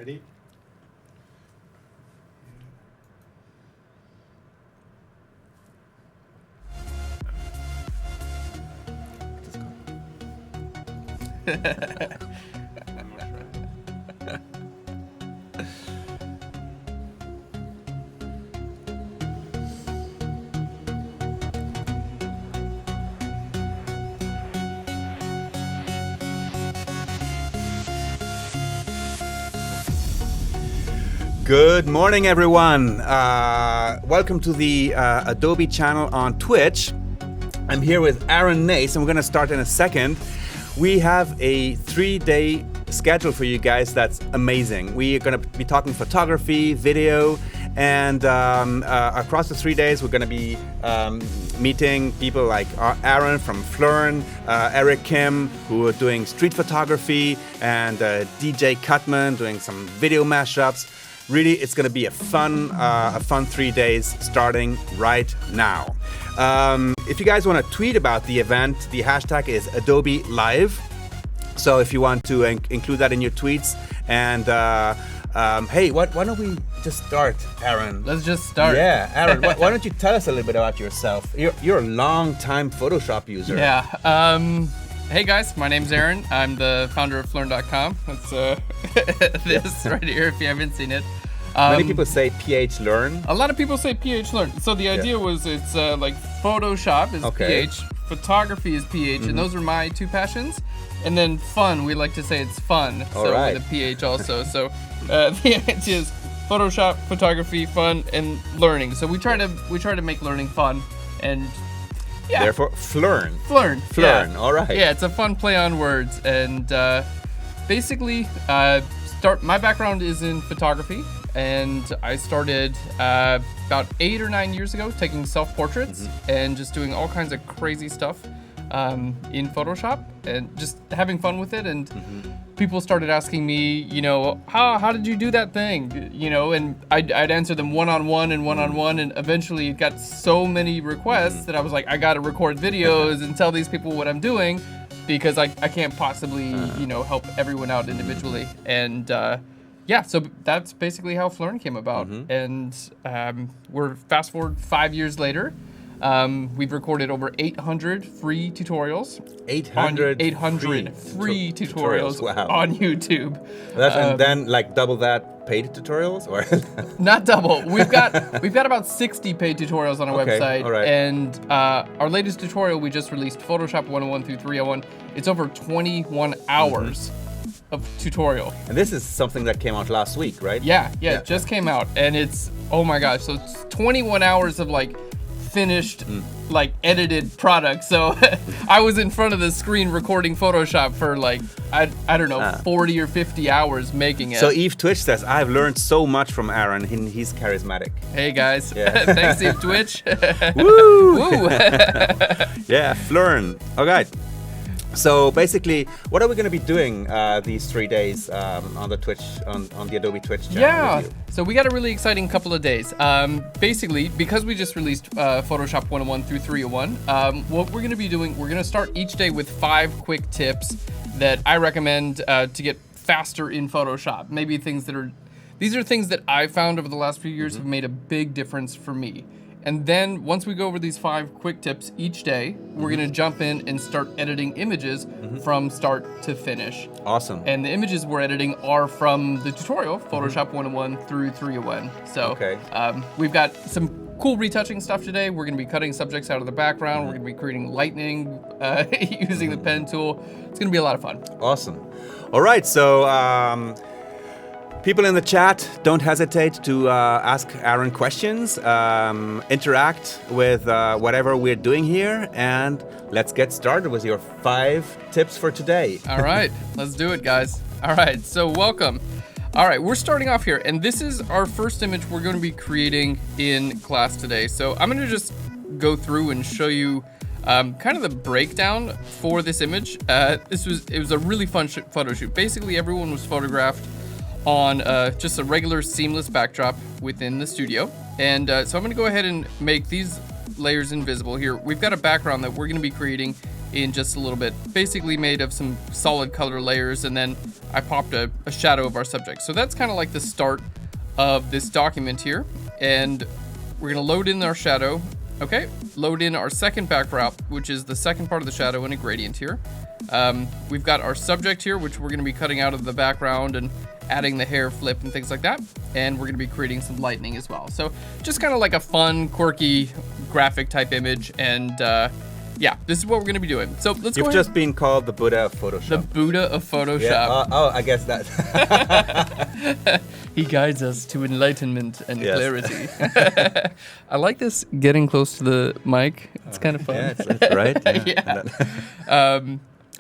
Ready? Good morning, everyone. Welcome to the Adobe channel on Twitch. I'm here with Aaron Nace, and we're going to start in a second. We have a 3-day schedule for you guys that's amazing. We are going to be talking photography, video, and across the 3 days, we're going to be meeting people like Aaron from Phlearn, Eric Kim, who are doing street photography, and DJ Cutman doing some video mashups. Really, it's going to be a fun 3 days starting right now. If you guys want to tweet about the event, the hashtag is Adobe Live. So if you want to include that in your tweets, and hey, why don't we just start, Aaron? Let's just start. Yeah, Aaron, why don't you tell us a little bit about yourself? You're a long-time Photoshop user. Yeah. Hey guys, my name's Aaron. I'm the founder of Phlearn.com. That's this right here if you haven't seen it. Many people say PH Learn. A lot of people say PH Learn. So the idea was it's like Photoshop is PH, photography is PH, and those are my two passions. And then fun, we like to say it's fun. With a PH also. So the idea is Photoshop, photography, fun, and learning. So we try to make learning fun and yeah. Therefore, Phlearn. Phlearn. Yeah. All right. Yeah, it's a fun play on words, and basically, my background is in photography, and I started about 8 or 9 years ago taking self-portraits and just doing all kinds of crazy stuff in Photoshop and just having fun with it. And people started asking me, how did you do that thing? And I'd answer them one-on-one, and eventually it got so many requests that I was like, I gotta record videos and tell these people what I'm doing because I can't possibly, help everyone out individually. And so that's basically how Phlearn came about. And we're fast forward 5 years later. We've recorded over 800 free tutorials. 800 free tutorials on YouTube. And then like double that paid tutorials, or not double. We've got about 60 paid tutorials on our website. All right. And our latest tutorial we just released, Photoshop 101 through 301. It's over 21 hours of tutorial. And this is something that came out last week, right? Yeah, it just came out, and it's, oh my gosh, so it's 21 hours of like finished like edited product. So I was in front of the screen recording Photoshop for like I don't know 40 or 50 hours making it. So Eve Twitch says, I've learned so much from Aaron. He's charismatic. Hey guys. Thanks Eve Twitch. Woo! Woo! Yeah, Phlearn. All right. So basically, what are we going to be doing these 3 days on the Twitch, on the Adobe Twitch channel? Yeah, so we got a really exciting couple of days. Basically, because we just released Photoshop 101 through 301, what we're going to be doing, we're going to start each day with 5 quick tips that I recommend to get faster in Photoshop. Maybe these are things that I found over the last few years have made a big difference for me. And then once we go over these 5 quick tips each day, we're gonna jump in and start editing images from start to finish. Awesome. And the images we're editing are from the tutorial, Photoshop 101 through 301. So we've got some cool retouching stuff today. We're gonna be cutting subjects out of the background. We're gonna be creating lightning using the pen tool. It's gonna be a lot of fun. Awesome. All right, so people in the chat, don't hesitate to ask Aaron questions, interact with whatever we're doing here, and let's get started with your 5 tips for today. All right, let's do it, guys. All right, so welcome. All right, we're starting off here, and this is our first image we're going to be creating in class today. So I'm going to just go through and show you kind of the breakdown for this image. It was a really fun photo shoot. Basically, everyone was photographed on just a regular seamless backdrop within the studio. And so I'm gonna go ahead and make these layers invisible here. We've got a background that we're gonna be creating in just a little bit. Basically made of some solid color layers, and then I popped a shadow of our subject. So that's kind of like the start of this document here. And we're gonna load in our shadow. Okay, load in our second backdrop, which is the second part of the shadow in a gradient here. We've got our subject here, which we're gonna be cutting out of the background and adding the hair flip and things like that. And we're gonna be creating some lightning as well. So just kind of like a fun, quirky graphic type image. And yeah, this is what we're gonna be doing. So let's go You've ahead. just been called the Buddha of Photoshop. The Buddha of Photoshop. Yeah. I guess that. He guides us to enlightenment and Yes. clarity. I like this getting close to the mic. It's kind of fun. Yeah, it's right. Yeah.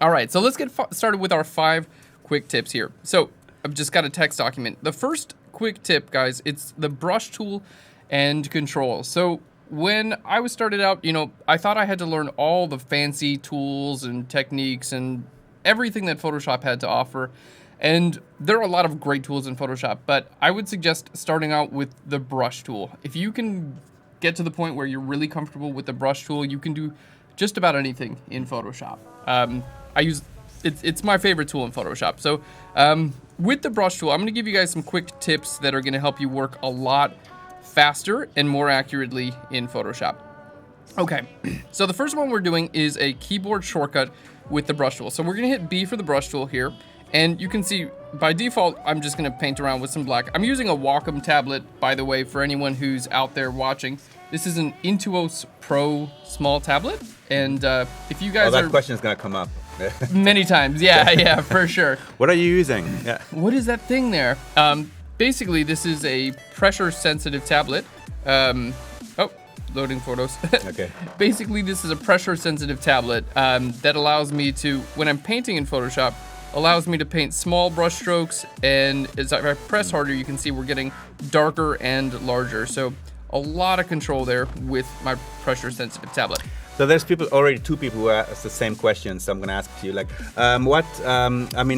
All right, so let's get started with our 5 quick tips here. So I've just got a text document. The first quick tip, guys, it's the brush tool and control. So when I was started out, I thought I had to learn all the fancy tools and techniques and everything that Photoshop had to offer. And there are a lot of great tools in Photoshop, but I would suggest starting out with the brush tool. If you can get to the point where you're really comfortable with the brush tool, you can do just about anything in Photoshop. It's my favorite tool in Photoshop. So with the brush tool, I'm going to give you guys some quick tips that are going to help you work a lot faster and more accurately in Photoshop. Okay, so the first one we're doing is a keyboard shortcut with the brush tool. So we're going to hit B for the brush tool here. And you can see by default, I'm just going to paint around with some black. I'm using a Wacom tablet, by the way, for anyone who's out there watching. This is an Intuos Pro small tablet. And if you guys that question is going to come up. Many times, yeah, for sure. What are you using? Yeah. What is that thing there? Basically, this is a pressure-sensitive tablet. Loading photos. Okay. Basically, this is a pressure-sensitive tablet that allows me to, when I'm painting in Photoshop, allows me to paint small brush strokes, and as I press harder, you can see we're getting darker and larger. So a lot of control there with my pressure-sensitive tablet. So there's already 2 people who asked the same question, so I'm going to ask you,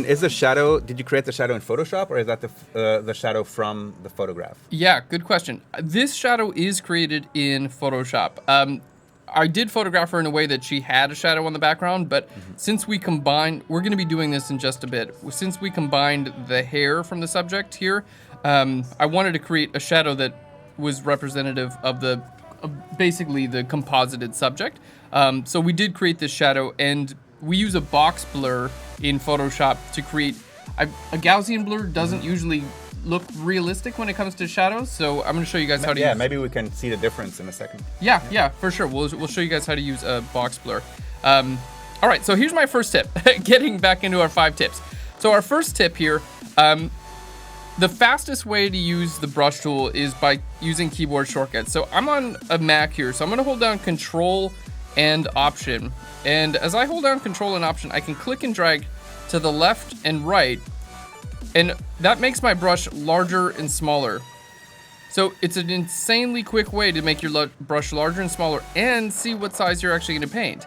is the shadow, did you create the shadow in Photoshop, or is that the shadow from the photograph? Yeah, good question. This shadow is created in Photoshop. I did photograph her in a way that she had a shadow on the background, but since we combined, we're going to be doing this in just a bit. Since we combined the hair from the subject here, I wanted to create a shadow that was representative of basically the composited subject. So we did create this shadow, and we use a box blur in Photoshop to create a Gaussian blur. Doesn't usually look realistic when it comes to shadows, so I'm going to show you guys how to use. Maybe we can see the difference in a second. Yeah, for sure. We'll show you guys how to use a box blur. All right, so here's my first tip. Getting back into our 5 tips. So our first tip here, the fastest way to use the brush tool is by using keyboard shortcuts. So I'm on a Mac here, so I'm going to hold down Control and Option. And as I hold down Control and Option, I can click and drag to the left and right, and that makes my brush larger and smaller. So it's an insanely quick way to make your brush larger and smaller and see what size you're actually going to paint.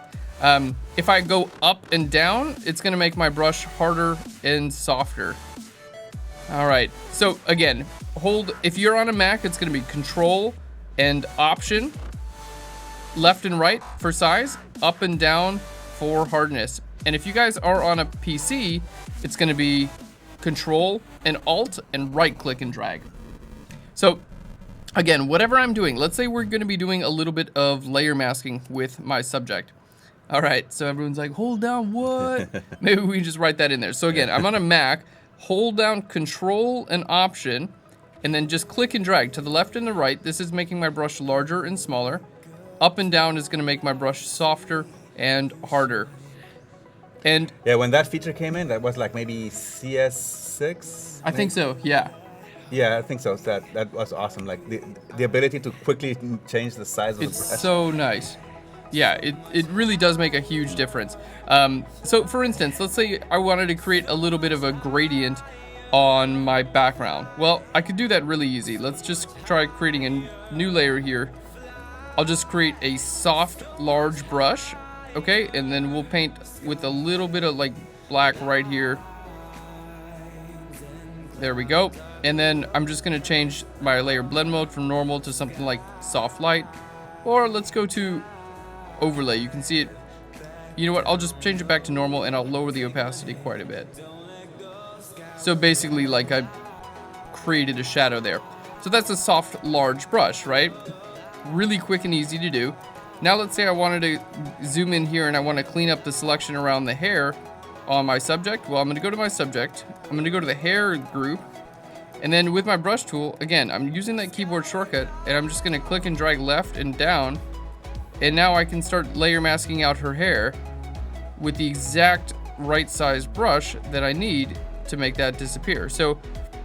If I go up and down, it's going to make my brush harder and softer. All right, so again, if you're on a Mac, it's going to be Control and Option, left and right for size, up and down for hardness. And if you guys are on a PC, it's going to be Control and Alt and right click and drag. So again, whatever I'm doing, let's say we're going to be doing a little bit of layer masking with my subject. All right, so everyone's like, hold down what? Maybe we can just write that in there. So again, I'm on a Mac, hold down Control and Option, and then just click and drag to the left and the right. This is making my brush larger and smaller. Up and down is going to make my brush softer and harder. And yeah, when that feature came in, that was like maybe CS6? I think so, yeah. Yeah, I think so. That was awesome. Like the ability to quickly change the size of the brush. It's so nice. Yeah, it really does make a huge difference. So for instance, let's say I wanted to create a little bit of a gradient on my background. Well, I could do that really easy. Let's just try creating a new layer here. I'll just create a soft, large brush, okay? And then we'll paint with a little bit of like black right here. There we go. And then I'm just gonna change my layer blend mode from normal to something like soft light. Or let's go to overlay. You can see it you know what, I'll just change it back to normal and I'll lower the opacity quite a bit. So basically, like, I created a shadow there. So that's a soft, large brush, right? Really quick and easy to do. Now let's say I wanted to zoom in here and I want to clean up the selection around the hair on my subject. Well, I'm going to go to my subject. I'm going to go to the hair group. And then with my brush tool, again, I'm using that keyboard shortcut and I'm just going to click and drag left and down. And now I can start layer masking out her hair with the exact right size brush that I need to make that disappear. So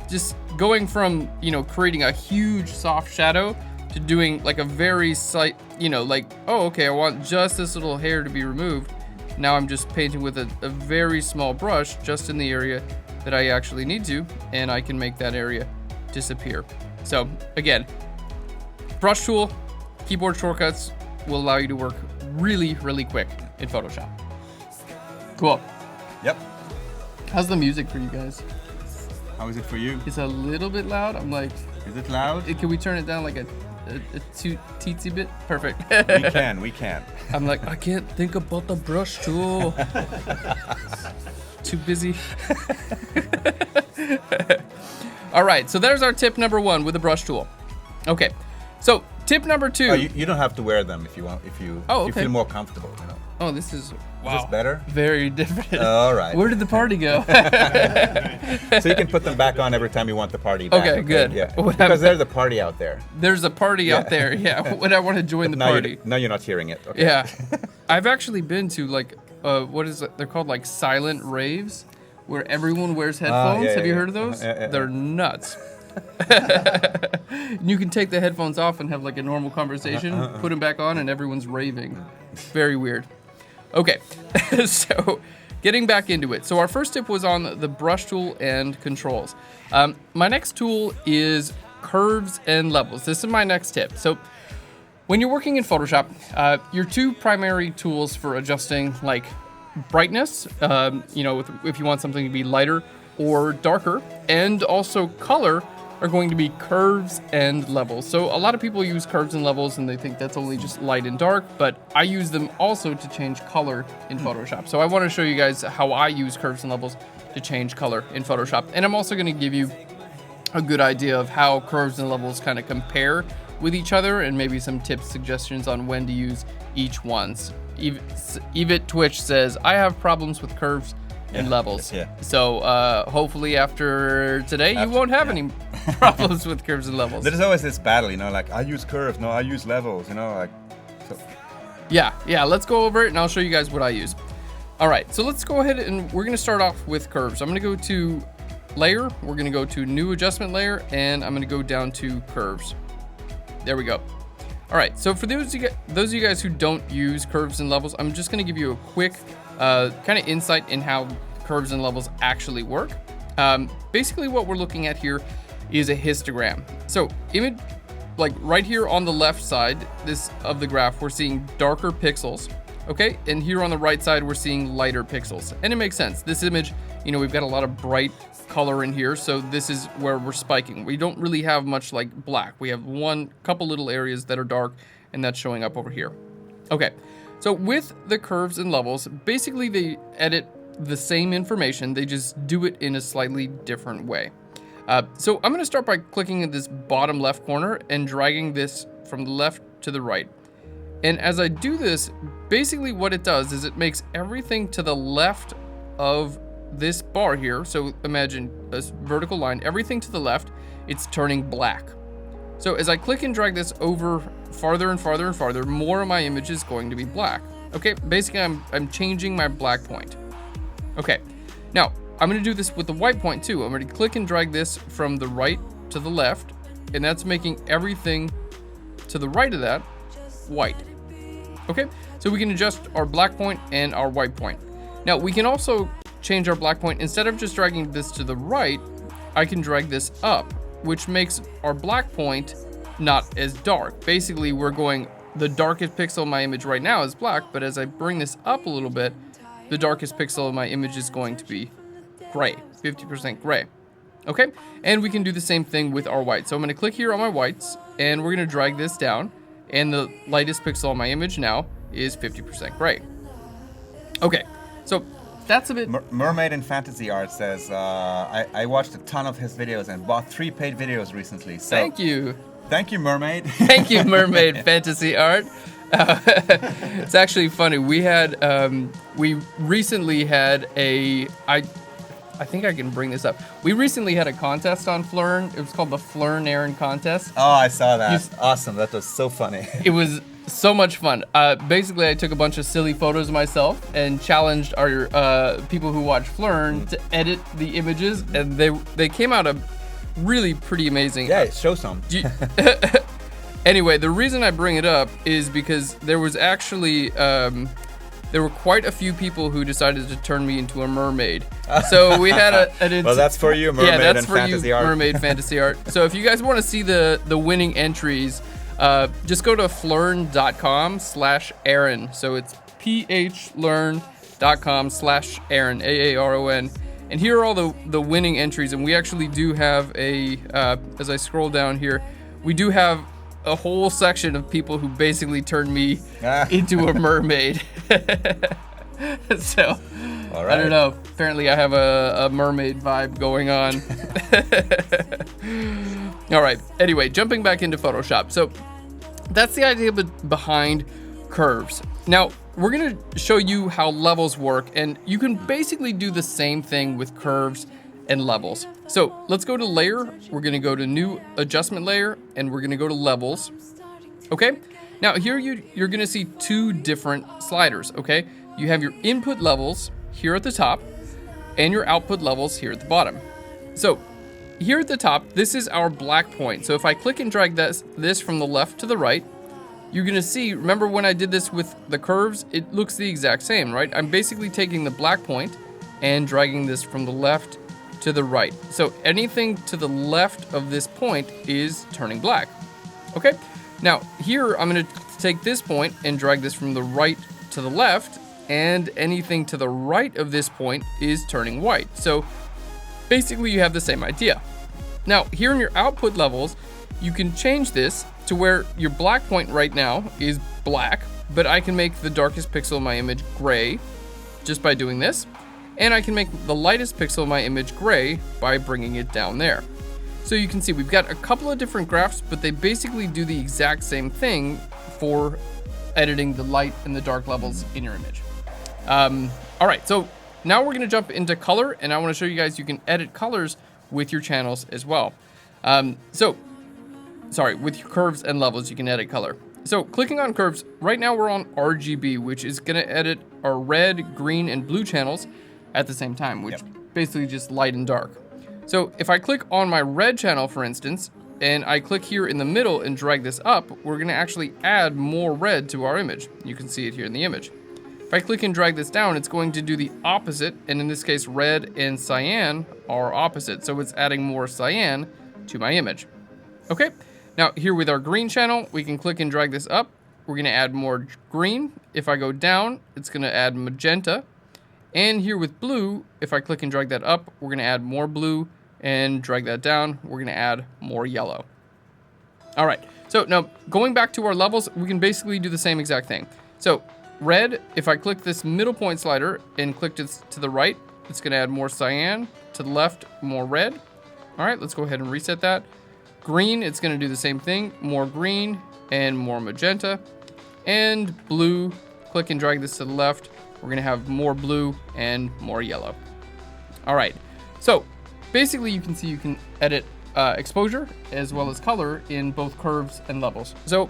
just going from, you know, creating a huge soft shadow to doing like a very slight, you know, like, oh, okay, I want just this little hair to be removed. Now I'm just painting with a very small brush just in the area that I actually need to, and I can make that area disappear. So again, brush tool, keyboard shortcuts will allow you to work really, really quick in Photoshop. Cool. Yep. How's the music for you guys? How is it for you? It's a little bit loud. I'm like, Is it loud? can we turn it down like a teensy bit? Perfect. We can. I'm like, I can't think about the brush tool. Too busy. All right, so there's our tip number 1 with the brush tool. Okay, so tip number 2. Oh, you don't have to wear them if you want. If you feel more comfortable, you know. Oh, this is wow. Is this better? Very different. All right. Where did the party go? So you can put them back on every time you want the party back. Okay, good. Yeah. Because there's a party out there. There's a party out there. Yeah. When I want to join the party. Now you're not hearing it. Okay. Yeah. I've actually been to like what is it? They're called like silent raves, where everyone wears headphones. Have you heard of those? They're nuts. You can take the headphones off and have like a normal conversation, put them back on, and everyone's raving. Very weird. Okay, so getting back into it. So our first tip was on the brush tool and controls. My next tool is curves and levels. This is my next tip. So when you're working in Photoshop, your 2 primary tools for adjusting like brightness, you know, if you want something to be lighter or darker, and also color are going to be curves and levels. So a lot of people use curves and levels and they think that's only just light and dark, but I use them also to change color in Photoshop. So I want to show you guys how I use curves and levels to change color in Photoshop. And I'm also going to give you a good idea of how curves and levels kind of compare with each other and maybe some tips, suggestions on when to use each ones. Evit Twitch says, I have problems with curves and levels. Yeah. So hopefully after today, you won't have any problems with curves and levels. There's always this battle, you know, like I use curves, no, I use levels, you know, like. So. Yeah, let's go over it and I'll show you guys what I use. All right, so let's go ahead and we're gonna start off with curves. I'm gonna go to layer, we're gonna go to new adjustment layer, and I'm gonna go down to curves. There we go. All right, so for those of you guys who don't use curves and levels, I'm just gonna give you a quick kind of insight in how curves and levels actually work. Basically what we're looking at here is a histogram. So image, like right here on the left side of the graph, we're seeing darker pixels, okay? And here on the right side, we're seeing lighter pixels. And it makes sense. This image, you know, we've got a lot of bright color in here, so this is where we're spiking. We don't really have much like black. We have couple little areas that are dark, and that's showing up over here. Okay, so with the curves and levels, basically they edit the same information, they just do it in a slightly different way. So I'm gonna start by clicking at this bottom left corner and dragging this from the left to the right. And as I do this, basically what it does is it makes everything to the left of this bar here, so imagine this vertical line, everything to the left, it's turning black. So as I click and drag this over farther and farther and farther, more of my image is going to be black. Okay, basically I'm changing my black point. Okay, now I'm gonna do this with the white point too. I'm gonna click and drag this from the right to the left, and that's making everything to the right of that white. Okay, so we can adjust our black point and our white point. Now we can also change our black point. Instead of just dragging this to the right, I can drag this up, which makes our black point not as dark. Basically, we're going, the darkest pixel of my image right now is black, but as I bring this up a little bit, the darkest pixel of my image is going to be gray, 50% gray. Okay, and we can do the same thing with our white. So I'm gonna click here on my whites, and we're gonna drag this down, and the lightest pixel on my image now is 50% gray. Okay, so that's a bit. Mermaid in Fantasy Art says, I watched a ton of his videos and bought 3 paid videos recently. So Thank you. Thank you, Mermaid. Thank you, Mermaid Fantasy Art. It's actually funny. We recently had I think I can bring this up. We recently had a contest on Phlearn. It was called the Phlearn Aaron contest. Oh, I saw that. Awesome. That was so funny. It was so much fun. Basically, I took a bunch of silly photos of myself and challenged our people who watch Phlearn to edit the images, and they came out really pretty amazing. Yeah, show some. Anyway, the reason I bring it up is because there was actually there were quite a few people who decided to turn me into a mermaid. So we had well, that's for you, Mermaid and Fantasy Art. Mermaid Fantasy Art. So if you guys want to see the winning entries, just go to phlearn.com/Aaron. So it's phlearn.com/Aaron, AARON. And here are all the winning entries. And we actually do have as I scroll down here, we do have a whole section of people who basically turned me into a mermaid. So, all right. I don't know. Apparently, I have a mermaid vibe going on. All right. Anyway, jumping back into Photoshop. So, that's the idea behind curves. Now, we're going to show you how levels work, and you can basically do the same thing with curves and levels. So let's go to layer. We're going to go to new adjustment layer, and we're going to go to levels. Okay. Now here you're going to see 2 different sliders. Okay. You have your input levels here at the top and your output levels here at the bottom. So here at the top, this is our black point. So if I click and drag this from the left to the right, you're going to see, remember when I did this with the curves, it looks the exact same, right? I'm basically taking the black point and dragging this from the left to the right. So anything to the left of this point is turning black. Okay. Now here I'm going to take this point and drag this from the right to the left, and anything to the right of this point is turning white. So basically you have the same idea. Now here in your output levels, you can change this to where your black point right now is black, but I can make the darkest pixel of my image gray just by doing this. And I can make the lightest pixel of my image gray by bringing it down there. So you can see we've got a couple of different graphs, but they basically do the exact same thing for editing the light and the dark levels in your image. All right, so now we're gonna jump into color, and I wanna show you guys you can edit colors with your channels as well. With your curves and levels, you can edit color. So clicking on curves, right now we're on RGB, which is gonna edit our red, green, and blue channels at the same time, which basically just light and dark. So if I click on my red channel, for instance, and I click here in the middle and drag this up, we're gonna actually add more red to our image. You can see it here in the image. If I click and drag this down, it's going to do the opposite, and in this case, red and cyan are opposite, so it's adding more cyan to my image. Okay, now here with our green channel, we can click and drag this up. We're gonna add more green. If I go down, it's gonna add magenta. And here with blue, if I click and drag that up, we're gonna add more blue, and drag that down, we're gonna add more yellow. All right, so now going back to our levels, we can basically do the same exact thing. So red, if I click this middle point slider and click to the right, it's gonna add more cyan. To the left, more red. All right, let's go ahead and reset that. Green, it's gonna do the same thing, more green and more magenta. And blue, click and drag this to the left, we're gonna have more blue and more yellow. All right, so basically you can see you can edit exposure as well as color in both curves and levels. So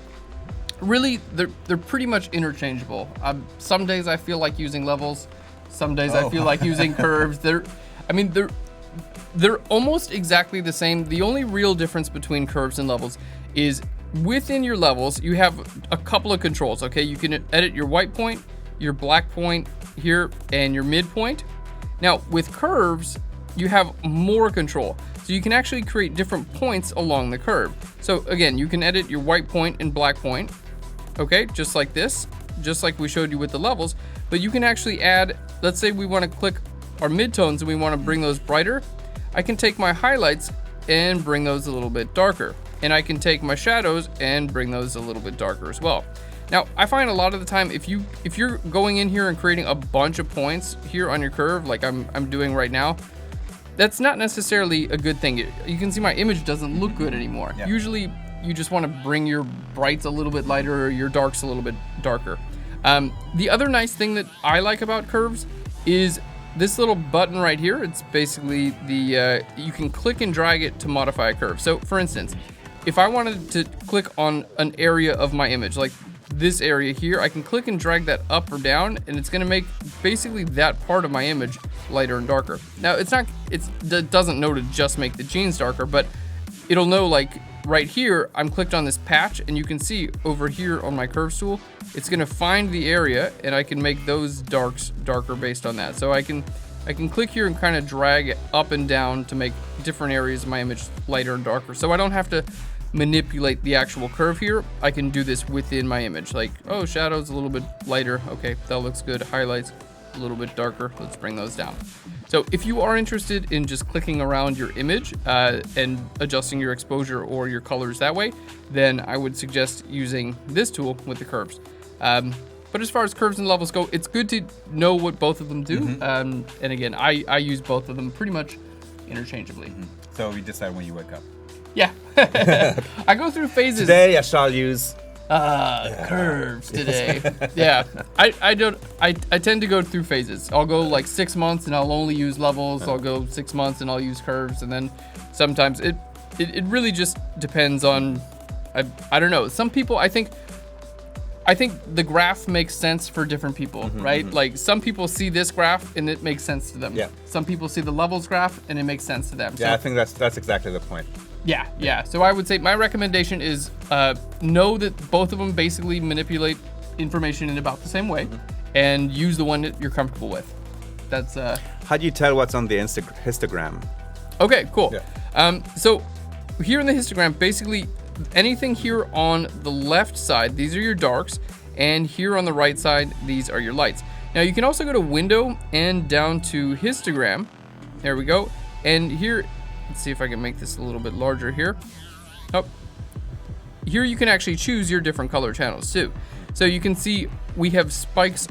really, they're pretty much interchangeable. Some days I feel like using levels, some days I feel like using curves. They're almost exactly the same. The only real difference between curves and levels is within your levels, you have a couple of controls, okay? You can edit your white point, your black point here, and your midpoint. Now, with curves, you have more control. So you can actually create different points along the curve. So again, you can edit your white point and black point, okay? Just like this, just like we showed you with the levels, but you can actually add, let's say we wanna click our midtones and we wanna bring those brighter. I can take my highlights and bring those a little bit darker. And I can take my shadows and bring those a little bit darker as well. Now, I find a lot of the time, if you're going in here and creating a bunch of points here on your curve, like I'm doing right now, that's not necessarily a good thing. You can see my image doesn't look good anymore. Yeah. Usually, you just want to bring your brights a little bit lighter or your darks a little bit darker. The other nice thing that I like about curves is this little button right here. It's basically you can click and drag it to modify a curve. So for instance, if I wanted to click on an area of my image, like this area here, I can click and drag that up or down, and it's gonna make basically that part of my image lighter and darker. Now it doesn't know to just make the jeans darker, but it'll know, like right here, I'm clicked on this patch, and you can see over here on my curves tool, it's gonna find the area, and I can make those darks darker based on that. So I can click here and kind of drag it up and down to make different areas of my image lighter and darker. So I don't have to manipulate the actual curve here. I can do this within my image. Like, oh, shadows a little bit lighter. Okay, that looks good. Highlights a little bit darker. Let's bring those down. So if you are interested in just clicking around your image and adjusting your exposure or your colors that way, then I would suggest using this tool with the curves. But as far as curves and levels go, it's good to know what both of them do. And again, I use both of them pretty much interchangeably. So you decide when you wake up. Yeah. I go through phases. Today I shall use curves today. Yeah. I tend to go through phases. I'll go like 6 months and I'll only use levels. I'll go 6 months and I'll use curves. And then sometimes it really just depends on, I don't know. Some people, I think the graph makes sense for different people, right? Like some people see this graph and it makes sense to them. Yeah. Some people see the levels graph and it makes sense to them. Yeah, I think that's exactly the point. Yeah. So I would say my recommendation is know that both of them basically manipulate information in about the same way, and use the one that you're comfortable with. That's How do you tell what's on the histogram? okay. Cool. Yeah. So here in the histogram, basically anything here on the left side, these are your darks, and here on the right side, these are your lights. Now you can also go to Window and down to Histogram. There we go. And here, let's see if I can make this a little bit larger here. Oh, here you can actually choose your different color channels too. So you can see we have spikes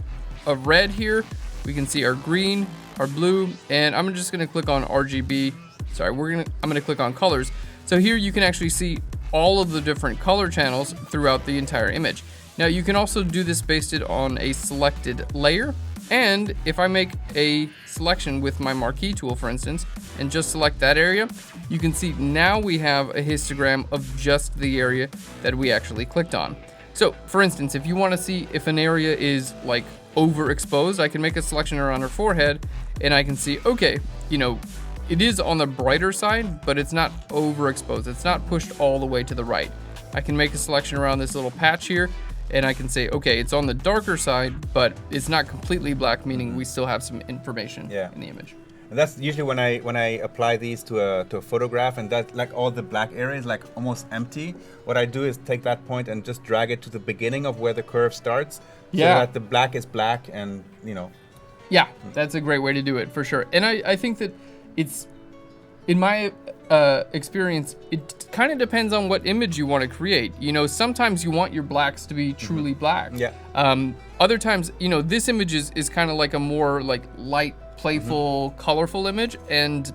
of red here. We can see our green, our blue, and I'm just gonna click on RGB. Sorry, I'm gonna click on colors. So here you can actually see all of the different color channels throughout the entire image. Now you can also do this based on a selected layer. And if I make a selection with my marquee tool, for instance, and just select that area, you can see now we have a histogram of just the area that we actually clicked on. So for instance, if you want to see if an area is like overexposed, I can make a selection around her forehead and I can see, okay, it is on the brighter side, but it's not overexposed. It's not pushed all the way to the right. I can make a selection around this little patch here, and I can say, okay, it's on the darker side, but it's not completely black, meaning we still have some information in the image. And that's usually when I apply these to a photograph, and that like all the black area is like almost empty. What I do is take that point and just drag it to the beginning of where the curve starts, so that the black is black, and Yeah, that's a great way to do it for sure. And I think that it's, in my experience, it kind of depends on what image you want to create. Sometimes you want your blacks to be truly black. Yeah. Other times, this image is kind of like a more like light, playful, colorful image, and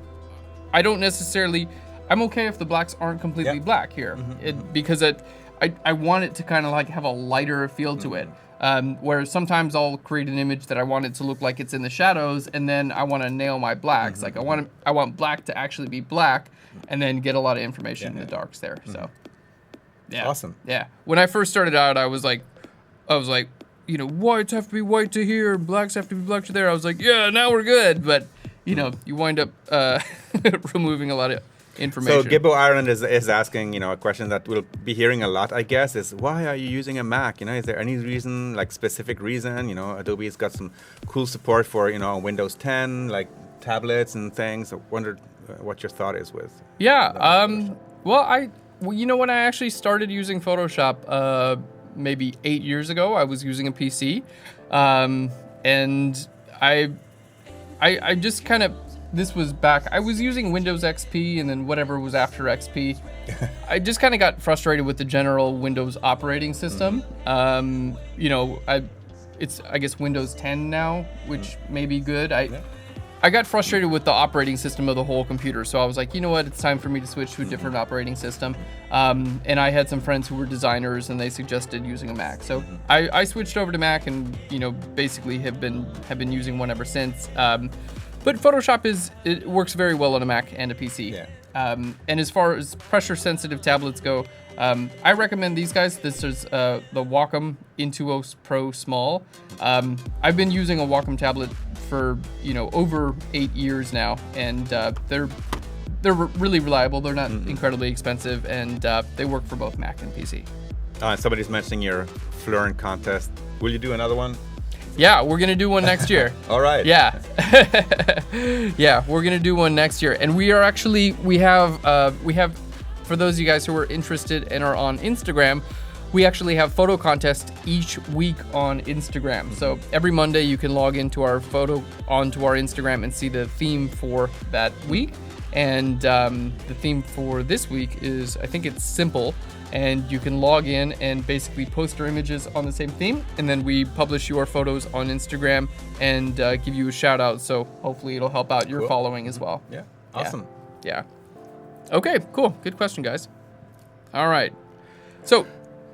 I don't necessarily. I'm okay if the blacks aren't completely black here, because I want it to kind of like have a lighter feel to it. Where sometimes I'll create an image that I want it to look like it's in the shadows, and then I want to nail my blacks. Like I want black to actually be black, and then get a lot of information in the darks there. So, yeah, awesome. Yeah, when I first started out, I was like, whites have to be white to here, blacks have to be black to there. I was like, yeah, now we're good. But you wind up removing a lot of information. So Gibbo Ireland is asking, a question that we'll be hearing a lot, I guess, is why are you using a Mac? Is there any reason, like specific reason? Adobe's got some cool support for, Windows 10, like tablets and things. I wondered what your thought is with. Yeah. When I actually started using Photoshop, maybe 8 years ago, I was using a PC, and I just kind of this was back, I was using Windows XP and then whatever was after XP. I just kind of got frustrated with the general Windows operating system. It's I guess Windows 10 now, which may be good. I got frustrated with the operating system of the whole computer, so I was like, you know what, it's time for me to switch to a different operating system. And I had some friends who were designers, and they suggested using a Mac. So I switched over to Mac, and basically have been using one ever since. But Photoshop it works very well on a Mac and a PC. Yeah. And as far as pressure-sensitive tablets go, I recommend these guys. This is the Wacom Intuos Pro Small. I've been using a Wacom tablet for over 8 years now, and they're really reliable. They're not incredibly expensive, and they work for both Mac and PC. And somebody's mentioning your Phlearn contest. Will you do another one? Yeah, we're gonna do one next year. All right. Yeah, yeah, we're gonna do one next year, and we have for those of you guys who are interested and are on Instagram, we actually have photo contests each week on Instagram. So every Monday you can log onto our Instagram and see the theme for that week. And the theme for this week is, I think it's simple. And you can log in and basically post your images on the same theme. And then we publish your photos on Instagram and give you a shout out. So hopefully it'll help out your following as well. Yeah. Awesome. Yeah. Okay, cool. Good question, guys. All right. So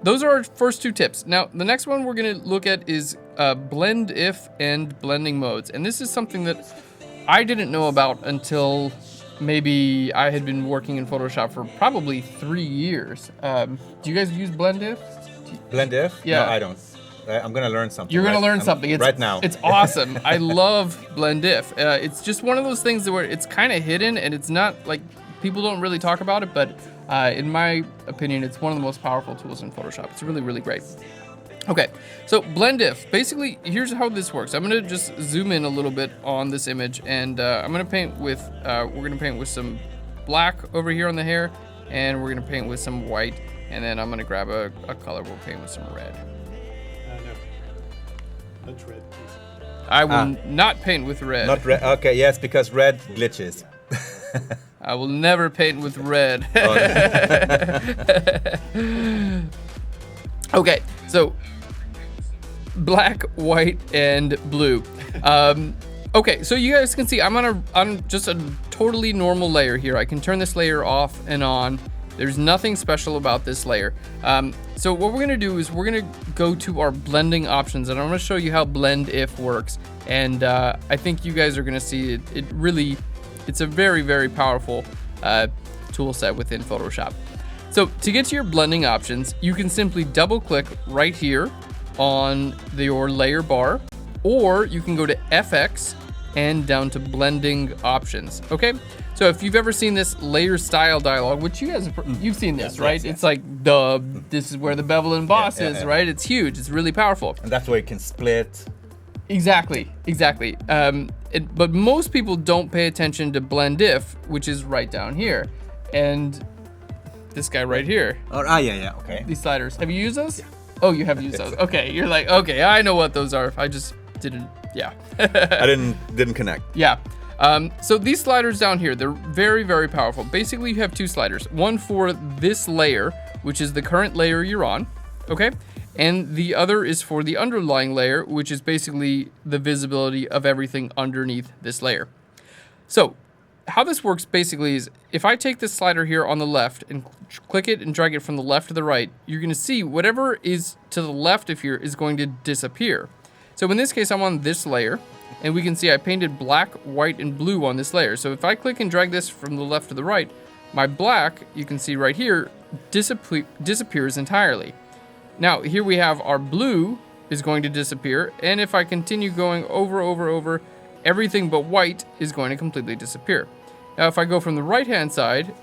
those are our first two tips. Now, the next one we're going to look at is blend if and blending modes. And this is something that I didn't know about until maybe I had been working in Photoshop for probably 3 years. Do you guys use blend if? Blend if? Yeah. No, I don't. I'm going to learn something. You're going to learn something. Right now. It's awesome. I love blend if. It's just one of those things where it's kind of hidden, and it's not like people don't really talk about it, but in my opinion, it's one of the most powerful tools in Photoshop. It's really, really great. Okay, so blend if. Basically, here's how this works. I'm gonna just zoom in a little bit on this image, and I'm gonna paint with, we're gonna paint with some black over here on the hair, and we're gonna paint with some white, and then I'm gonna grab a color, we'll paint with some red. No. Not red, please. I will not paint with red. Not red. Okay, yes, because red glitches. I will never paint with red. Okay, so black, white, and blue. Okay, so you guys can see I'm on just a totally normal layer here. I can turn this layer off and on. There's nothing special about this layer. So what we're gonna do is we're gonna go to our blending options, and I'm gonna show you how blend if works. And I think you guys are gonna see it. It's a very, very powerful tool set within Photoshop. So to get to your blending options, you can simply double click right here on your layer bar, or you can go to FX and down to blending options. Okay, so if you've ever seen this layer style dialog, which you guys you've seen this, right? Yes. It's like this is where the bevel and boss is, right? It's huge. It's really powerful. And that's where you can split. Exactly. But most people don't pay attention to blend if, which is right down here, and this guy right here. Yeah. Okay. These sliders. Have you used those? Yeah. Oh, you have used those. Okay, you're like, okay, I know what those are. I just didn't. Yeah. I didn't connect. Yeah. So these sliders down here, they're very, very powerful. Basically, you have two sliders. One for this layer, which is the current layer you're on. Okay. And the other is for the underlying layer, which is basically the visibility of everything underneath this layer. So how this works basically is if I take this slider here on the left and click it and drag it from the left to the right, you're going to see whatever is to the left of here is going to disappear. So in this case, I'm on this layer, and we can see I painted black, white, and blue on this layer. So if I click and drag this from the left to the right, my black, you can see right here, disappears entirely. Now, here we have our blue is going to disappear, and if I continue going over, everything but white is going to completely disappear. Now, if I go from the right-hand side,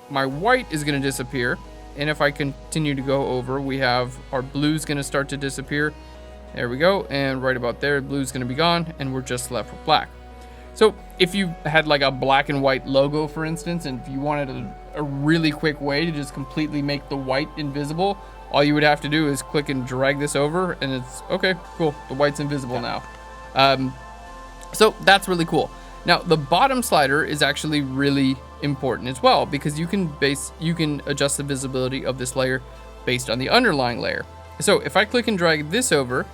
my white is going to disappear, and if I continue to go over, we have our blue's going to start to disappear. There we go, and right about there, blue's going to be gone, and we're just left with black. So if you had like a black and white logo, for instance, and if you wanted a really quick way to just completely make the white invisible, all you would have to do is click and drag this over, and it's okay, cool. The white's invisible now. So that's really cool. Now, the bottom slider is actually really important as well, because you can adjust the visibility of this layer based on the underlying layer. So if I click and drag this over,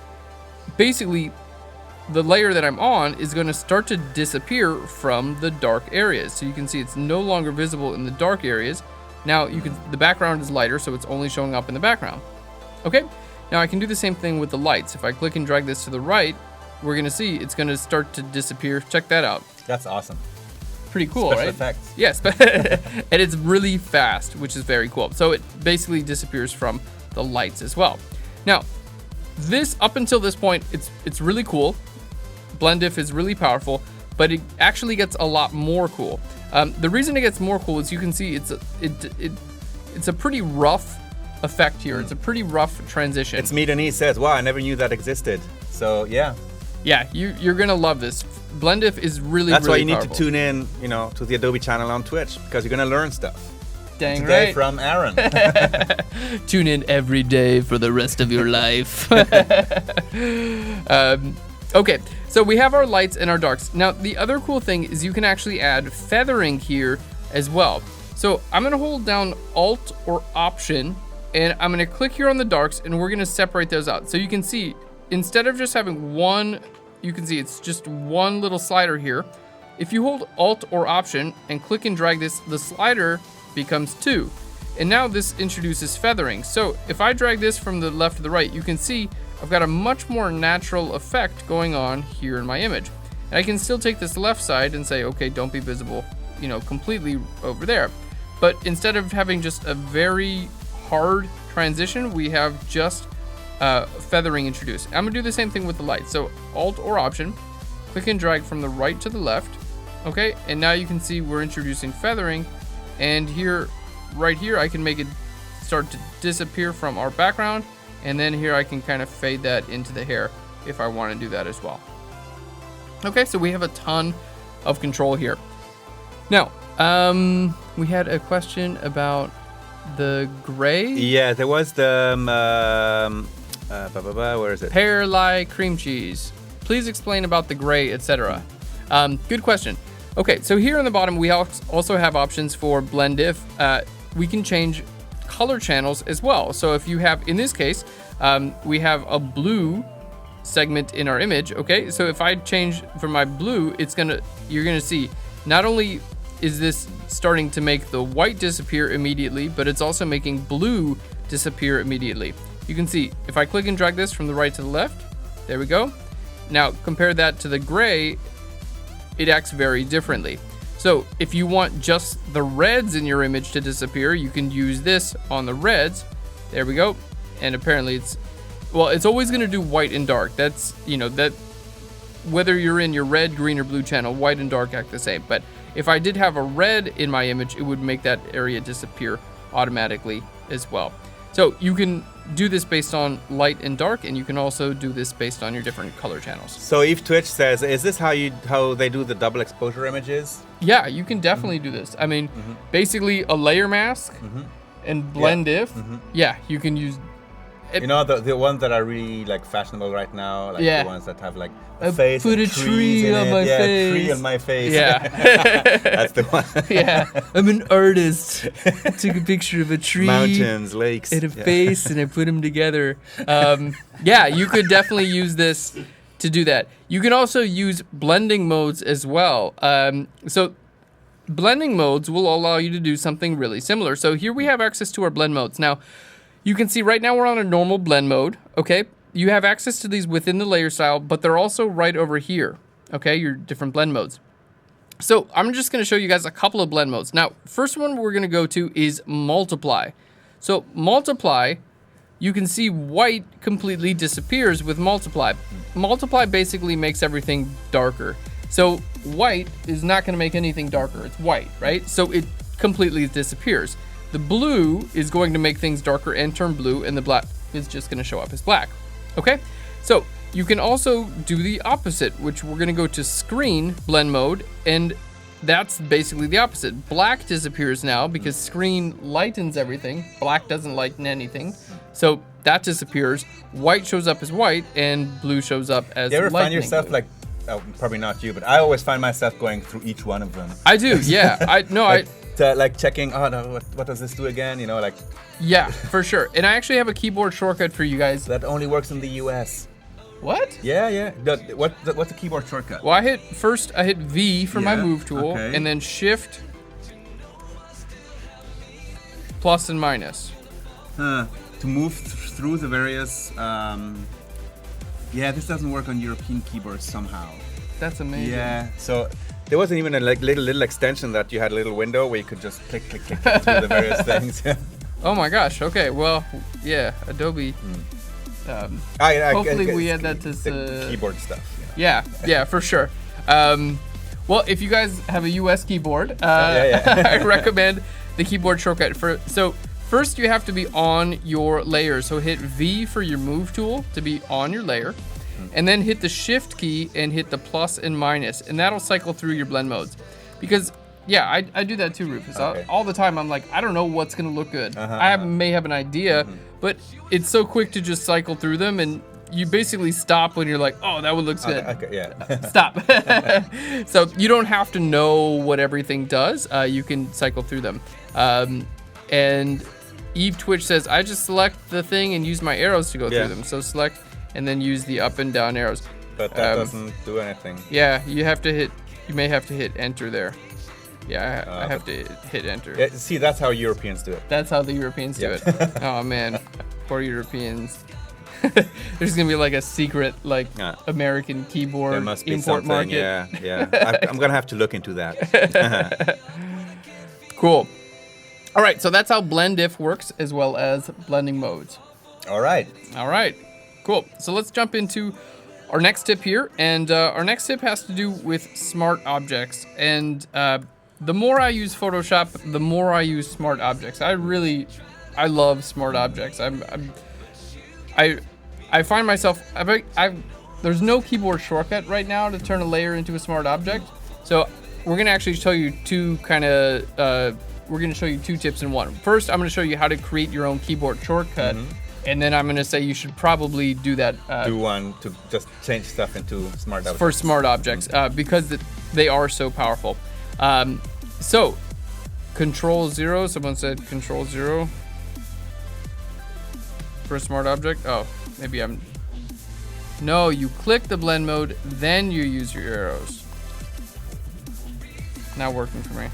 basically the layer that I'm on is going to start to disappear from the dark areas. So you can see it's no longer visible in the dark areas. Now the background is lighter, so it's only showing up in the background. Okay, now I can do the same thing with the lights. If I click and drag this to the right, we're going to see it's going to start to disappear. Check that out. That's awesome. Pretty cool, Special right? effects. Yes, and it's really fast, which is very cool. So it basically disappears from the lights as well. Now, this up until this point, it's really cool. Blend diff is really powerful, but it actually gets a lot more cool. The reason it gets more cool is you can see it's a pretty rough effect here. It's a pretty rough transition. It's me, Nace says, wow, I never knew that existed. So yeah. Yeah, you're gonna love this. Blend diff is really, That's really why you need powerful. to tune in, to the Adobe channel on Twitch, because you're gonna learn stuff. Dang Today right. from Aaron. Tune in every day for the rest of your life. Okay, so we have our lights and our darks. Now, the other cool thing is you can actually add feathering here as well. So I'm gonna hold down Alt or Option, and I'm gonna click here on the darks, and we're gonna separate those out. So you can see, instead of just having one, you can see it's just one little slider here. If you hold Alt or Option and click and drag this, the slider becomes 2. And now this introduces feathering. So if I drag this from the left to the right, you can see I've got a much more natural effect going on here in my image. And I can still take this left side and say, okay, don't be visible, completely over there. But instead of having just a very hard transition, we have just feathering introduced. I'm gonna do the same thing with the light. So Alt or Option, click and drag from the right to the left. Okay, and now you can see we're introducing feathering, and here, right here, I can make it start to disappear from our background, and then here I can kind of fade that into the hair if I want to do that as well. Okay, so we have a ton of control here. Now, we had a question about the gray. Yeah, there was the where is it? Pear like cream cheese. Please explain about the gray, etc. Good question. Okay, so here on the bottom, we also have options for blend diff. We can change color channels as well. So if you have, in this case, we have a blue segment in our image. Okay, so if I change from my blue, you're gonna see not only is this starting to make the white disappear immediately, but it's also making blue disappear immediately. You can see if I click and drag this from the right to the left, there we go. Now compare that to the gray, it acts very differently. So if you want just the reds in your image to disappear, you can use this on the reds. There we go. And apparently it's always gonna do white and dark. That's, that whether you're in your red, green, or blue channel, white and dark act the same. But if I did have a red in my image, it would make that area disappear automatically as well. So you can do this based on light and dark, and you can also do this based on your different color channels. So if Twitch says, is this how they do the double exposure images? Yeah, you can definitely do this. I mean, basically a layer mask and blend diff. Yeah, you can use. The ones that are really like fashionable right now, like the ones that have like a face. Put a and tree on my face. Yeah, tree on my face. Yeah. That's the one. Yeah, I'm an artist. I took a picture of a tree, mountains, lakes, and a face, and I put them together. Yeah, you could definitely use this to do that. You can also use blending modes as well. So blending modes will allow you to do something really similar. So here we have access to our blend modes. Now, you can see right now we're on a normal blend mode, okay? You have access to these within the layer style, but they're also right over here, okay? Your different blend modes. So I'm just gonna show you guys a couple of blend modes. Now, first one we're gonna go to is multiply. So multiply, you can see white completely disappears with multiply. Multiply basically makes everything darker. So white is not gonna make anything darker, it's white, right? So it completely disappears. The blue is going to make things darker and turn blue, and the black is just going to show up as black. Okay, so you can also do the opposite, which we're going to go to screen blend mode, and that's basically the opposite. Black disappears now because screen lightens everything. Black doesn't lighten anything, so that disappears. White shows up as white, and blue shows up as lightening. You ever find yourself blue. like probably not you, but I always find myself going through each one of them. I do, yeah. Like checking, oh no, what does this do again? You know, like. Yeah, for sure. And I actually have a keyboard shortcut for you guys. That only works in the US. What? Yeah. What's a keyboard shortcut? Well, I hit V for my move tool, okay. and then Shift, plus and minus. To move through the various. This doesn't work on European keyboards somehow. That's amazing. Yeah. So there wasn't even a little extension that you had a little window where you could just click through the various things. Oh my gosh. Okay. Well, yeah. Adobe. Hopefully we add that to the keyboard stuff. Yeah, for sure. Well, if you guys have a US keyboard, I recommend the keyboard shortcut. So first you have to be on your layer. So hit V for your move tool to be on your layer, and then hit the Shift key and hit the plus and minus, and that'll cycle through your blend modes. Because I do that too, Rufus. Okay. All the time I'm like, I don't know what's gonna look good. May have an idea, but it's so quick to just cycle through them, and you basically stop when you're like, oh, that one looks good. Okay, yeah. Stop. So you don't have to know what everything does. You can cycle through them. And Eve Twitch says, I just select the thing and use my arrows to go through them. So select and then use the up and down arrows. But that doesn't do anything. Yeah, you may have to hit enter there. Yeah, I have to hit enter. Yeah, see, that's how Europeans do it. That's how the Europeans do it. Oh man, poor Europeans. There's gonna be like a secret American keyboard there must be import something, market. Yeah. I'm gonna have to look into that. Cool. All right, so that's how blend if works, as well as blending modes. All right. Cool. So let's jump into our next tip here, and our next tip has to do with smart objects. And the more I use Photoshop, the more I use smart objects. I love smart objects. I find myself there's no keyboard shortcut right now to turn a layer into a smart object. So we're gonna actually show you two tips in one. First, I'm gonna show you how to create your own keyboard shortcut. And then I'm gonna say you should probably do that. Do one to just change stuff into smart objects. For smart objects, because they are so powerful. So, Control 0. Someone said Control 0 for a smart object. Oh, maybe I'm. No, you click the blend mode, then you use your arrows. Not working for me.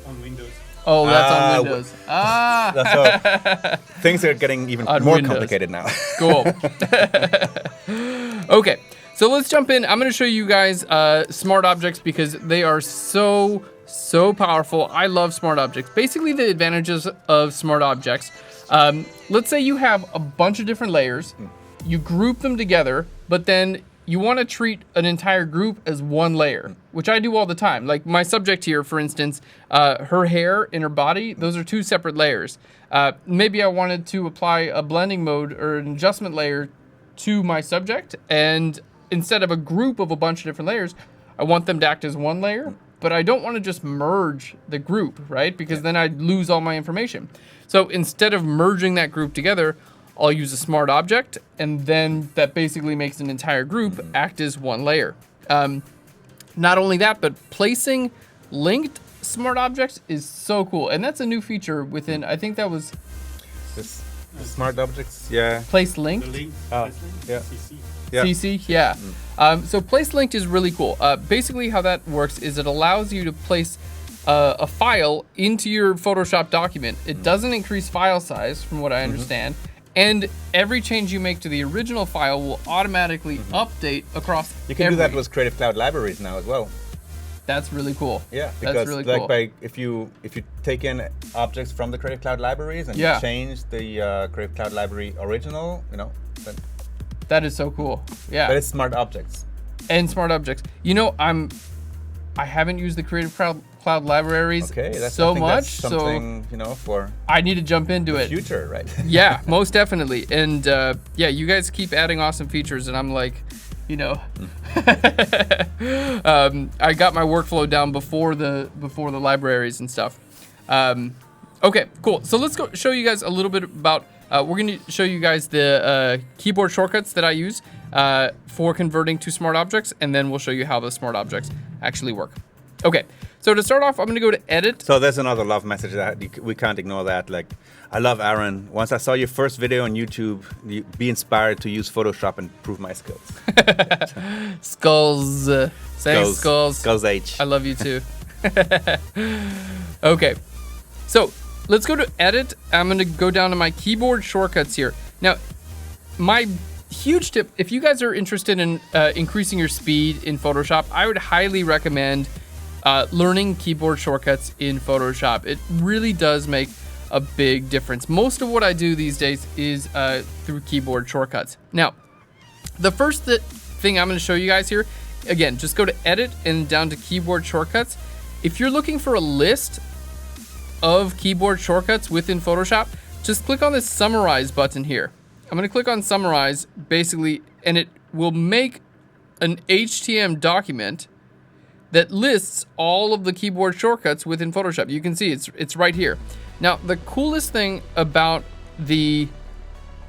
On Windows. Oh, that's on Windows. That's all. Things are getting even On more Windows. complicated now. Cool. Okay, so let's jump in. I'm going to show you guys smart objects because they are so powerful. I love smart objects. Basically, the advantages of smart objects. Let's say you have a bunch of different layers. You group them together, but then you want to treat an entire group as one layer, which I do all the time. Like my subject here, for instance, her hair and her body, those are two separate layers. Maybe I wanted to apply a blending mode or an adjustment layer to my subject, and instead of a group of a bunch of different layers, I want them to act as one layer, but I don't want to just merge the group, right? Because then I'd lose all my information. So instead of merging that group together, I'll use a smart object, and then that basically makes an entire group act as one layer. Not only that, but placing linked smart objects is so cool. And that's a new feature within, I think that was... This smart objects, yeah. Place linked? The link. Oh, yeah. CC. Yeah. CC, yeah. So place linked is really cool. Basically how that works is it allows you to place a file into your Photoshop document. It doesn't increase file size, from what I understand. And every change you make to the original file will automatically update across. You can do that with Creative Cloud libraries now as well. That's really cool. Yeah, that's because really like cool. if you take in objects from the Creative Cloud libraries and you change the Creative Cloud library original, then, that is so cool. Yeah. but it's smart objects. And smart objects. I haven't used the Creative Cloud libraries so much, something, for I need to jump into it. future, right? Yeah, most definitely. And you guys keep adding awesome features, and I'm like, I got my workflow down before the libraries and stuff. Okay, cool. So let's go show you guys a little bit about we're going to show you guys the keyboard shortcuts that I use for converting to smart objects, and then we'll show you how the smart objects actually work. Okay, so to start off, I'm going to go to Edit. So there's another love message that we can't ignore that. Like, I love Aaron. Once I saw your first video on YouTube, be inspired to use Photoshop and improve my skills. Skulls. Thanks, Skulls. Skulls H. I love you too. Okay, so let's go to Edit. I'm going to go down to my keyboard shortcuts here. Now, my huge tip, if you guys are interested in increasing your speed in Photoshop, I would highly recommend learning keyboard shortcuts in Photoshop. It really does make a big difference. Most of what I do these days is through keyboard shortcuts. Now, the first thing I'm going to show you guys here, again, just go to Edit and down to Keyboard Shortcuts. If you're looking for a list of keyboard shortcuts within Photoshop, just click on this Summarize button here. I'm going to click on Summarize, basically, and it will make an HTML document that lists all of the keyboard shortcuts within Photoshop. You can see it's right here. Now, the coolest thing about the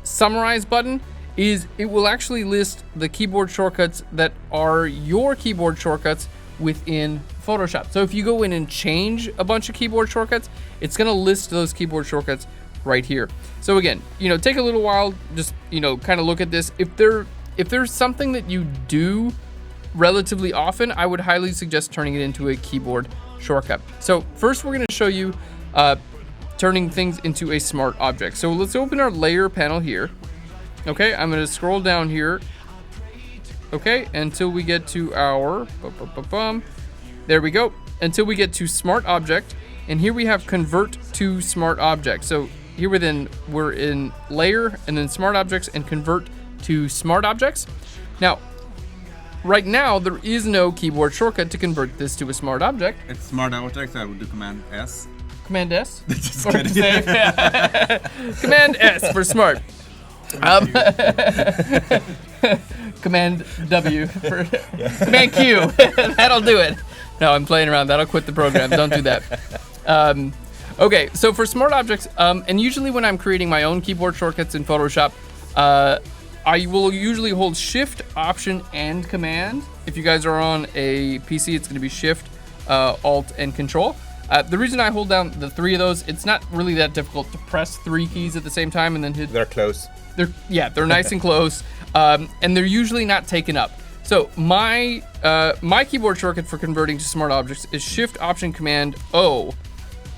Summarize button is it will actually list the keyboard shortcuts that are your keyboard shortcuts within Photoshop. So if you go in and change a bunch of keyboard shortcuts, it's gonna list those keyboard shortcuts right here. So again, take a little while, just, kind of look at this. If there's something that you do relatively often, I would highly suggest turning it into a keyboard shortcut. So first we're gonna show you turning things into a smart object. So let's open our layer panel here. Okay, I'm gonna scroll down here. Okay, until we get to our, there we go, until we get to smart object. And here we have convert to smart object. So here we're in layer and then smart objects and convert to smart objects. Now, right now, there is no keyboard shortcut to convert this to a smart object. It's smart object, I would do Command S. Command S? Just Or kidding. say- Command S for smart. Command W for Command Q. That'll do it. No, I'm playing around. That'll quit the program. Don't do that. Okay, so for smart objects, and usually when I'm creating my own keyboard shortcuts in Photoshop, I will usually hold Shift, Option, and Command. If you guys are on a PC, it's going to be Shift, Alt, and Control. The reason I hold down the three of those, it's not really that difficult to press three keys at the same time and then hit. They're close. They're nice and close, and they're usually not taken up. So my keyboard shortcut for converting to smart objects is Shift, Option, Command, O.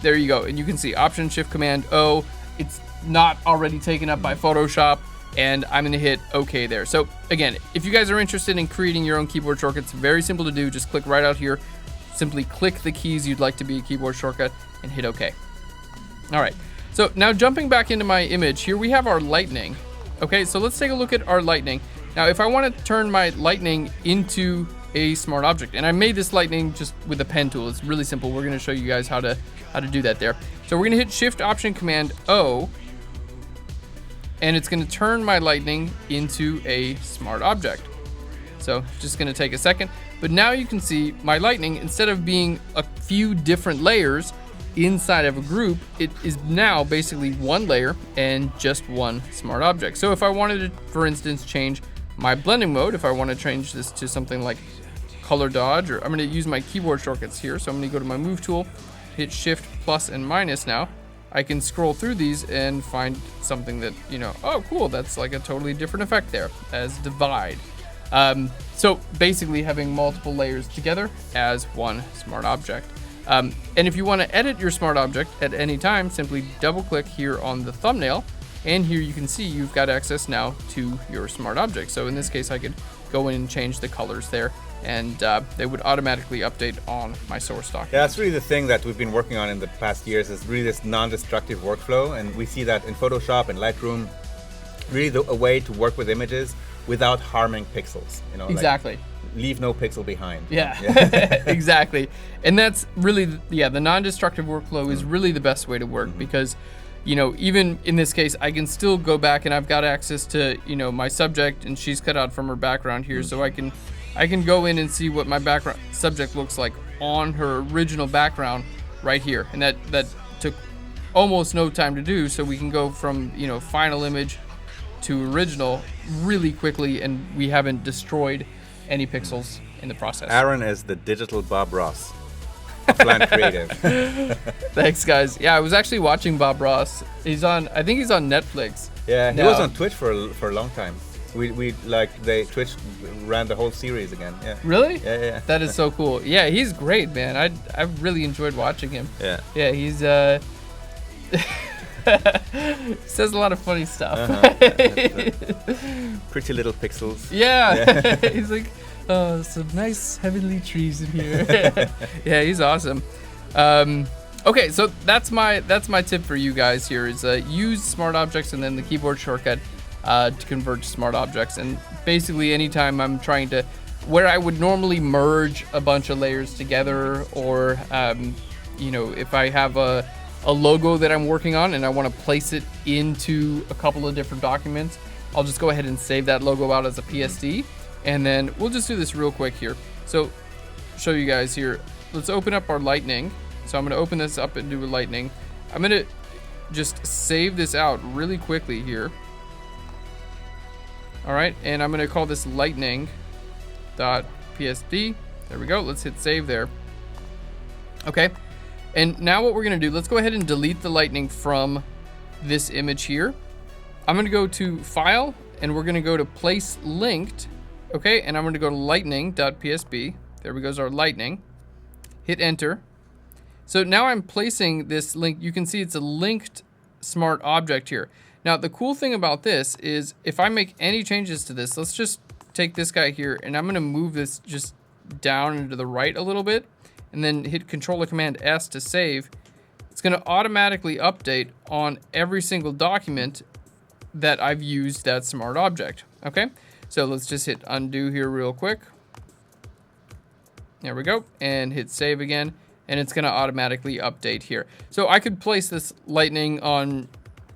There you go, and you can see Option, Shift, Command, O. It's not already taken up by Photoshop, and I'm gonna hit OK there. So again, if you guys are interested in creating your own keyboard shortcuts, very simple to do. Just click right out here. Simply click the keys you'd like to be a keyboard shortcut and hit OK. All right. So now jumping back into my image, here we have our lightning. Okay, so let's take a look at our lightning. Now, if I want to turn my lightning into a smart object, and I made this lightning just with the pen tool. It's really simple. We're going to show you guys how to do that there. So we're going to hit Shift, Option, Command, O, and it's going to turn my lightning into a smart object. So just going to take a second. But now you can see my lightning, instead of being a few different layers inside of a group, it is now basically one layer and just one smart object. So if I wanted to, for instance, change my blending mode, if I want to change this to something like color dodge, or I'm going to use my keyboard shortcuts here. So I'm going to go to my move tool, hit Shift, plus, and minus now. I can scroll through these and find something that, oh, cool, that's like a totally different effect there as divide. So basically having multiple layers together as one smart object. And if you want to edit your smart object at any time, simply double click here on the thumbnail, and here you can see you've got access now to your smart object. So in this case, I could go in and change the colors there, and they would automatically update on my source document. Yeah, that's really the thing that we've been working on in the past years, is really this non-destructive workflow, and we see that in Photoshop and Lightroom, really a way to work with images without harming pixels. Exactly. Leave no pixel behind. Yeah. Exactly. And that's really, the non-destructive workflow is really the best way to work, because, even in this case, I can still go back and I've got access to, my subject, and she's cut out from her background here. So I can go in and see what my background subject looks like on her original background right here. And that took almost no time to do, so we can go from, you know, final image to original really quickly, and we haven't destroyed any pixels in the process. Aaron is the digital Bob Ross of Phlearn Creative. Thanks, guys. Yeah, I was actually watching Bob Ross. I think he's on Netflix. Yeah, he now. was on Twitch for a long time. Twitch ran the whole series again. Yeah. Really? Yeah. That is so cool. Yeah, he's great, man. I really enjoyed watching him. Yeah. Yeah, he's says a lot of funny stuff. Pretty little pixels. Yeah. He's like, oh, some nice heavenly trees in here. Yeah, he's awesome. Okay, so that's my tip for you guys here is use smart objects and then the keyboard shortcut to convert to smart objects. And basically anytime I'm trying to, where I would normally merge a bunch of layers together, or you know, if I have a logo that I'm working on and I want to place it into a couple of different documents, I'll just go ahead and save that logo out as a PSD. And then we'll just do this real quick here. So show you guys here. Let's open up our Lightning. So I'm going to open this up and do a Lightning. I'm going to just save this out really quickly here. All right, and I'm going to call this lightning.psd. There we go. Let's hit save there. Okay. And now what we're going to do, let's go ahead and delete the Lightning from this image here. I'm going to go to File, and we're going to go to Place Linked. Okay, and I'm going to go to lightning.psb. There we go, our Lightning. Hit Enter. So now I'm placing this link. You can see it's a linked smart object here. Now, the cool thing about this is if I make any changes to this, let's just take this guy here, and I'm going to move this just down and to the right a little bit, and then hit Control or Command S to save. It's going to automatically update on every single document that I've used that smart object. Okay, so let's just hit undo here real quick. There we go, and hit save again, and it's going to automatically update here. So I could place this Lightning on,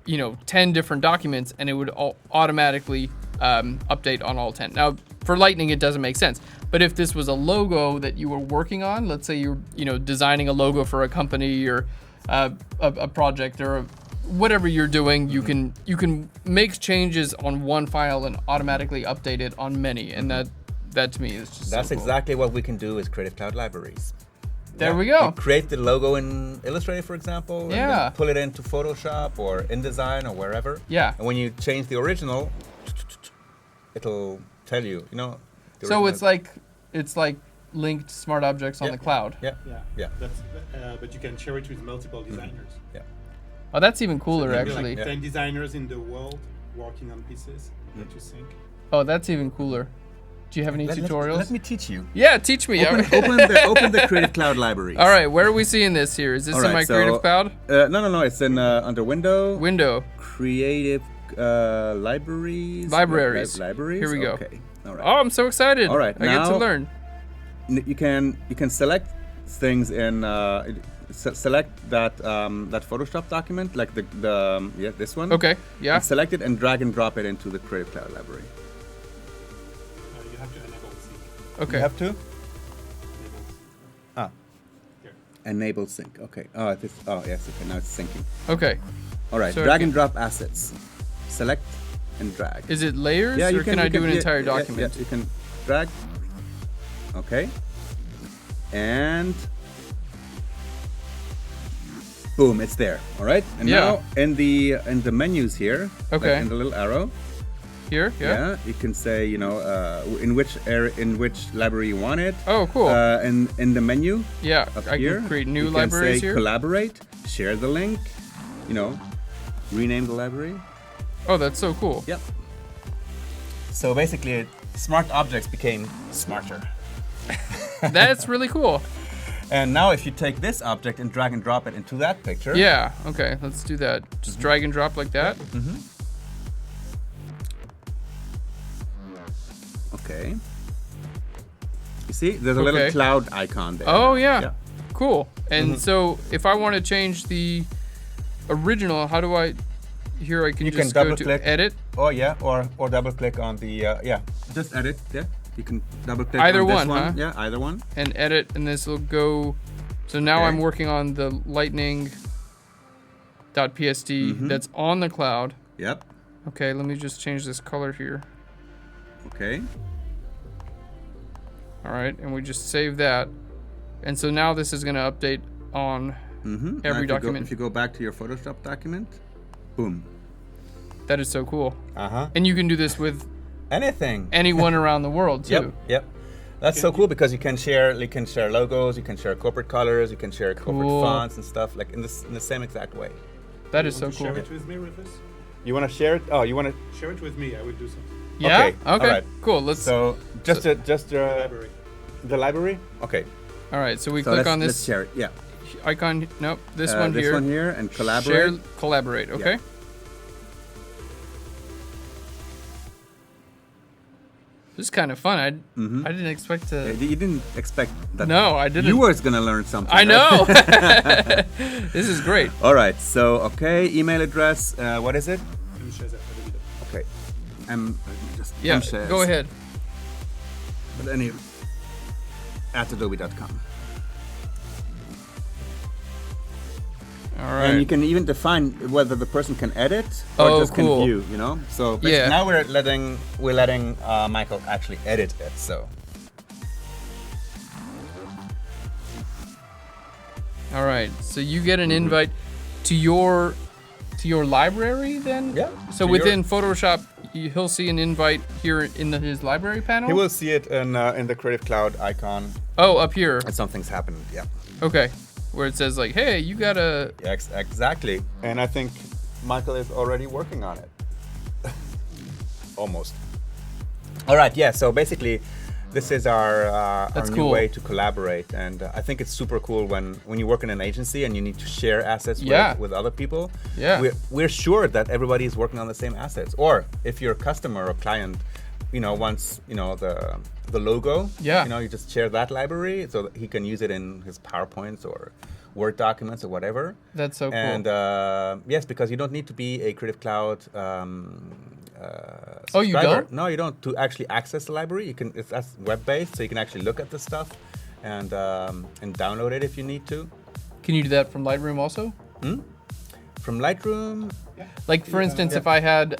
you know, 10 different documents, and it would automatically update on all 10. Now, for Lightning, it doesn't make sense. But if this was a logo that you were working on, let's say you're, you know, designing a logo for a company or a project or whatever you're doing, you can make changes on one file and automatically update it on many. And that to me is just That's so cool. exactly what we can do with Creative Cloud libraries. There we go. You create the logo in Illustrator, for example, and then pull it into Photoshop or InDesign or wherever. Yeah. And when you change the original, it'll tell you, you know. So it's like linked smart objects on the cloud. Yeah. That's, but you can share it with multiple designers. Yeah. Oh, that's even cooler, So actually. like 10 designers in the world working on pieces that you sync. Oh, that's even cooler. Do you have any tutorials? Let me teach you. Yeah, teach me. Open the Creative Cloud libraries. All right, where are we seeing this here? Is this in my Creative Cloud? No. It's in under Window. Creative libraries. Libraries. Libraries. Here we go. Okay. All right. Oh, I'm so excited. All right. I get to learn. You can select things in select that Photoshop document, like this one. Okay. Yeah. And select it and drag and drop it into the Creative Cloud library. You have to enable sync. Okay. You have to. Enable Ah. Here. Enable sync. Okay. Oh, yes. Okay. Now it's syncing. Okay. All right. So drag and drop assets. Select and drag. Is it layers, Yeah, or can I do an entire document? Yeah, you can drag. Okay. And boom, it's there. All right. And now in the menus here, Okay. like in the little arrow. Here, yeah. You can say, you know, in which library you want it. Oh, cool. And in the menu. Yeah, Up I here, can create new you libraries can say here. Collaborate, share the link, you know, rename the library. Oh, that's so cool. Yep. So basically, smart objects became smarter. That's really cool. And now if you take this object and drag and drop it into that picture. Yeah, okay, let's do that. Just drag and drop like that. Mm-hmm. Okay. You see, there's a little cloud icon there. Oh, yeah. Cool. And so if I want to change the original, how do I... Here I can You just can go double to click. edit. Oh, yeah, or double click on the, just edit, yeah. You can double click Either on this one, one. huh? Yeah, either one. And edit, and this will go... So now Okay. I'm working on the lightning.psd. that's on the cloud. Yep. Okay, let me just change this color here. Okay. All right, and we just save that. And so now this is going to update on every document. If you go back to your Photoshop document, boom. That is so cool. Uh-huh. And you can do this with Anything. anyone around the world too. Yep. That's so cool because you can share logos, you can share corporate colors, you can share corporate fonts and stuff like in the same exact way. That is so Want to cool. Share it with me, Rufus? You want to share it? Oh, you want to? Share it with me. I will do something. Yeah. Okay, all right. Cool. Let's. So just Library. the library. Okay. All right. So we click on Let's this share it. Yeah. icon. Nope. This one here. This one here and collaborate. Share, collaborate. Okay. Yeah. This is kind of fun. I didn't expect to. You didn't expect that. No, I didn't. You were gonna learn something. I right? know. This is great. All right. So email address. What is it? Okay. Yeah. Go ahead. But anyway, at adobe.com. All right. And you can even define whether the person can edit or just cool. can view. You know. So now we're letting Michael actually edit it. So. All right. So you get an invite to your library then? Yeah. So within Photoshop, he'll see an invite here in his library panel? He will see it in the Creative Cloud icon. Oh, up here. And something's happened. Yeah. Okay. Where it says like, hey, you gotta. Exactly. And I think Michael is already working on it. Almost. All right. Yeah. So basically, this is our new cool. way to collaborate, and I think it's super cool when you work in an agency and you need to share assets with other people. Yeah. We're sure that everybody is working on the same assets. Or if your customer or client, wants the logo. Yeah. You just share that library so that he can use it in his PowerPoints or Word documents or whatever. That's so cool. And yes, because you don't need to be a Creative Cloud Oh, you subscriber. don't? No, you don't. To actually access the library, that's web-based, so you can actually look at the stuff and download it if you need to. Can you do that from Lightroom also? From Lightroom. Like for instance, if I had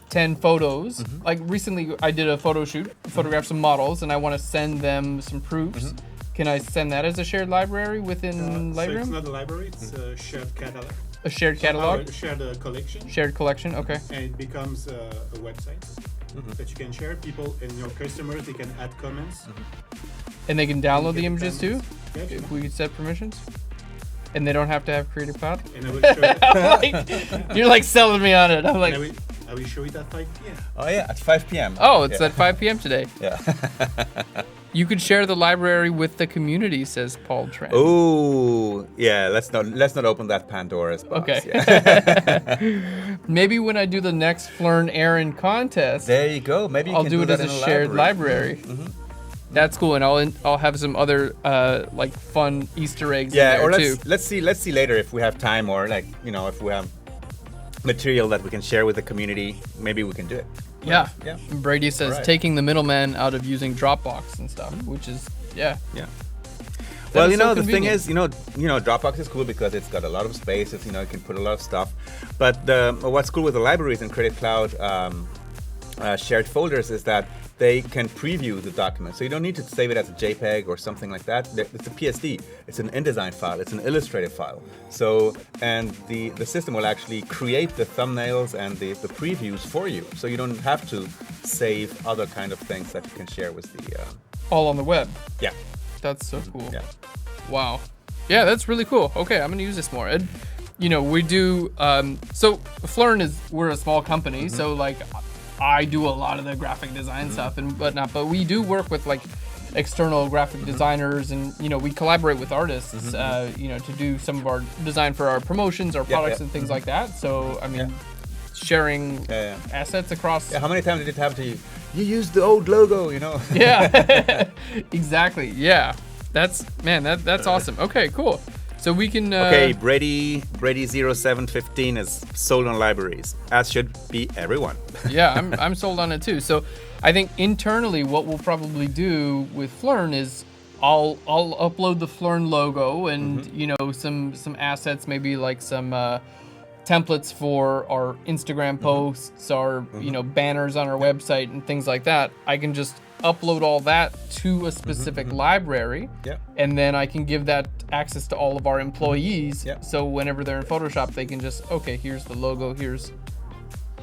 10 photos, like recently I did a photo shoot, photographed some models, and I want to send them some proofs. Can I send that as a shared library within Lightroom? So it's not a library, it's a shared catalog. A shared catalog? A shared collection. Shared collection, okay. And it becomes a website that you can share. People and your customers, they can add comments. And they can download the images too? Yeah, If we could set permissions? And they don't have to have Creative Cloud? And I will show it. You're like selling me on it. I'm like, I will show it at 5 p.m. Oh yeah, at 5 p.m. oh, it's at 5 p.m. today. Yeah. You could share the library with the community, says Paul Tran. Oh yeah, let's not open that Pandora's box. Okay. Yeah. Maybe when I do the next Phlearn Aaron contest, There you go. Maybe you I'll can do it as that a in shared library. That's cool, and I'll have some other like fun Easter eggs in there or too. let's see later if we have time or if we have material that we can share with the community. Maybe we can do it. Yeah. Yeah. Brady says Alright. taking the middleman out of using Dropbox and stuff, which is Yeah. That Well, is so the thing convenient. is, Dropbox is cool because it's got a lot of space. It's, you can put a lot of stuff. But what's cool with the libraries in Creative Cloud shared folders is that they can preview the document. So you don't need to save it as a JPEG or something like that. It's a PSD. It's an InDesign file. It's an Illustrative file. So, and the system will actually create the thumbnails and the previews for you. So you don't have to save other kind of things that you can share with the... all on the web. Yeah. That's so cool. Yeah. Wow. Yeah, that's really cool. Okay, I'm gonna use this more. And, we do. So Phlearn we're a small company, so like I do a lot of the graphic design stuff and whatnot. But we do work with like external graphic designers, and we collaborate with artists, to do some of our design for our promotions, our products, and things like that. So I mean, sharing assets across. Yeah. How many times did it happen to you? You used the old logo, Yeah, exactly. Yeah, that's awesome. Okay, cool. So we can. Okay, Brady 0715 is sold on libraries, as should be everyone. Yeah, I'm sold on it too. So I think internally, what we'll probably do with Phlearn is I'll upload the Phlearn logo and some assets, maybe like some templates for our Instagram posts, our banners on our website and things like that, I can just upload all that to a specific library, and then I can give that access to all of our employees. So whenever they're in Photoshop, they can just, okay, here's the logo,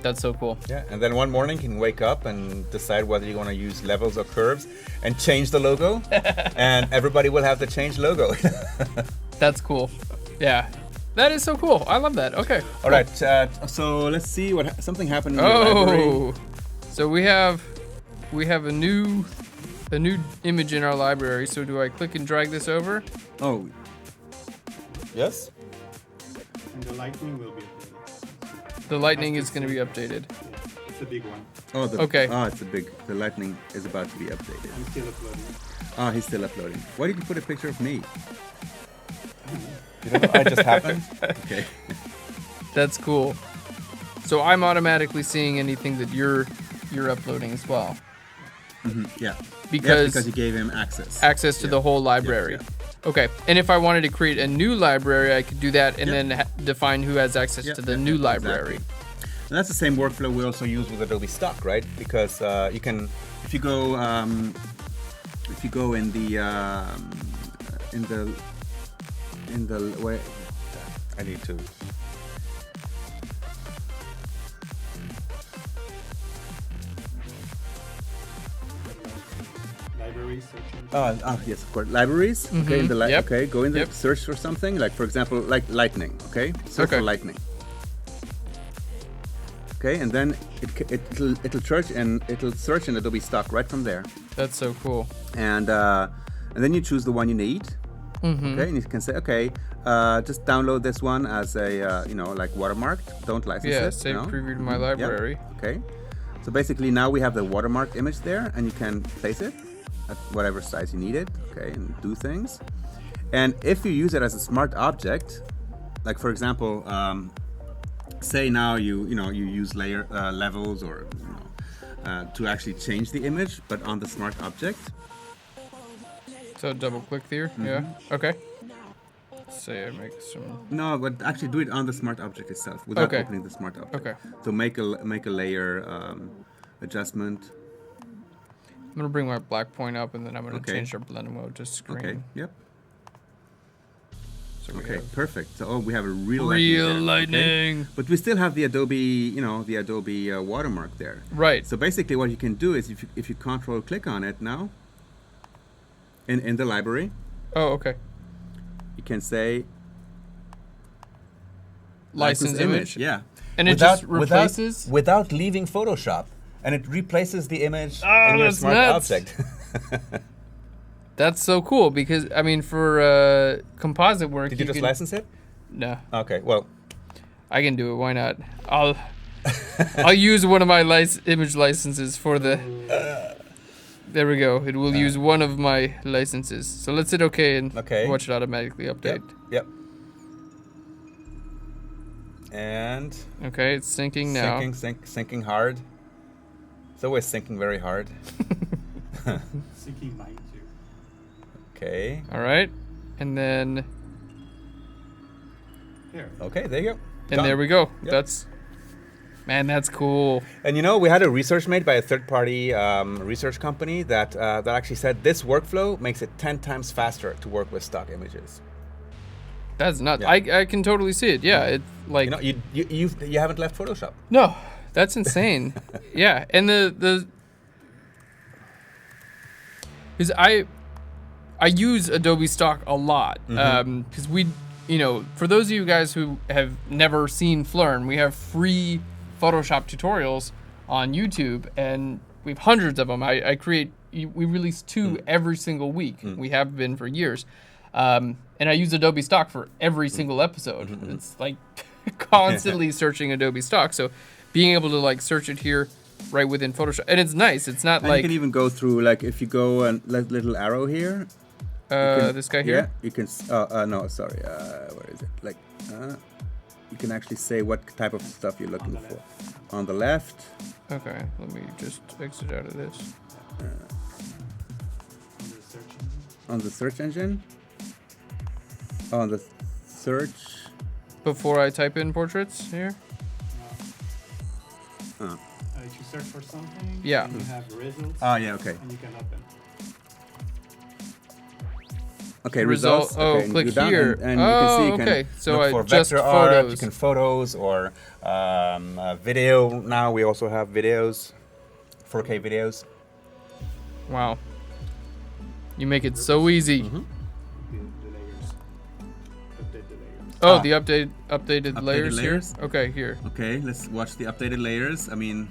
that's so cool. Yeah, and then one morning you can wake up and decide whether you want to use levels or curves and change the logo, and everybody will have the changed logo. That's cool. Yeah, that is so cool. I love that. Okay. All right, so let's see what something happened in the library. So we have a new image in our library. So do I click and drag this over? Oh, yes. And the lightning will be updated. The lightning is going to be updated. Yeah, it's a big one. Oh, okay. Oh, it's a big. The lightning is about to be updated. I'm still uploading. Oh, he's still uploading. Why did you put a picture of me? You don't know, I just happened. Okay. That's cool. So I'm automatically seeing anything that you're uploading as well. Yeah. Because you gave him access. Access to the whole library. Okay. And if I wanted to create a new library, I could do that and then define who has access to the new library. Exactly. And that's the same workflow we also use with Adobe Stock, right? Because you can, if you go in the way, I need to. Library search engine. Yes, of course. Libraries. Okay, in the okay, go in there, Yep. search for something. Like for example, like lightning. Okay, search for lightning. Okay, and then it'll search in Adobe Stock right from there. That's so cool. And then you choose the one you need. Okay, and you can say, okay, just download this one as a like watermarked. Don't license it. Yeah, save preview to my library. Yep. Okay, so basically now we have the watermarked image there, and you can place it at whatever size you need it. Okay, and do things. And if you use it as a smart object, like for example, say now you use layer levels or to actually change the image, but on the smart object. So double click here. Yeah. Okay. Say I make some. No, but actually do it on the smart object itself without opening the smart object. Okay. So make a layer adjustment. I'm gonna bring my black point up, and then I'm gonna change our blend mode to screen. Okay. Yep. So we Okay. have Perfect. So we have a real lightning. Okay? But we still have the Adobe, the Adobe watermark there. Right. So basically, what you can do is if you Control click on it now. In the library. Oh, okay. You can say license image. Yeah. And it just replaces without leaving Photoshop, and it replaces the image in your that's smart nuts. object. That's so cool because I mean for composite work. Did you just license it? No. Okay. Well, I can do it. Why not? I'll use one of my image licenses for the. There we go. It will use one of my licenses. So let's hit OK and watch it automatically update. Yep. And okay, it's syncing now. Syncing hard. It's always syncing very hard. Syncing mine too. Okay. All right, and then. Here. Okay, there you go. And Done. there we go. Yep. That's cool. And we had a research made by a third-party research company that actually said this workflow makes it 10 times faster to work with stock images. That's nuts. Yeah. I can totally see it. Yeah, it's like you haven't left Photoshop. No, that's insane. Yeah, and the because I use Adobe Stock a lot because we for those of you guys who have never seen Phlearn, we have free Photoshop tutorials on YouTube, and we have hundreds of them. We release 2 every single week. We have been for years. And I use Adobe Stock for every single episode. It's like constantly searching Adobe Stock. So being able to like search it here right within Photoshop. And it's nice. It's not and like... you can even go through, like if you go and little arrow here. This guy here? Yeah, you can... no, sorry. Where is it? Like, you can actually say what type of stuff you're looking for. On the left. Okay, let me just exit out of this. On the search engine. On the search engine. On the search before I type in portraits here? If you search for something, Yeah. and you have results, Oh, yeah, okay. and you can open. Okay, Result- results. oh, okay, and click you down, here. And you can see you Oh, can okay. So look I for just vector art, photos. you can photos or video. Now we also have videos, 4K videos. Wow. You make it so easy. The layers. Update the layers. Oh, Ah. the updated layers layers? here? Okay, here. Okay, let's watch the updated layers. I mean,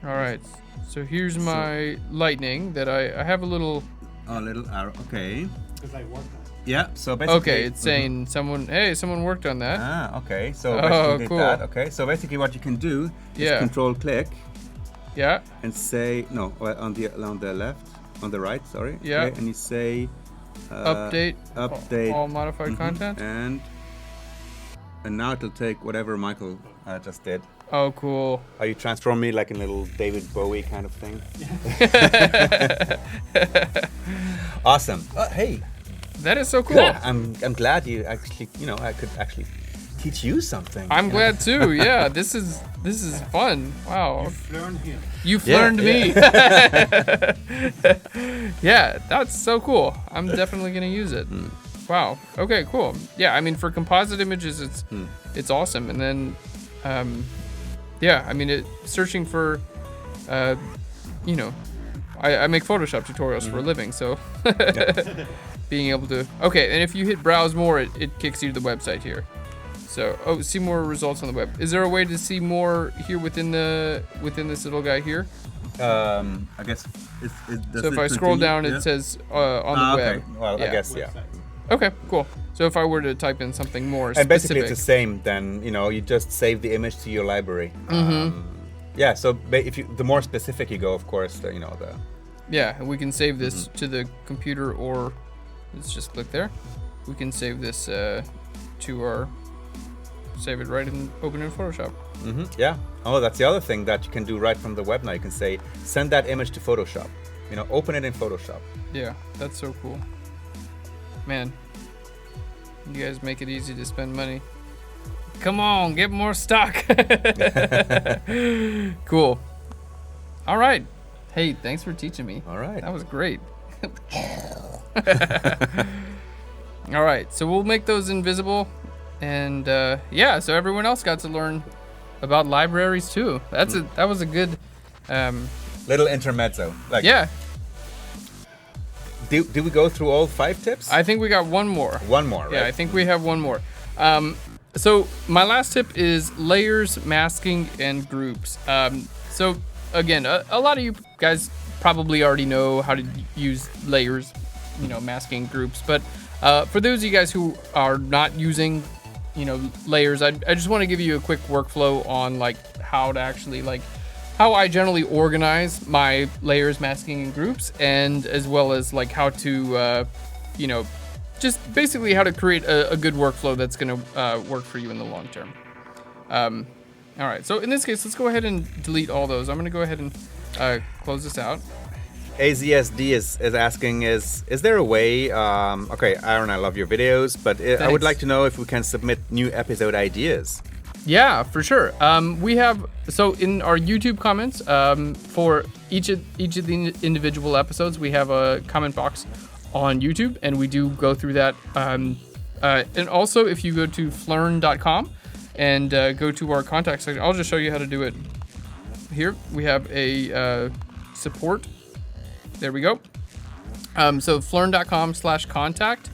All right. So here's my lightning that I have a little... a little arrow. Okay. Because I worked on it. Yeah, so basically... Okay, it's saying someone worked on that. Ah, okay. So Oh, basically did cool. that. Okay, so basically what you can do is Yeah. control click Yeah. and say, no, on the left, on the right, sorry. Yeah. Okay, and you say... Update. Update. All modified content. And now it'll take whatever Michael just did. Oh, cool. Are you transform me like a little David Bowie kind of thing? Awesome. Hey. That is so cool. Yeah, I'm glad you actually, I could actually teach you something. I'm glad too. Yeah, this is fun. Wow. Phlearn here. You've Yeah, learned me. Yeah, that's so cool. I'm definitely gonna use it. Wow. Okay, cool. Yeah, I mean for composite images it's awesome. And then yeah, I mean searching for I make Photoshop tutorials for a living, so being able to and if you hit browse more it kicks you to the website here. So see more results on the web. Is there a way to see more here within this little guy here? I guess So if I scroll down, it says on the web. Okay. Well, I Yeah. guess, yeah. Website. Okay, cool. So if I were to type in something more And specific, basically it's the same then, you just save the image to your library. Yeah, so the more specific you go, of course, the yeah, and we can save this to the computer, or let's just click there. We can save this save it right in open in Photoshop. Yeah. Oh, that's the other thing that you can do right from the web now. You can say, send that image to Photoshop. Open it in Photoshop. Yeah, that's so cool. Man, you guys make it easy to spend money. Come on, get more stock. Cool. All right. Hey, thanks for teaching me. All right. That was great. All right, so we'll make those invisible. And yeah, so everyone else got to learn about libraries too. That was a good Little intermezzo. Like, yeah. Do we go through all 5 tips? I think we got one more. One more, right? Yeah, I think we have one more. So my last tip is layers, masking, and groups. So again, a lot of you guys probably already know how to use layers, masking groups. But for those of you guys who are not using, layers, I just want to give you a quick workflow on how to actually how I generally organize my layers, masking, and groups, and as well as how to, just basically how to create a good workflow that's going to work for you in the long term. All right, so in this case, let's go ahead and delete all those. I'm going to go ahead and close this out. AZSD is asking, is there a way, okay, Aaron, I love your videos, but I would Thanks. like to know if we can submit new episode ideas. Yeah, for sure. We have, so in our YouTube comments, for each of the individual episodes, we have a comment box on YouTube, and we do go through that. And also, if you go to Phlearn.com and go to our contact section, I'll just show you how to do it. Here, we have a support. There we go. So Phlearn.com/contact.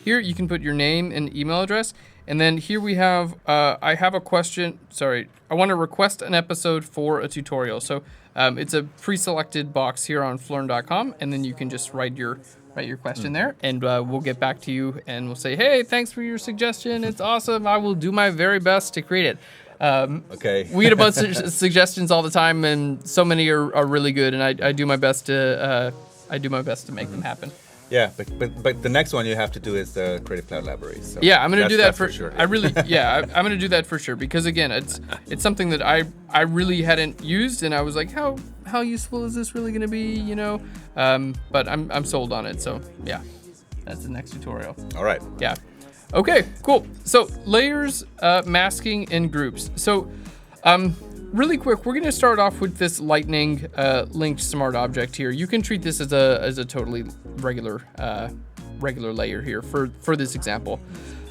Here, you can put your name and email address. And then here we have, I have a question. Sorry, I want to request an episode for a tutorial. So it's a pre-selected box here on Phlearn.com, and then you can just write your question there, and we'll get back to you, and we'll say, hey, thanks for your suggestion. It's awesome. I will do my very best to create it. Okay. We get a bunch of suggestions all the time, and so many are really good, and I do my best to make them happen. Yeah, but the next one you have to do is the Creative Cloud library. So Yeah, I'm gonna do that that's for sure. I really, yeah, I'm gonna do that for sure, because again, it's something that I really hadn't used, and I was like, how useful is this really gonna be, But I'm sold on it. So yeah, that's the next tutorial. All right. Yeah. Okay, cool. So layers, masking, and groups. So really quick, we're going to start off with this lightning linked smart object here. You can treat this as a totally regular layer here for this example.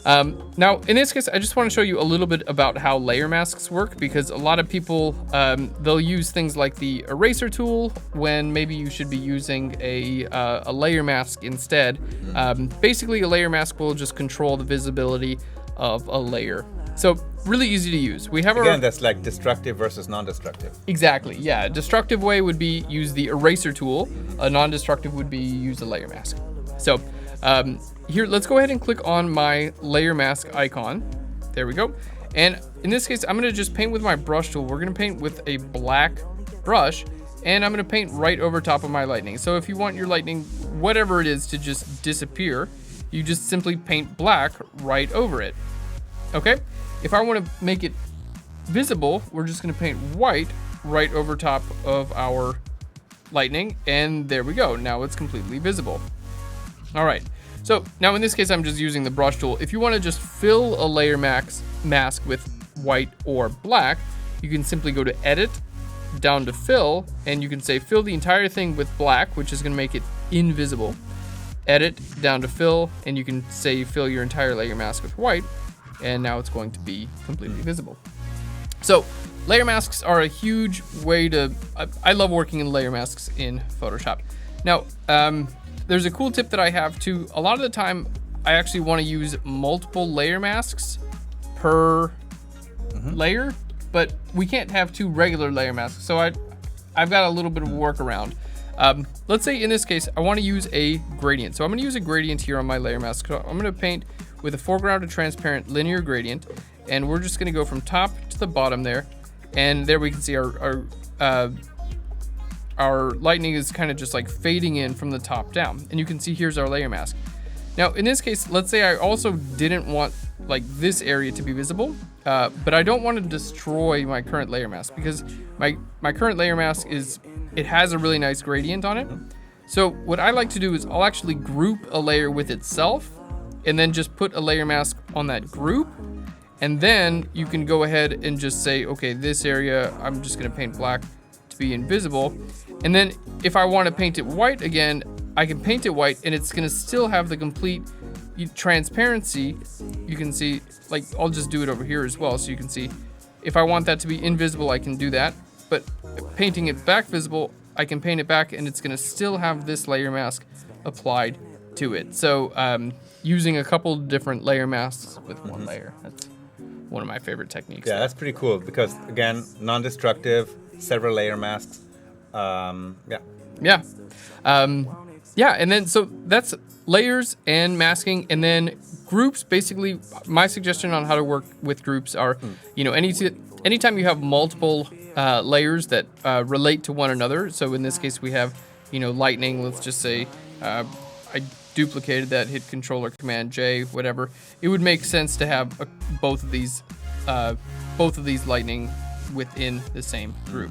Now, in this case, I just want to show you a little bit about how layer masks work, because a lot of people, they'll use things like the eraser tool when maybe you should be using a layer mask instead. Basically, a layer mask will just control the visibility of a layer. So really easy to use. We have Again, that's like destructive versus non-destructive. Exactly, yeah. A destructive way would be use the eraser tool. A non-destructive would be use a layer mask. So here, let's go ahead and click on my layer mask icon. There we go. And in this case, I'm gonna just paint with my brush tool. We're gonna paint with a black brush, and I'm gonna paint right over top of my lightning. So if you want your lightning, whatever it is, to just disappear, you just simply paint black right over it. Okay? If I wanna make it visible, we're just gonna paint white right over top of our lightning, and there we go. Now it's completely visible. All right. So now in this case, I'm just using the brush tool. If you want to just fill a layer mask with white or black, you can simply go to Edit, down to Fill, and you can say fill the entire thing with black, which is going to make it invisible. Edit, down to Fill, and you can say fill your entire layer mask with white, and now it's going to be completely visible. So layer masks are a huge way to, I love working in layer masks in Photoshop. Now, there's a cool tip that I have too. A lot of the time, I actually want to use multiple layer masks per layer, but we can't have two regular layer masks. So I've got a little bit of a workaround. Let's say in this case, I want to use a gradient. So I'm going to use a gradient here on my layer mask. So I'm going to paint with a foreground to transparent linear gradient, and we're just going to go from top to the bottom there. And there we can see our lightning is kind of just like fading in from the top down. And you can see here's our layer mask. Now, in this case, let's say I also didn't want like this area to be visible, but I don't want to destroy my current layer mask, because my current layer mask it has a really nice gradient on it. So what I like to do is I'll actually group a layer with itself, and then just put a layer mask on that group. And then you can go ahead and just say, okay, this area, I'm just gonna paint black to be invisible. And then if I want to paint it white again, I can paint it white, and it's gonna still have the complete transparency. You can see, like, I'll just do it over here as well. So you can see if I want that to be invisible, I can do that. But painting it back visible, I can paint it back, and it's gonna still have this layer mask applied to it. So using a couple different layer masks with one layer. That's one of my favorite techniques. Yeah, that's pretty cool, because again, non-destructive, several layer masks. Yeah, and then so that's layers and masking, and then groups. Basically, my suggestion on how to work with groups are, anytime you have multiple layers that relate to one another. So in this case, we have, lightning. Let's just say I duplicated that, hit Control or Command J, whatever. It would make sense to have both of these lightning within the same group.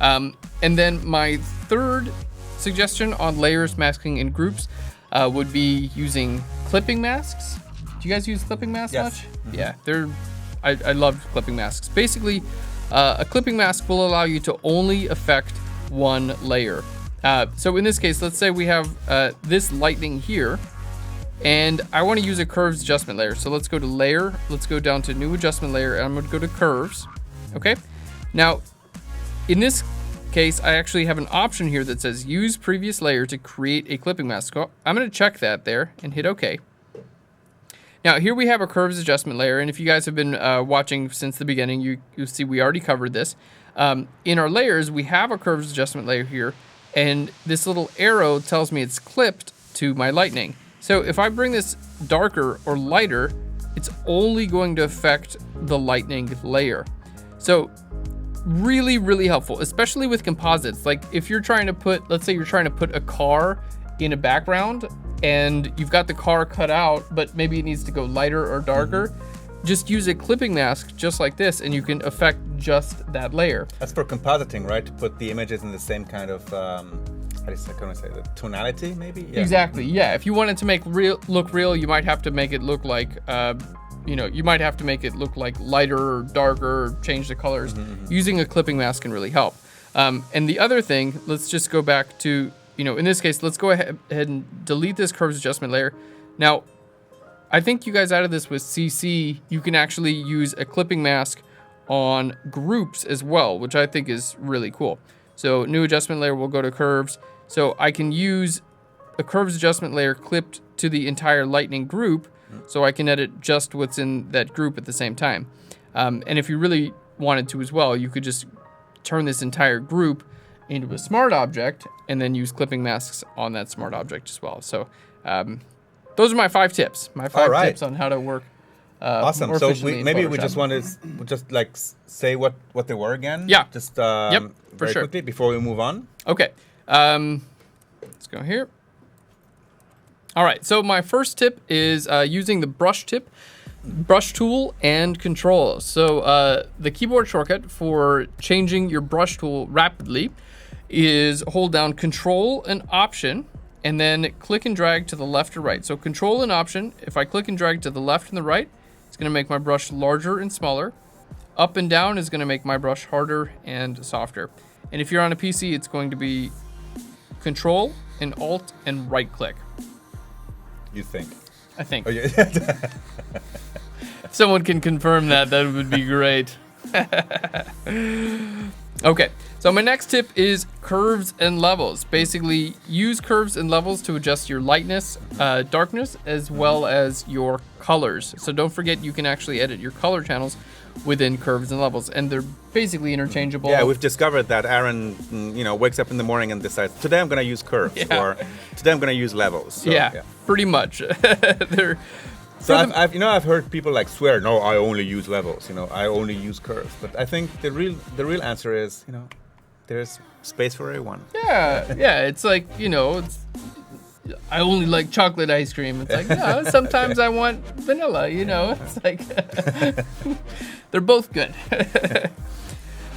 And then my third suggestion on layers, masking, and groups would be using clipping masks. Do you guys use clipping masks much? Yeah, I love clipping masks. Basically, a clipping mask will allow you to only affect one layer. So in this case, let's say we have this lightning here, and I want to use a curves adjustment layer. So let's go to layer, let's go down to new adjustment layer, and I'm going to go to curves. Okay. Now, in this case, I actually have an option here that says use previous layer to create a clipping mask. So I'm going to check that there and hit OK. Now, here we have a curves adjustment layer, and if you guys have been watching since the beginning, you'll see we already covered this. In our layers, we have a curves adjustment layer here, and this little arrow tells me it's clipped to my lightning. So if I bring this darker or lighter, it's only going to affect the lightning layer. So really, really helpful, especially with composites. Like if you're trying to put, let's say you're trying to put a car in a background and you've got the car cut out, but maybe it needs to go lighter or darker. Just use a clipping mask just like this, and you can affect just that layer. That's for compositing, right? To put the images in the same kind of, how can I say the tonality maybe? Yeah. Exactly. Yeah. If you wanted to make look real, you might have to make it look like, you might have to make it look like lighter or darker, or change the colors. Using a clipping mask can really help. And the other thing, let's just go back to, in this case, let's go ahead and delete this curves adjustment layer. Now, I think you guys added this with CC. You can actually use a clipping mask on groups as well, which I think is really cool. So new adjustment layer, we'll go to curves. So I can use a curves adjustment layer clipped to the entire lightning group, so I can edit just what's in that group at the same time. And if you really wanted to as well, you could just turn this entire group into a smart object and then use clipping masks on that smart object as well. So those are my 5 tips. My 5 tips on how to work. Awesome. More So efficiently in maybe we Photoshop. just want to just like say what they were again. Yeah. Just for very sure. quickly before we move on. Okay. Let's go here. All right. So my first tip is using the brush tool and control. So the keyboard shortcut for changing your brush tool rapidly is hold down Control and Option, and then click and drag to the left or right. So Control and Option, if I click and drag to the left and the right, it's gonna make my brush larger and smaller. Up and down is gonna make my brush harder and softer. And if you're on a PC, it's going to be Control and Alt and right click. You think? I think. Oh, yeah. If someone can confirm that would be great. Okay, so my next tip is curves and levels. Basically, use curves and levels to adjust your lightness, darkness, as well as your colors. So don't forget you can actually edit your color channels within curves and levels, and they're basically interchangeable. Yeah, we've discovered that Aaron, wakes up in the morning and decides, today I'm going to use curves, or today I'm going to use levels. So, yeah, pretty much. They're So I've heard people like swear, no, I only use levels, I only use curves. But I think the real answer is, there's space for everyone. Yeah, it's like, I only like chocolate ice cream. It's like, no, sometimes I want vanilla, It's like, they're both good.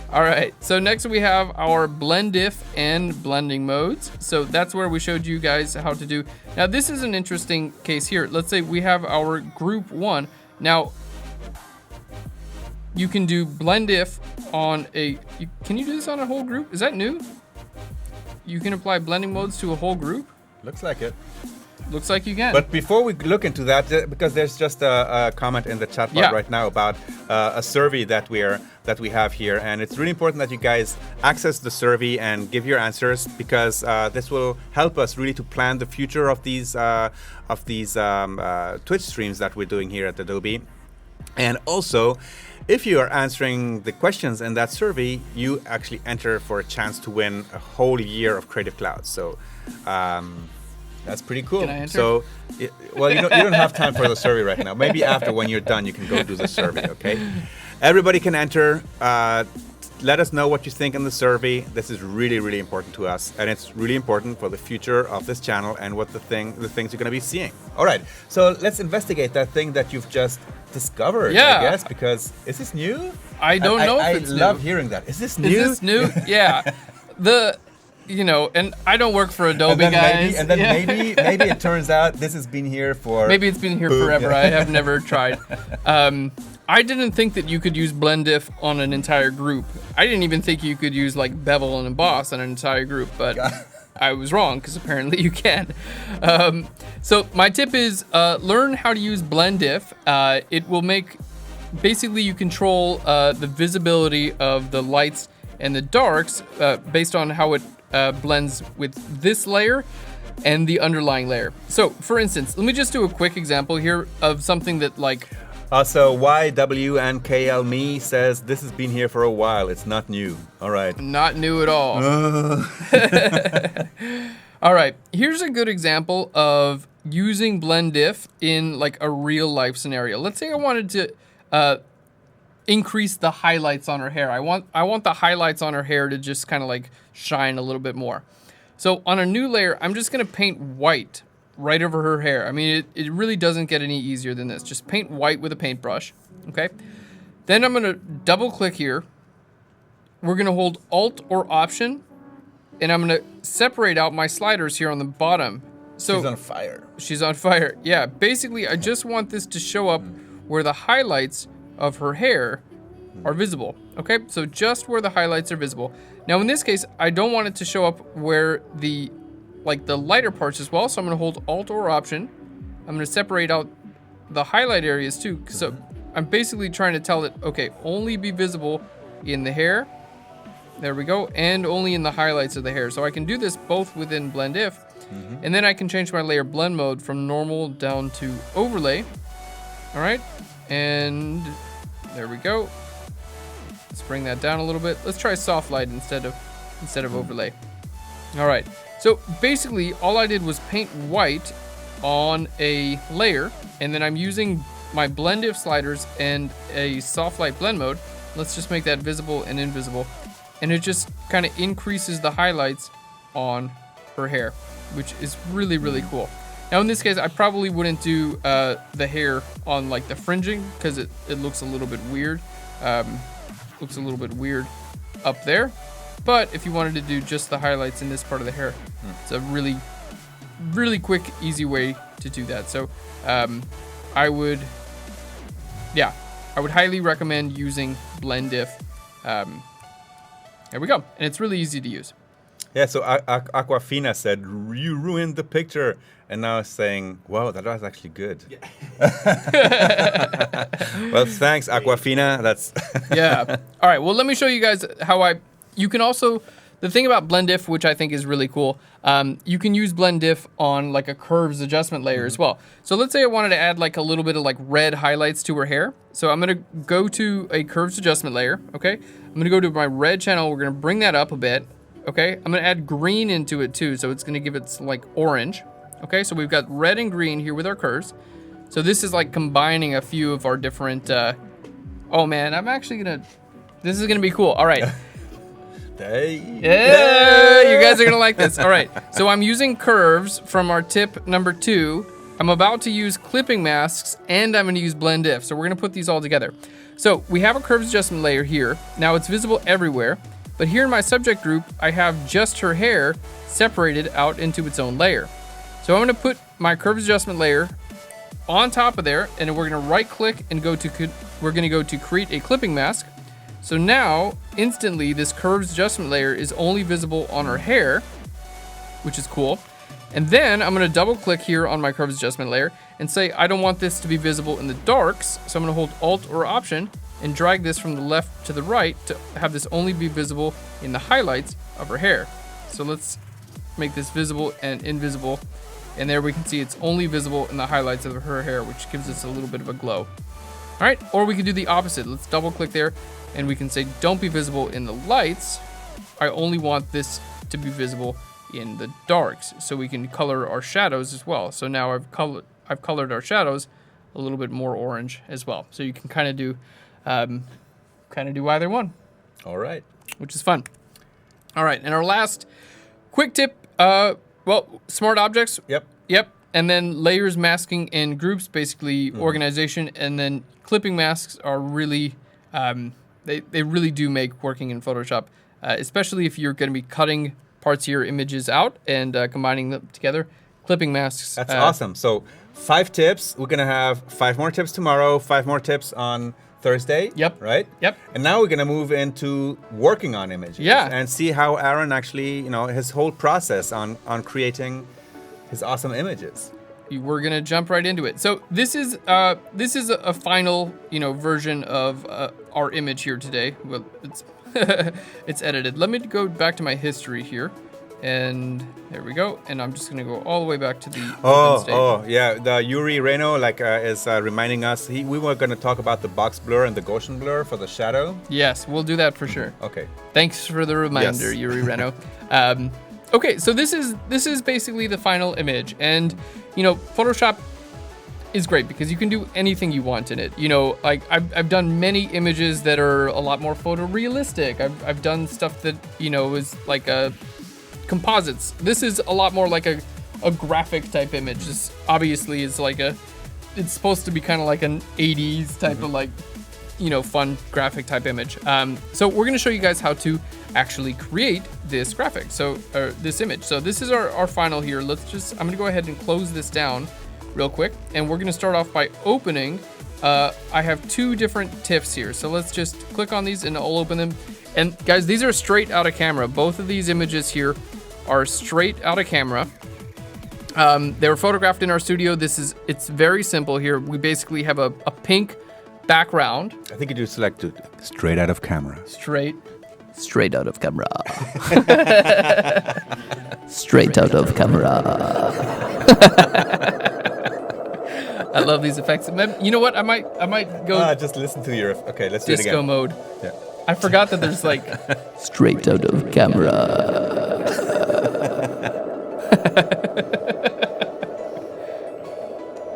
All right, so next we have our blend if and blending modes. So that's where we showed you guys how to do. Now this is an interesting case here. Let's say we have our group 1. Now you can do blend if on can you do this on a whole group? Is that new? You can apply blending modes to a whole group? Looks like it. Looks like you can. But before we look into that, because there's just a comment in the chat bar right now about a survey that we have here, and it's really important that you guys access the survey and give your answers, because this will help us really to plan the future of these Twitch streams that we're doing here at Adobe. And also, if you are answering the questions in that survey, you actually enter for a chance to win a whole year of Creative Cloud. So. That's pretty cool. Can I enter? So, you don't have time for the survey right now. Maybe after, when you're done, you can go do the survey, okay? Everybody can enter. Let us know what you think in the survey. This is really, really important to us, and it's really important for the future of this channel and what the things you're going to be seeing. All right, so let's investigate that thing that you've just discovered, I guess, because is this new? I don't know if it's new. I love hearing that. Is this new? Is this new? Yeah. And I don't work for Adobe, guys. Maybe it turns out this has been here for... Maybe it's been here forever. I have never tried. I didn't think that you could use blend if on an entire group. I didn't even think you could use like bevel and emboss on an entire group, but I was wrong, because apparently you can. So my tip is learn how to use blend if. It will make... Basically, you control the visibility of the lights and the darks based on how it blends with this layer and the underlying layer. So for instance, let me just do a quick example here of something that like... Also, YWNKL me says this has been here for a while. It's not new. All right. Not new at all. All right, here's a good example of using blend if in like a real life scenario. Let's say I wanted to increase the highlights on her hair. I want the highlights on her hair to just kind of like shine a little bit more. So on a new layer, I'm just gonna paint white right over her hair. I mean, it really doesn't get any easier than this. Just paint white with a paintbrush, okay? Then I'm gonna double click here. We're gonna hold Alt or Option, and I'm gonna separate out my sliders here on the bottom. So She's on fire. She's on fire. Yeah, basically I just want this to show up where the highlights of her hair are visible. Okay, so just where the highlights are visible. Now in this case, I don't want it to show up where the lighter parts as well, so I'm gonna hold Alt or Option. I'm gonna separate out the highlight areas too, so I'm basically trying to tell it, okay, only be visible in the hair. There we go, and only in the highlights of the hair. So I can do this both within Blend If, and then I can change my layer blend mode from normal down to overlay. All right, and there we go. Let's bring that down a little bit. Let's try soft light instead of overlay. All right, so basically all I did was paint white on a layer, and then I'm using my Blend If sliders and a soft light blend mode. Let's just make that visible and invisible. And it just kind of increases the highlights on her hair, which is really, really cool. Now in this case, I probably wouldn't do the hair on like the fringing because it looks a little bit weird. Looks a little bit weird up there. But if you wanted to do just the highlights in this part of the hair, it's a really, really quick, easy way to do that. So I would highly recommend using Blend If. There we go. And it's really easy to use. Yeah, so Aquafina said, you ruined the picture. And now it's saying, wow, that was actually good. Yeah. Well, thanks, Aquafina. That's Yeah. All right. Well, let me show you guys how you can also, the thing about Blend If, which I think is really cool, you can use Blend If on like a curves adjustment layer as well. So let's say I wanted to add like a little bit of like red highlights to her hair. So I'm going to go to a curves adjustment layer. Okay. I'm going to go to my red channel. We're going to bring that up a bit. Okay. I'm going to add green into it too. So it's going to give it like orange. Okay. So we've got red and green here with our curves. So this is like combining a few of our different, oh man, this is going to be cool. All right. Hey. Yeah, you guys are gonna like this. All right, so I'm using curves from our tip number 2. I'm about to use clipping masks, and I'm gonna use Blend If. So we're gonna put these all together. So we have a curves adjustment layer here. Now it's visible everywhere, but here in my subject group, I have just her hair separated out into its own layer. So I'm gonna put my curves adjustment layer on top of there, and we're gonna right click and go to create a clipping mask. So now, instantly, this curves adjustment layer is only visible on her hair, which is cool. And then I'm gonna double click here on my curves adjustment layer and say, I don't want this to be visible in the darks. So I'm gonna hold Alt or Option and drag this from the left to the right to have this only be visible in the highlights of her hair. So let's make this visible and invisible. And there we can see it's only visible in the highlights of her hair, which gives us a little bit of a glow. All right, or we can do the opposite. Let's double click there and we can say, don't be visible in the lights. I only want this to be visible in the darks. So we can color our shadows as well. So now I've colored our shadows a little bit more orange as well. So you can kind of do either one. All right. Which is fun. All right, and our last quick tip, smart objects. Yep. And then layers, masking, and groups, basically organization, and then clipping masks are really, they really do make working in Photoshop, especially if you're going to be cutting parts of your images out and combining them together. Clipping masks. That's awesome. So 5 tips. We're going to have 5 more tips tomorrow, 5 more tips on Thursday. Yep. Right? Yep. And now we're going to move into working on images. Yeah. And see how Aaron actually, his whole process on creating his awesome images. We're gonna jump right into it. So this is a final version of our image here today. Well, it's it's edited. Let me go back to my history here, and there we go. And I'm just gonna go all the way back to the open state. Oh yeah, the Yuri Reno is reminding us. We were gonna talk about the box blur and the Gaussian blur for the shadow. Yes, we'll do that for sure. Okay. Thanks for the reminder, Yes. Yuri Reno. Okay, so this is basically the final image, and Photoshop is great because you can do anything you want in it. Like I've done many images that are a lot more photorealistic. I've done stuff that is like composites. This is a lot more like a graphic type image. This obviously is like it's supposed to be kind of like an 80s type of like fun graphic type image. So we're going to show you guys how to actually create this graphic. So this image. So this is our final here. I'm going to go ahead and close this down real quick. And we're going to start off by opening. I have 2 different TIFFs here. So let's just click on these and I'll open them. And guys, these are straight out of camera. Both of these images here are straight out of camera. They were photographed in our studio. It's very simple here. We basically have a pink background. I think you do select straight out of camera. Straight out of camera. Straight out of camera. I love these effects. You know what? I might go just listen to your. Okay, let's do it disco again. mode. Yeah. I forgot that there's like Straight out of camera.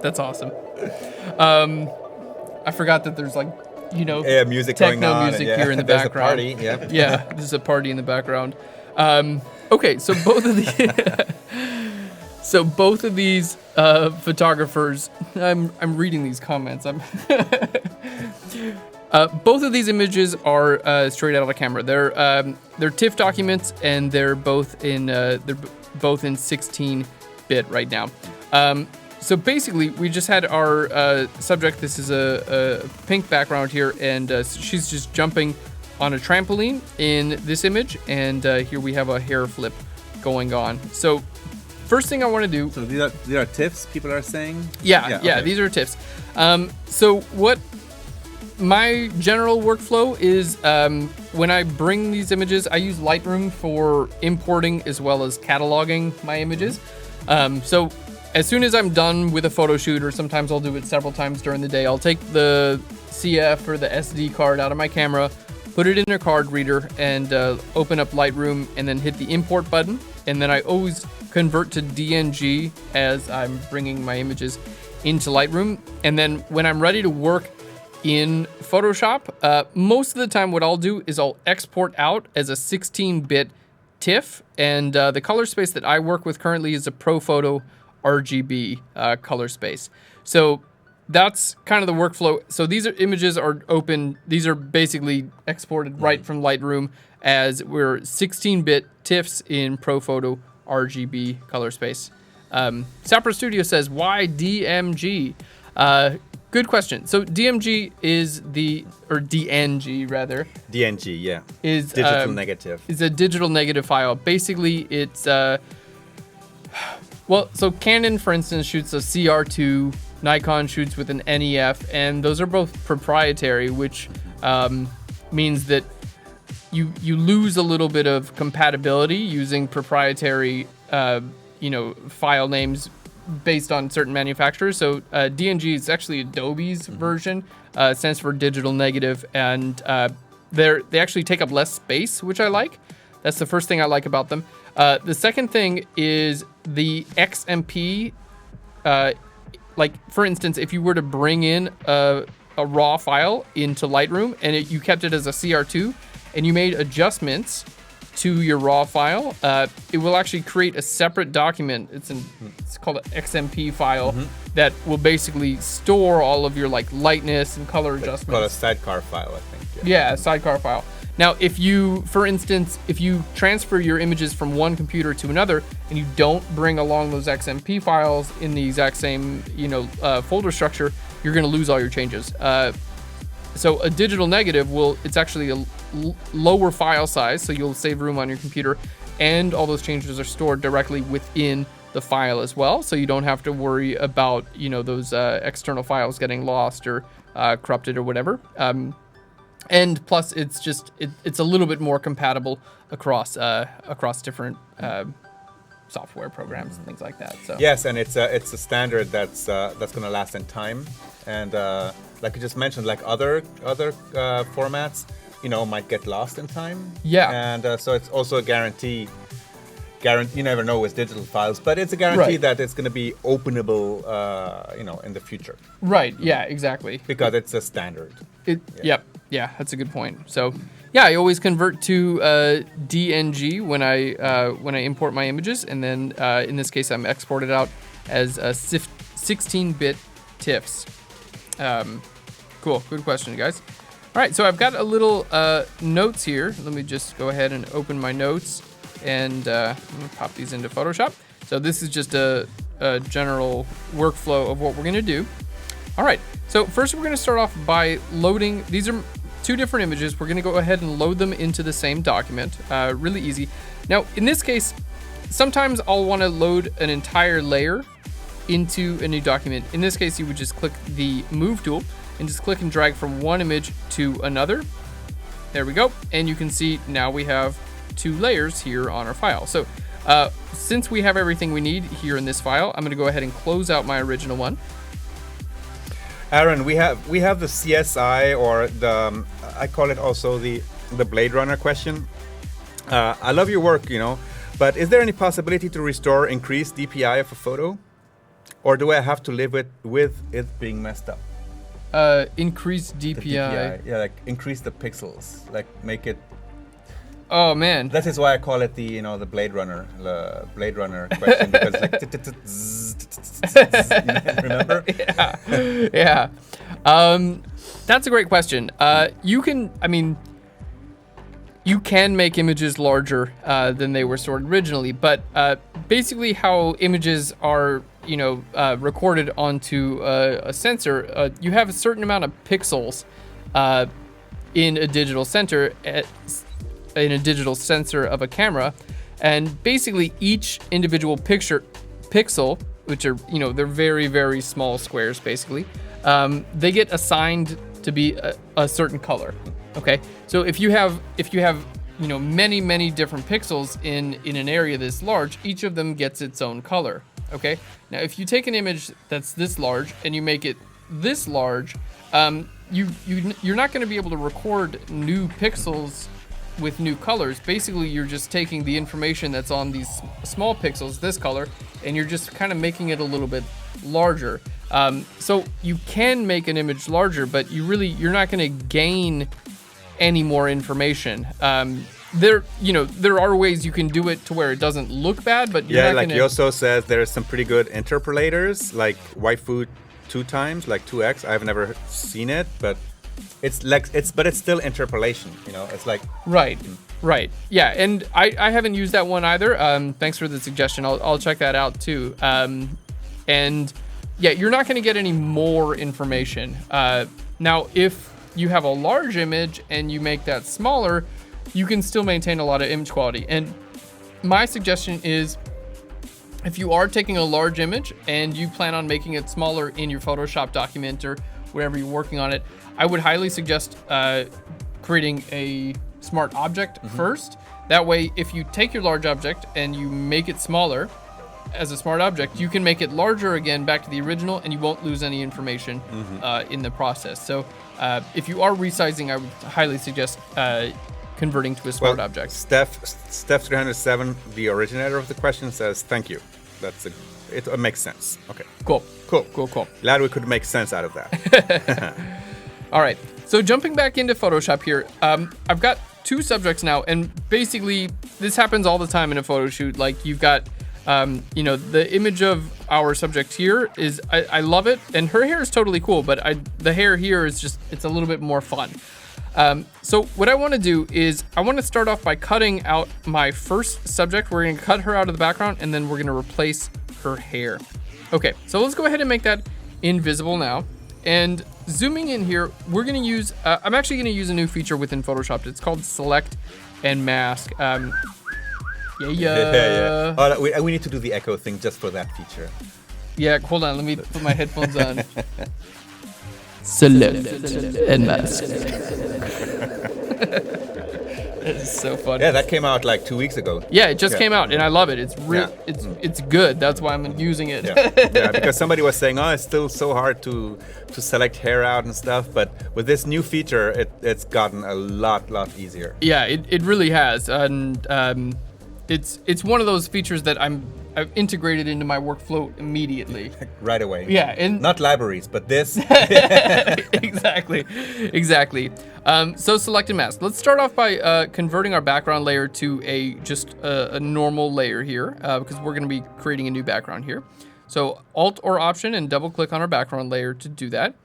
That's awesome. I forgot that there's like music techno going on. music and, here in the there's background. A party. Yeah. Yeah, there's a party in the background. Okay, so both of these photographers. I'm reading these comments. Both of these images are straight out of the camera. They're TIFF documents, and they're both in 16-bit right now. So basically, we just had our subject. This is a pink background here, and she's just jumping on a trampoline in this image, and here we have a hair flip going on. So first thing I want to do. So these are TIFFs. People are saying. Yeah. Okay. These are TIFFs. So what my general workflow is, when I bring these images, I use Lightroom for importing as well as cataloging my images. So as soon as I'm done with a photo shoot, or sometimes I'll do it several times during the day, I'll take the CF or the SD card out of my camera, put it in a card reader, and open up Lightroom, and then hit the import button. And then I always convert to DNG as I'm bringing my images into Lightroom. And then when I'm ready to work in Photoshop, most of the time what I'll do is I'll export out as a 16-bit TIFF, and the color space that I work with currently is a ProPhoto RGB color space. So that's kind of the workflow. So these images are open. These are basically exported right from Lightroom as we're 16-bit TIFFs in ProPhoto RGB color space. Sapper Studio says, why DMG? Good question. So DMG is DNG rather. DNG, yeah. Is digital negative. Is a digital negative file. Basically, it's so Canon, for instance, shoots a CR2. Nikon shoots with an NEF, and those are both proprietary, which means that you lose a little bit of compatibility using proprietary file names based on certain manufacturers. So DNG is actually Adobe's version. It stands for digital negative, and they actually take up less space, which I like. That's the first thing I like about them. The second thing is the XMP. Like, for instance, if you were to bring in a raw file into Lightroom and you kept it as a CR2 and you made adjustments to your raw file, it will actually create a separate document. It's called an XMP file that will basically store all of your lightness and color adjustments. It's called a sidecar file, I think. Yeah, a sidecar file. Now, if you transfer your images from one computer to another and you don't bring along those XMP files in the exact same, folder structure, you're going to lose all your changes. So a digital negative it's actually a lower file size, so you'll save room on your computer, and all those changes are stored directly within the file as well, so you don't have to worry about, those external files getting lost or corrupted or whatever. And plus, it's a little bit more compatible across different software programs and things like that. So yes, and it's a standard that's going to last in time, and like you just mentioned, like other formats, might get lost in time. Yeah, and so it's also a guarantee. You never know with digital files, but it's a guarantee that it's going to be openable, in the future. Right. Yeah. Exactly. Because it's a standard. Yep. Yeah, that's a good point. So, yeah, I always convert to DNG when I import my images, and then in this case, I'm exported out as 16-bit TIFFs. Cool. Good question, guys. All right, so I've got a little notes here. Let me just go ahead and open my notes and I'm gonna pop these into Photoshop. So this is just a general workflow of what we're gonna do. All right, so first we're gonna start off by loading. These are 2 different images. We're gonna go ahead and load them into the same document. Really easy. Now, in this case, sometimes I'll wanna load an entire layer into a new document. In this case, you would just click the Move tool and just click and drag from one image to another. There we go. And you can see now we have 2 layers here on our file. So since we have everything we need here in this file, I'm gonna go ahead and close out my original one. Aaron, we have the CSI, or the I call it also the Blade Runner question. I love your work, but is there any possibility to restore increased DPI of a photo? Or do I have to live with it being messed up? Increase DPI. The DPI. Yeah, like increase the pixels, like make it. Oh man. That is why I call it the the Blade Runner question, because like remember? Yeah. That's a great question. You can make images larger than they were stored originally, but basically how images are recorded onto a sensor, you have a certain amount of pixels in a digital sensor of a camera, and basically each individual pixel, which are they're very, very small squares basically, they get assigned to be a certain color. Okay, so if you have many different pixels in an area this large, each of them gets its own color. Okay, now if you take an image that's this large and you make it this large, you're not going to be able to record new pixels with new colors. Basically, you're just taking the information that's on these small pixels, this color, and you're just kind of making it a little bit larger. So you can make an image larger, but you're not going to gain any more information. There are ways you can do it to where it doesn't look bad, but you're not like gonna... Yoso says, there's some pretty good interpolators, like waifu 2 times, like 2x. I've never seen it, but it's still interpolation. It's like right. Yeah, and I haven't used that one either. Thanks for the suggestion. I'll check that out too. And yeah, you're not going to get any more information. Now, if you have a large image and you make that smaller, you can still maintain a lot of image quality. And my suggestion is, if you are taking a large image and you plan on making it smaller in your Photoshop document or wherever you're working on it, I would highly suggest creating a smart object first. That way, if you take your large object and you make it smaller as a smart object, you can make it larger again back to the original, and you won't lose any information in the process. So if you are resizing, I would highly suggest converting to a smart object. Steph 307, the originator of the question, says thank you. It makes sense. Okay. Cool. Glad we could make sense out of that. All right. So jumping back into Photoshop here, I've got 2 subjects now, and basically this happens all the time in a photo shoot. Like you've got the image of our subject here is, I love it, and her hair is totally cool, but the hair here is just, it's a little bit more fun. So what I want to do is I want to start off by cutting out my first subject. We're going to cut her out of the background, and then we're going to replace her hair. Okay, so let's go ahead and make that invisible now. And zooming in here, we're going to use, I'm actually going to use a new feature within Photoshop. It's called Select and Mask. Yeah. Oh, we need to do the echo thing just for that feature. Yeah, hold on. Let me put my headphones on. Select and mask. It's so funny. Yeah, that came out like 2 weeks ago. Yeah, it just came out, and I love it. It's it's good. That's why I'm using it. Yeah, because somebody was saying, oh, it's still so hard to select hair out and stuff. But with this new feature, it's gotten a lot easier. Yeah, it really has, and it's one of those features that I've integrated into my workflow immediately. Right away. Yeah, and not libraries, but this. Exactly. So select and mask. Let's start off by converting our background layer to a normal layer here, because we're going to be creating a new background here. So Alt or Option and double click on our background layer to do that.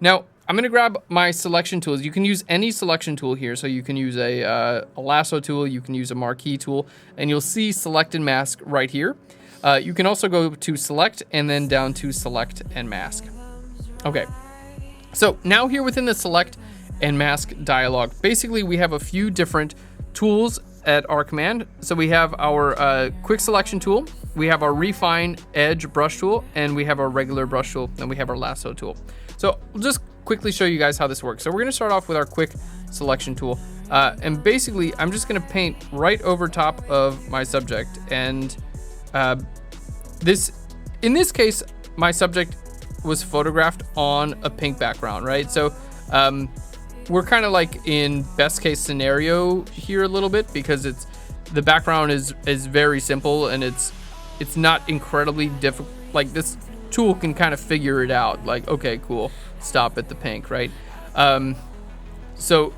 Now, I'm going to grab my selection tools. You can use any selection tool here. So you can use a lasso tool, you can use a marquee tool, and you'll see select and mask right here. You can also go to select and then down to select and mask. Okay, so now here within the select and mask dialog, basically we have a few different tools at our command. So we have our quick selection tool, we have our refine edge brush tool, and we have our regular brush tool, and we have our lasso tool. So we'll just quickly show you guys how this works. So we're gonna start off with our quick selection tool. And basically I'm just gonna paint right over top of my subject. And in this case, my subject was photographed on a pink background, right? So we're kind of like in best case scenario here a little bit, because the background is very simple and it's not incredibly difficult. Like, this tool can kind of figure it out, like, okay, cool, stop at the pink, right? So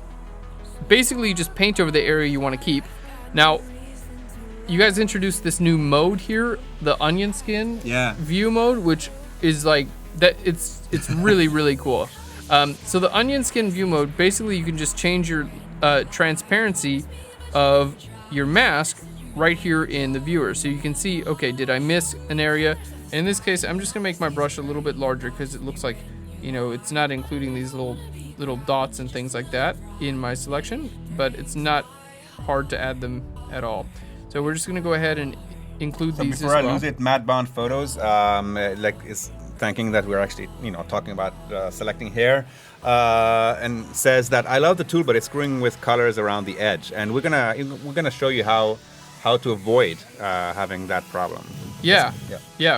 basically you just paint over the area you want to keep. Now, you guys introduced this new mode here, the onion skin view mode, which is like that. It's really, really cool. So the onion skin view mode, basically you can just change your transparency of your mask right here in the viewer. So you can see, okay, did I miss an area? In this case, I'm just gonna make my brush a little bit larger because it looks like, you know, it's not including these little dots and things like that in my selection, but it's not hard to add them at all. So we're just gonna go ahead and include these before as well. I lose it, Matt Bond Photos is thanking that we're actually, talking about selecting hair, and says that I love the tool, but it's screwing with colors around the edge, and we're gonna show you how to avoid having that problem. Yeah,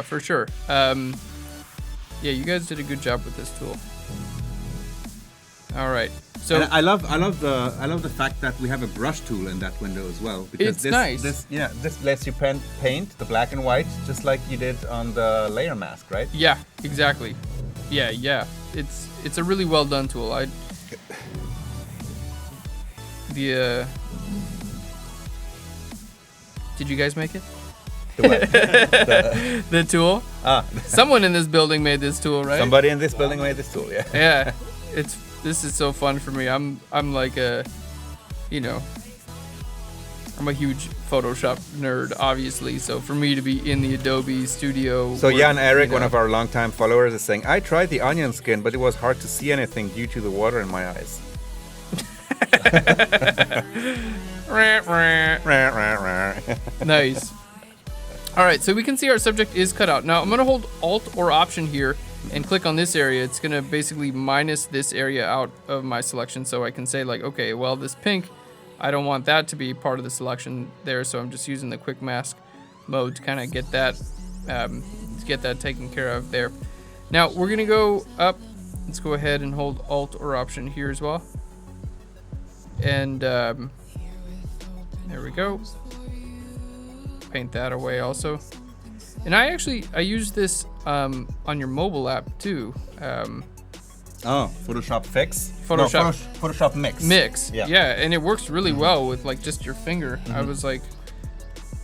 for sure. Yeah, you guys did a good job with this tool. All right. So and I love the fact that we have a brush tool in that window as well, because it's nice. This lets you paint the black and white just like you did on the layer mask, right? Yeah, exactly. Yeah. It's a really well done tool. Did you guys make it? The tool? Someone in this building made this tool, right? Somebody in this building made this tool, yeah. Yeah. This is so fun for me. I'm like I'm a huge Photoshop nerd, obviously. So for me to be in the Adobe studio. So Jan Eric, one of our longtime followers, is saying, I tried the onion skin, but it was hard to see anything due to the water in my eyes. Nice. All right, so we can see our subject is cut out. Now I'm gonna hold Alt or Option here and click on this area. It's gonna basically minus this area out of my selection, so I can say like, okay, well, this pink, I don't want that to be part of the selection there, so I'm just using the quick mask mode to kind of get that taken care of there. Now we're gonna go up. Let's go ahead and hold Alt or Option here as well, and there we go. Paint that away also. And I use this on your mobile app too. Photoshop Fix? Photoshop Mix. Yeah, and it works really well with like just your finger. I was like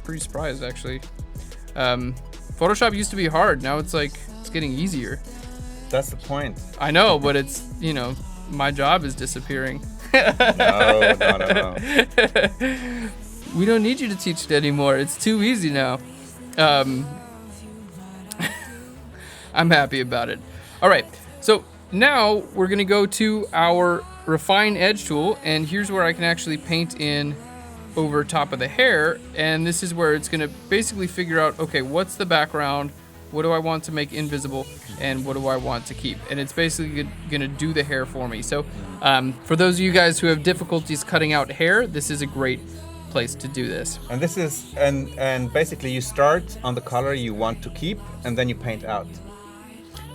pretty surprised actually. Photoshop used to be hard. Now it's getting easier. That's the point. I know, but it's, my job is disappearing. No. We don't need you to teach it anymore. It's too easy now. I'm happy about it. All right, so now we're gonna go to our refine edge tool, and here's where I can actually paint in over top of the hair, and this is where it's gonna basically figure out, okay, what's the background, what do I want to make invisible, and what do I want to keep? And it's basically gonna do the hair for me. So for those of you guys who have difficulties cutting out hair, this is a great place to do this. And this is, and basically you start on the color you want to keep, and then you paint out.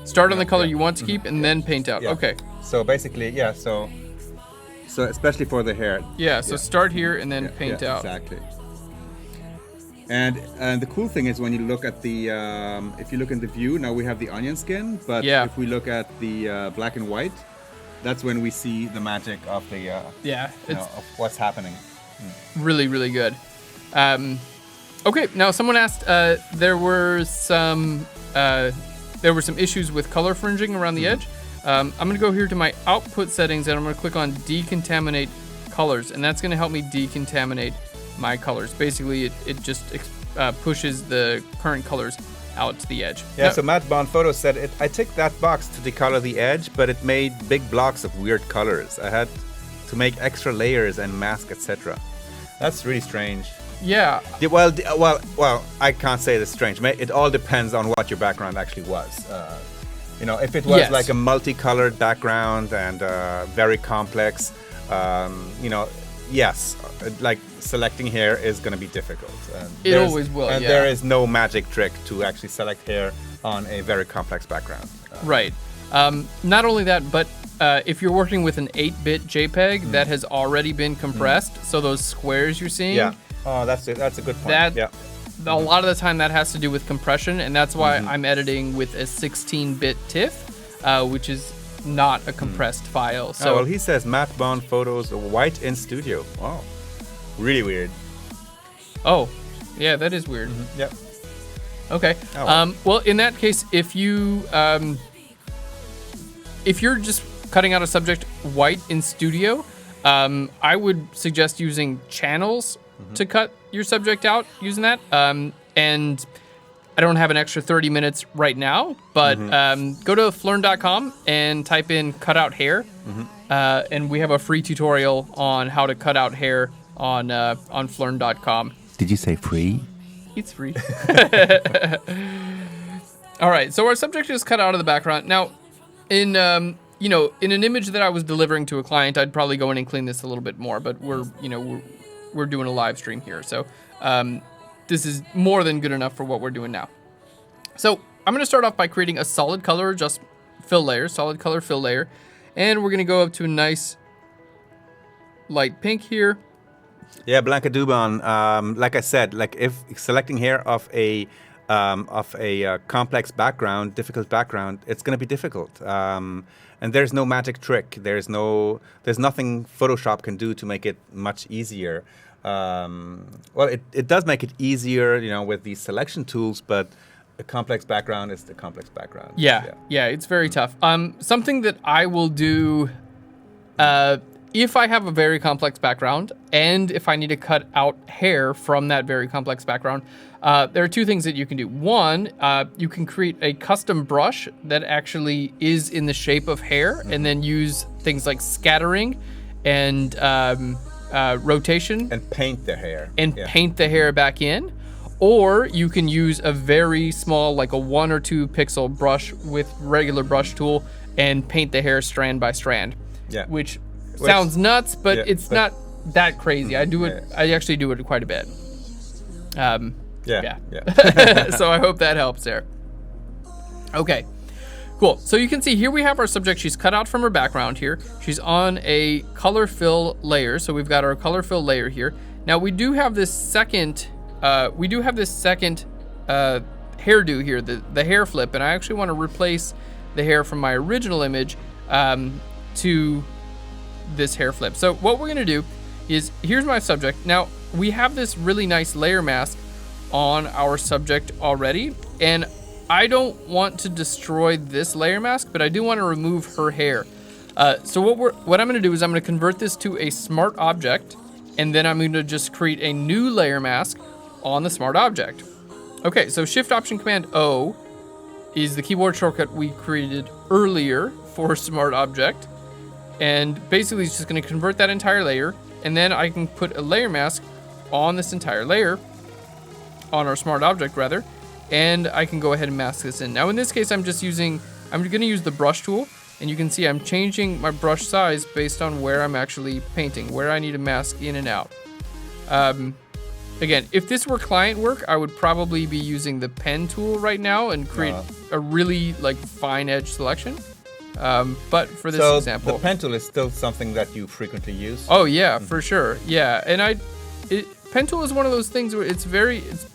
Start on the color you want to keep, and then paint out. Yeah. Okay. So basically, so especially for the hair. Yeah, so start here and then paint out. Exactly. And the cool thing is when you look at the, if you look in the view, now we have the onion skin, but if we look at the black and white, that's when we see the magic of the, of what's happening. Really, really good. Okay, now someone asked, there were some issues with color fringing around the edge. I'm going to go here to my output settings, and I'm going to click on decontaminate colors, and that's going to help me decontaminate my colors. Basically, it just pushes the current colors out to the edge. Yeah, so Matt Bond Photo said, I ticked that box to decolor the edge, but it made big blocks of weird colors. I had to make extra layers and mask, etc. That's really strange. Yeah. Well, I can't say it's strange. It all depends on what your background actually was. If it was like a multicolored background and very complex, yes, like selecting hair is going to be difficult. It always will, and there is no magic trick to actually select hair on a very complex background. Right. Not only that, but if you're working with an 8-bit JPEG that has already been compressed, so those squares you're seeing. Yeah. Oh, that's a good point. A lot of the time that has to do with compression, and that's why I'm editing with a 16-bit TIFF, which is not a compressed file. So well, he says Matt Bond photos white in studio. Wow. Really weird. Oh, yeah, that is weird. Yep. Okay. Oh. Well, in that case, if you're just cutting out a subject white in studio, I would suggest using channels to cut your subject out using that. And I don't have an extra 30 minutes right now, but go to Phlearn.com and type in cutout hair. And we have a free tutorial on how to cut out hair on Phlearn.com. Did you say free? It's free. All right, so our subject is cut out of the background. Now, in an image that I was delivering to a client, I'd probably go in and clean this a little bit more, but we're doing a live stream here, so this is more than good enough for what we're doing now. So I'm going to start off by creating a solid color solid color fill layer, and we're going to go up to a nice light pink here. Yeah, Blanca Dubon, like I said, like if selecting hair of a complex background, difficult background, it's going to be difficult. And there's no magic trick. There's nothing Photoshop can do to make it much easier. It does make it easier, with these selection tools, but a complex background is the complex background. Yeah, it's very tough. Something that I will do, if I have a very complex background and if I need to cut out hair from that very complex background, there are two things that you can do. One, you can create a custom brush that actually is in the shape of hair and then use things like scattering and rotation. And paint the hair. Paint the hair back in. Or you can use a very small, like a 1 or 2 pixel brush with regular brush tool and paint the hair strand by strand. Yeah. Which sounds nuts, but it's not that crazy. I actually do it quite a bit. So I hope that helps there. Okay, cool. So you can see here we have our subject. She's cut out from her background here. She's on a color fill layer. So we've got our color fill layer here. Now we do have this second hairdo here, the hair flip, and I actually want to replace the hair from my original image to this hair flip. So what we're gonna do is, here's my subject. Now we have this really nice layer mask on our subject already, and I don't want to destroy this layer mask, but I do want to remove her hair. So what I'm gonna do is I'm gonna convert this to a smart object, and then I'm gonna just create a new layer mask on the smart object. Okay, so Shift Option Command O is the keyboard shortcut we created earlier for smart object. And basically it's just going to convert that entire layer, and then I can put a layer mask on this entire layer, on our smart object rather, and I can go ahead and mask this in. Now in this case I'm going to use the brush tool, and you can see I'm changing my brush size based on where I'm actually painting, where I need to mask in and out. Again, if this were client work, I would probably be using the pen tool right now and create a really fine edge selection. But for this example, the pen tool is still something that you frequently use. Oh yeah, for sure. Yeah, and pen tool is one of those things where it's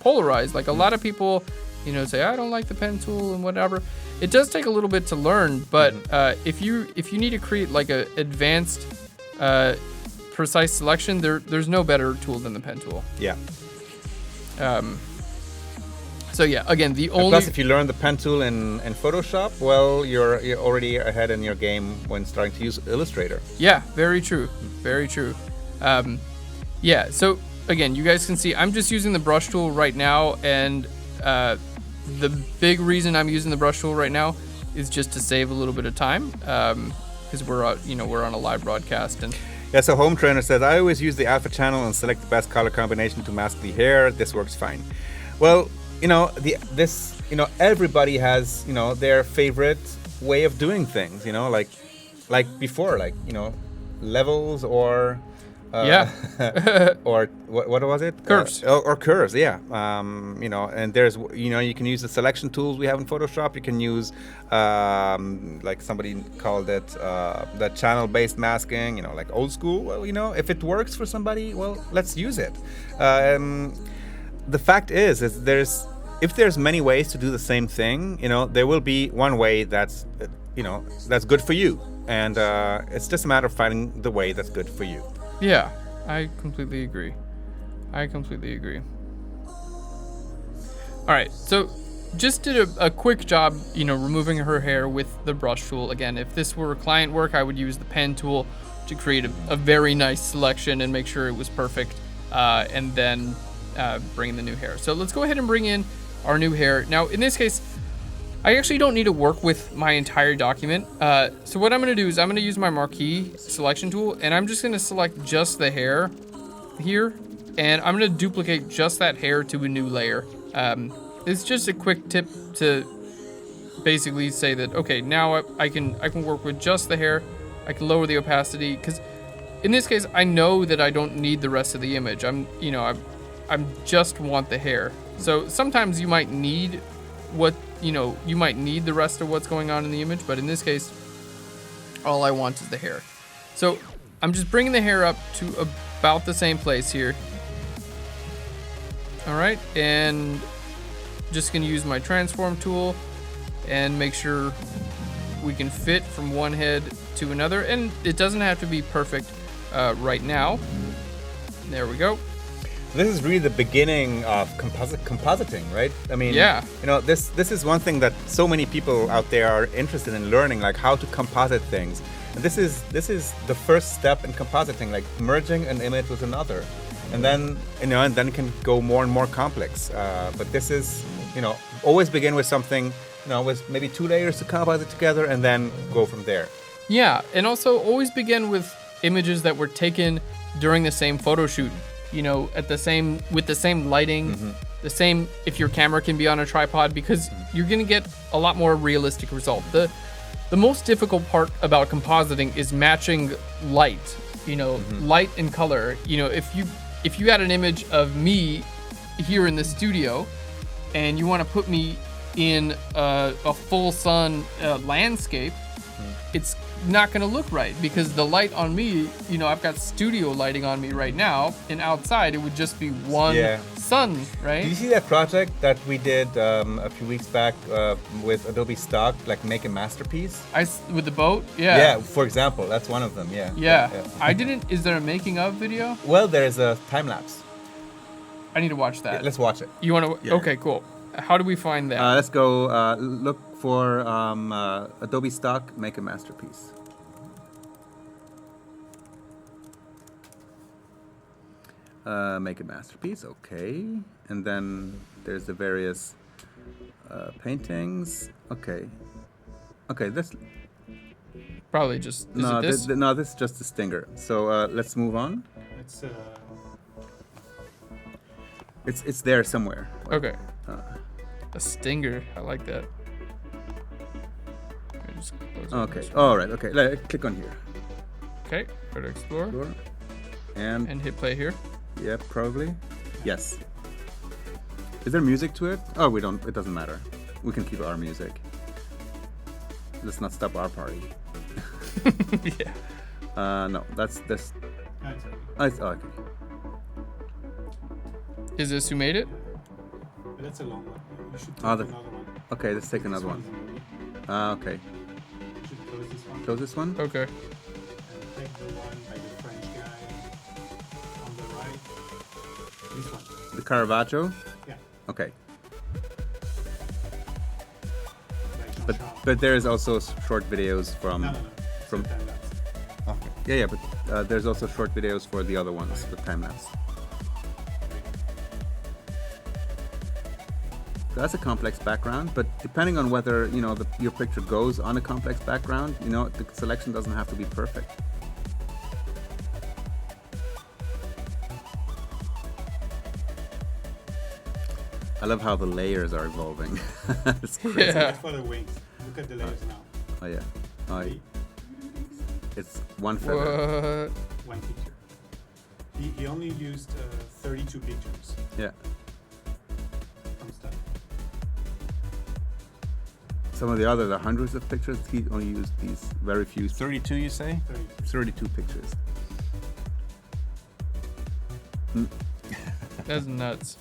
polarized. Like a lot of people, say I don't like the pen tool and whatever. It does take a little bit to learn, but if you need to create like a advanced, precise selection, there's no better tool than the pen tool. Yeah. So yeah, again, the And only plus, if you learn the pen tool in Photoshop, well, you're already ahead in your game when starting to use Illustrator. Yeah, very true. Very true. Yeah, so again, you guys can see I'm just using the brush tool right now, and the big reason I'm using the brush tool right now is just to save a little bit of time, because we're on a live broadcast. And Yeah, so Home Trainer says, I always use the alpha channel and select the best color combination to mask the hair. This works fine. Well, everybody has, their favorite way of doing things, like before, levels or or what was it? Curves. Or curves, yeah. And there's, you can use the selection tools we have in Photoshop. You can use, like somebody called it, the channel-based masking, like old school. Well, if it works for somebody, well, let's use it. The fact is if there's many ways to do the same thing, there will be one way that's, that's good for you. And it's just a matter of finding the way that's good for you. yeah, I completely agree. All right, so just did a quick job, removing her hair with the brush tool. Again, if this were client work, I would use the pen tool to create a very nice selection and make sure it was perfect, and then bring in the new hair. So let's go ahead and bring in our new hair. Now, in this case, I actually don't need to work with my entire document. So what I'm gonna do is I'm gonna use my marquee selection tool, and I'm just gonna select just the hair here, and I'm gonna duplicate just that hair to a new layer. It's just a quick tip to basically say that, okay, now I can work with just the hair. I can lower the opacity, because in this case, I know that I don't need the rest of the image. I'm just want the hair. So sometimes you might need the rest of what's going on in the image, but in this case, all I want is the hair. So I'm just bringing the hair up to about the same place here. All right, and just gonna use my transform tool and make sure we can fit from one head to another, and it doesn't have to be perfect right now. There we go. This is really the beginning of compositing, right? I mean, yeah. This is one thing that so many people out there are interested in learning, like how to composite things. And this is the first step in compositing, like merging an image with another, and then it can go more and more complex. But this is, always begin with something, with maybe 2 layers to composite together, and then go from there. Yeah, and also always begin with images that were taken during the same photo shoot. With the same lighting, the same, if your camera can be on a tripod, because you're gonna get a lot more realistic result. The most difficult part about compositing is matching light, light and color. If you had an image of me here in the studio and you want to put me in a full sun landscape, it's not gonna look right, because the light on me, I've got studio lighting on me right now, and outside it would just be one sun, right? Did you see that project that we did a few weeks back with Adobe Stock, like make a masterpiece? With the boat? Yeah. Yeah, for example, that's one of them, Yeah. I didn't, is there a making of video? Well, there's a time lapse. I need to watch that. Yeah, let's watch it. You wanna, okay, cool. How do we find that? Let's go look for Adobe Stock, make a masterpiece. Make a masterpiece, okay. And then there's the various paintings. Okay, this probably just this is just a stinger. So let's move on. It's there somewhere. Okay. A stinger. I like that. Okay. All right. Okay. Click on here. Okay. Go to explore. And hit play here. Yeah, probably. Yes. Is there music to it? Oh, we don't. It doesn't matter. We can keep our music. Let's not stop our party. Yeah. No, that's this. Okay. Is this who made it? That's a long one. You should take another one. Okay, let's take another one. Okay. You should close this one. Close this one? Okay. And take the one by the French guy on the right. This one. The Caravaggio? Yeah. Okay. But there is also short videos from. No. From. Time lapse. Okay. Yeah, but there's also short videos for the other ones with time lapse. That's a complex background, but depending on whether your picture goes on a complex background, the selection doesn't have to be perfect. I love how the layers are evolving. It's crazy. Yeah. Look for the wings. Look at the layers now. Oh yeah. Oh, Three, it's one feather. What? one picture. He only used 32 pictures Yeah. from stuff. Some of the other, the hundreds of pictures, he only used these very few. 32, you say? 32 pictures. That's nuts.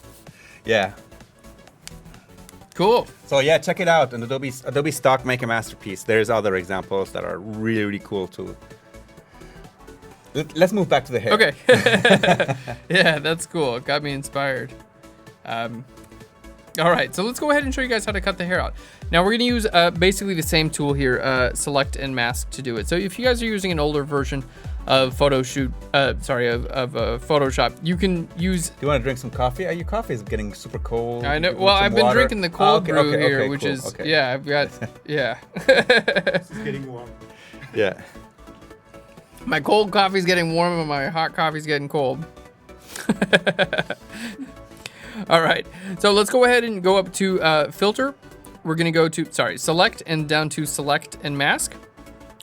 Yeah. Cool. So yeah, check it out. And Adobe Stock Make a Masterpiece. There's other examples that are really, really cool too. Let's move back to the hair. Okay. Yeah, that's cool. It got me inspired. All right, so let's go ahead and show you guys how to cut the hair out. Now we're gonna use basically the same tool here, select and mask, to do it. So if you guys are using an older version of Photoshop, you can use. Do you want to drink some coffee? Your coffee is getting super cold. I know. You Well, want some I've been water? drinking the cold brew okay, here, okay, which cool, is okay. yeah. I've got yeah. This is getting warm. Yeah. My cold coffee's getting warm and my hot coffee's getting cold. All right, so let's go ahead and go up to filter. We're gonna go to, select and down to select and mask.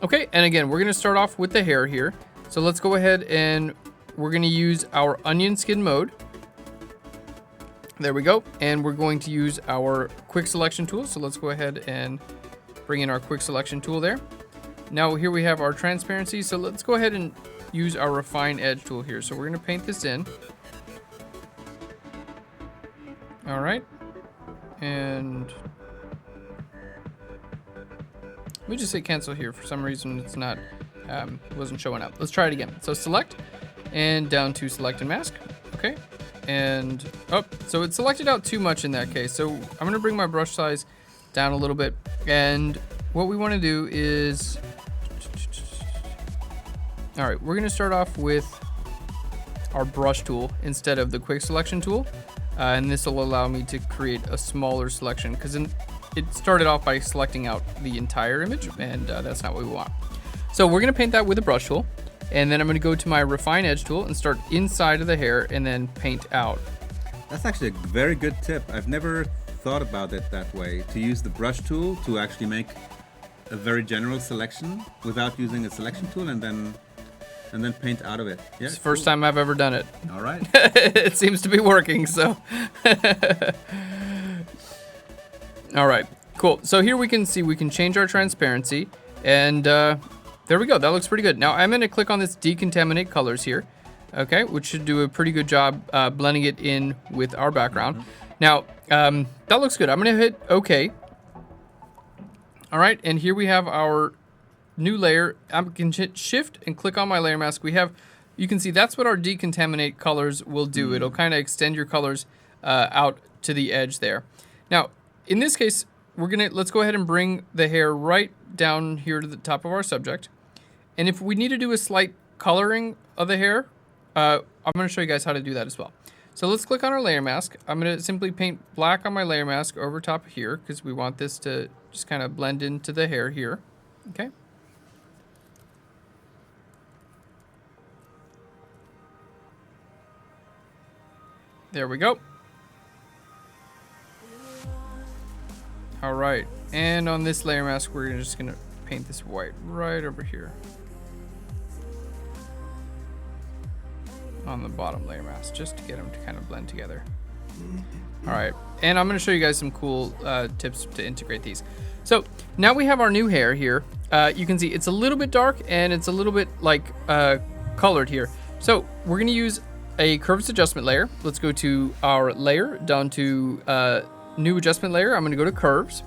Okay, and again, we're gonna start off with the hair here. So let's go ahead and we're gonna use our onion skin mode. There we go. And we're going to use our quick selection tool. So let's go ahead and bring in our quick selection tool there. Now here we have our transparency. So let's go ahead and use our refine edge tool here. So we're gonna paint this in. All right. And let me just say cancel here. For some reason, it's not, wasn't showing up. Let's try it again. So select and down to select and mask. Okay. And, so it selected out too much in that case. So I'm going to bring my brush size down a little bit. And what we want to do is, all right, we're going to start off with our brush tool instead of the quick selection tool. And this will allow me to create a smaller selection because it started off by selecting out the entire image, and that's not what we want. So we're gonna paint that with a brush tool, and then I'm gonna go to my refine edge tool and start inside of the hair and then paint out. That's actually a very good tip. I've never thought about it that way, to use the brush tool to actually make a very general selection without using a selection tool and then paint out of it. Yeah, It's the first time I've ever done it. All right. It seems to be working, so. All right, cool. So here we can see we can change our transparency, and there we go. That looks pretty good. Now I'm gonna click on this decontaminate colors here, okay, which should do a pretty good job blending it in with our background. Now, that looks good. I'm gonna hit OK. All right, and here we have our new layer. I can hit Shift and click on my layer mask. You can see that's what our decontaminate colors will do. It'll kind of extend your colors out to the edge there. Now, in this case, let's go ahead and bring the hair right down here to the top of our subject. And if we need to do a slight coloring of the hair, I'm gonna show you guys how to do that as well. So let's click on our layer mask. I'm gonna simply paint black on my layer mask over top here because we want this to just kind of blend into the hair here, okay? There we go. All right, and on this layer mask, we're just gonna paint this white right over here on the bottom layer mask, just to get them to kind of blend together. All right, and I'm gonna show you guys some cool tips to integrate these. So now we have our new hair here. You can see it's a little bit dark and it's a little bit like colored here. So we're gonna use a curves adjustment layer. Let's go to our layer, down to new adjustment layer. I'm gonna go to curves.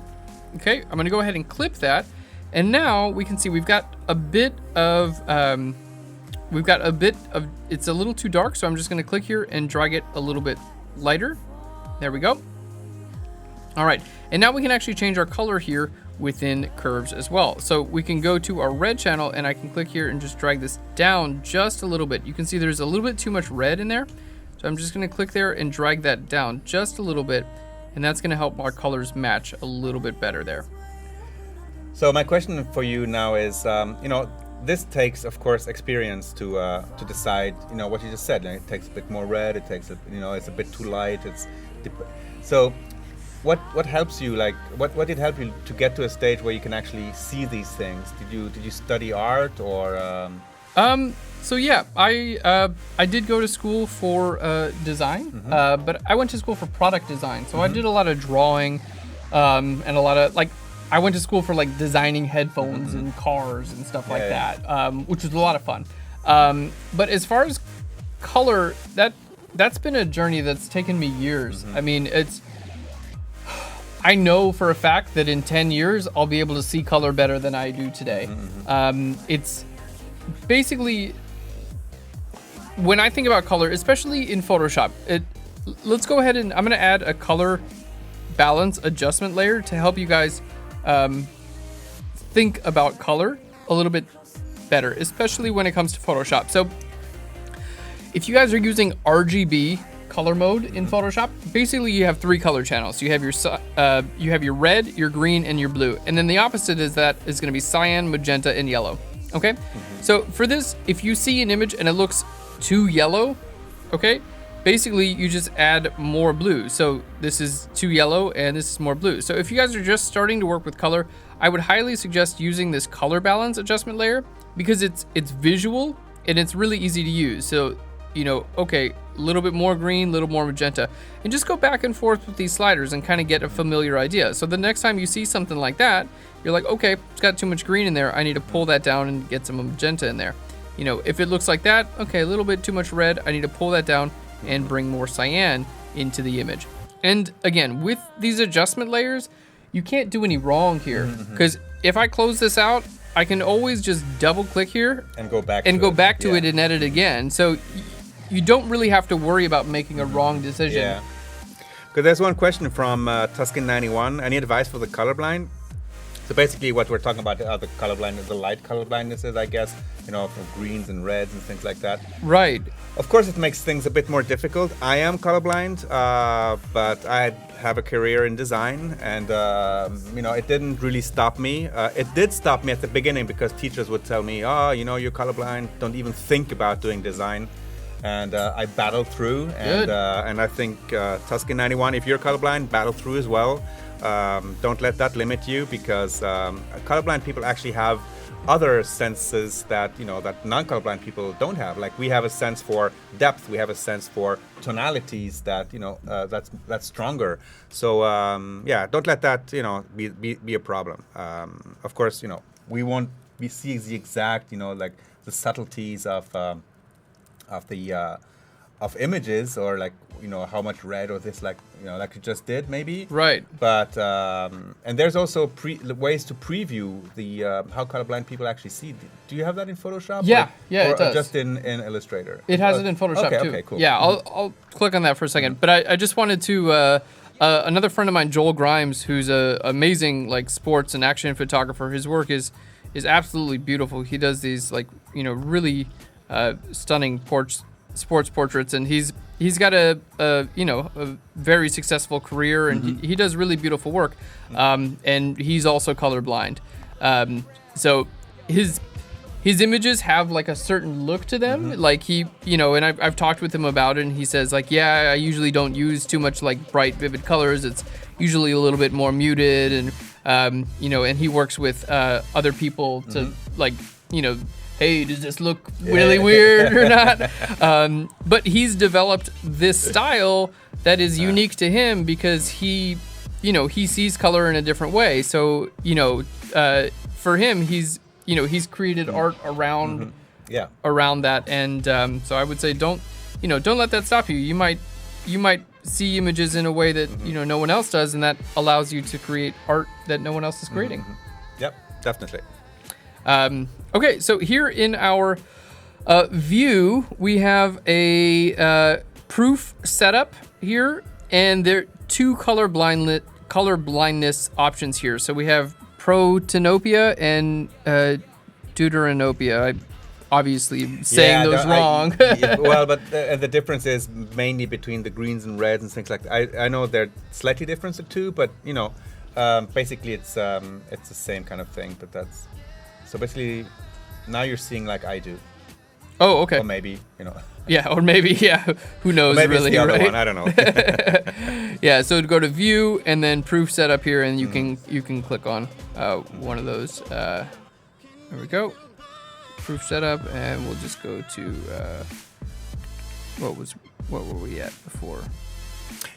Okay, I'm gonna go ahead and clip that. And now we can see we've got a bit of, it's a little too dark, so I'm just gonna click here and drag it a little bit lighter. There we go. All right, and now we can actually change our color here within curves as well. So we can go to our red channel and I can click here and just drag this down just a little bit. You can see there's a little bit too much red in there. So I'm just gonna click there and drag that down just a little bit, and that's gonna help our colors match a little bit better there. So my question for you now is, this takes, of course, experience to decide, what you just said. It takes a bit more red. It takes, it's a bit too light. So, what helps you? Like, what did help you to get to a stage where you can actually see these things? Did you study art or? So yeah, I did go to school for design, but I went to school for product design. So I did a lot of drawing, and a lot of I went to school for designing headphones and cars and stuff like that, which was a lot of fun. But as far as color, that's been a journey that's taken me years. I mean, I know for a fact that in 10 years, I'll be able to see color better than I do today. It's basically, when I think about color, especially in Photoshop, let's go ahead and I'm gonna add a color balance adjustment layer to help you guys think about color a little bit better, especially when it comes to Photoshop. So if you guys are using RGB color mode in Photoshop, basically you have 3 color channels. You have your red, your green, and your blue. And then the opposite is gonna be cyan, magenta, and yellow. Okay? So for this, if you see an image and it looks too yellow, okay, basically you just add more blue. So this is too yellow and this is more blue. So if you guys are just starting to work with color, I would highly suggest using this color balance adjustment layer because it's visual and it's really easy to use. So, okay, a little bit more green, a little more magenta, and just go back and forth with these sliders and kind of get a familiar idea. So the next time you see something like that, you're like, okay, it's got too much green in there. I need to pull that down and get some magenta in there. If it looks like that, okay, a little bit too much red, I need to pull that down and bring more cyan into the image. And again, with these adjustment layers, you can't do any wrong here, because if I close this out, I can always just double click here and go back to it and edit again. So you don't really have to worry about making a wrong decision. Yeah. Because there's one question from Tuscan91. Any advice for the colorblind? So basically what we're talking about the colorblind, the light colorblindness is, I guess, from greens and reds and things like that. Right. Of course, it makes things a bit more difficult. I am colorblind, but I have a career in design, and it didn't really stop me. It did stop me at the beginning because teachers would tell me, you're colorblind, don't even think about doing design. And I battled through, and I think Tuscan91, if you're colorblind, battle through as well. Don't let that limit you, because colorblind people actually have other senses that that non-colorblind people don't have. Like, we have a sense for depth, we have a sense for tonalities that that's stronger. So don't let that be a problem. Of course, we see the exact the subtleties of images, or how much red or this like you just did maybe. Right. But and there's also ways to preview the how colorblind people actually see. Do you have that in Photoshop? Yeah, or it does. Just in Illustrator? It has it in Photoshop too. Okay, cool. Yeah, I'll click on that for a second. But I just wanted to another friend of mine, Joel Grimes, who's a amazing sports and action photographer. His work is absolutely beautiful. He does these really stunning sports portraits, and he's got a very successful career, and he does really beautiful work, and he's also colorblind, so his images have a certain look to them, and I've talked with him about it, and he says I usually don't use too much bright vivid colors. It's usually a little bit more muted, and and he works with other people to hey, does this look really weird or not? But he's developed this style that is unique to him because he sees color in a different way. So, for him, he's created art around that. And so I would say don't let that stop you. You might see images in a way that, no one else does, and that allows you to create art that no one else is creating. Yep, definitely. Okay, so here in our view, we have a proof setup here, and there are 2 color blindness options here. So we have Protanopia and Deuteranopia. I obviously saying those wrong. Well, but the difference is mainly between the greens and reds and things like that. I know they're slightly different the two, but basically it's the same kind of thing. But that's so basically now you're seeing like I do. Oh, okay. Or maybe Yeah, or maybe Who knows? Maybe really, it's the other right? one. I don't know. Yeah. So go to View and then Proof Setup here, and you can click on one of those. There we go. Proof Setup, and we'll just go to what were we at before?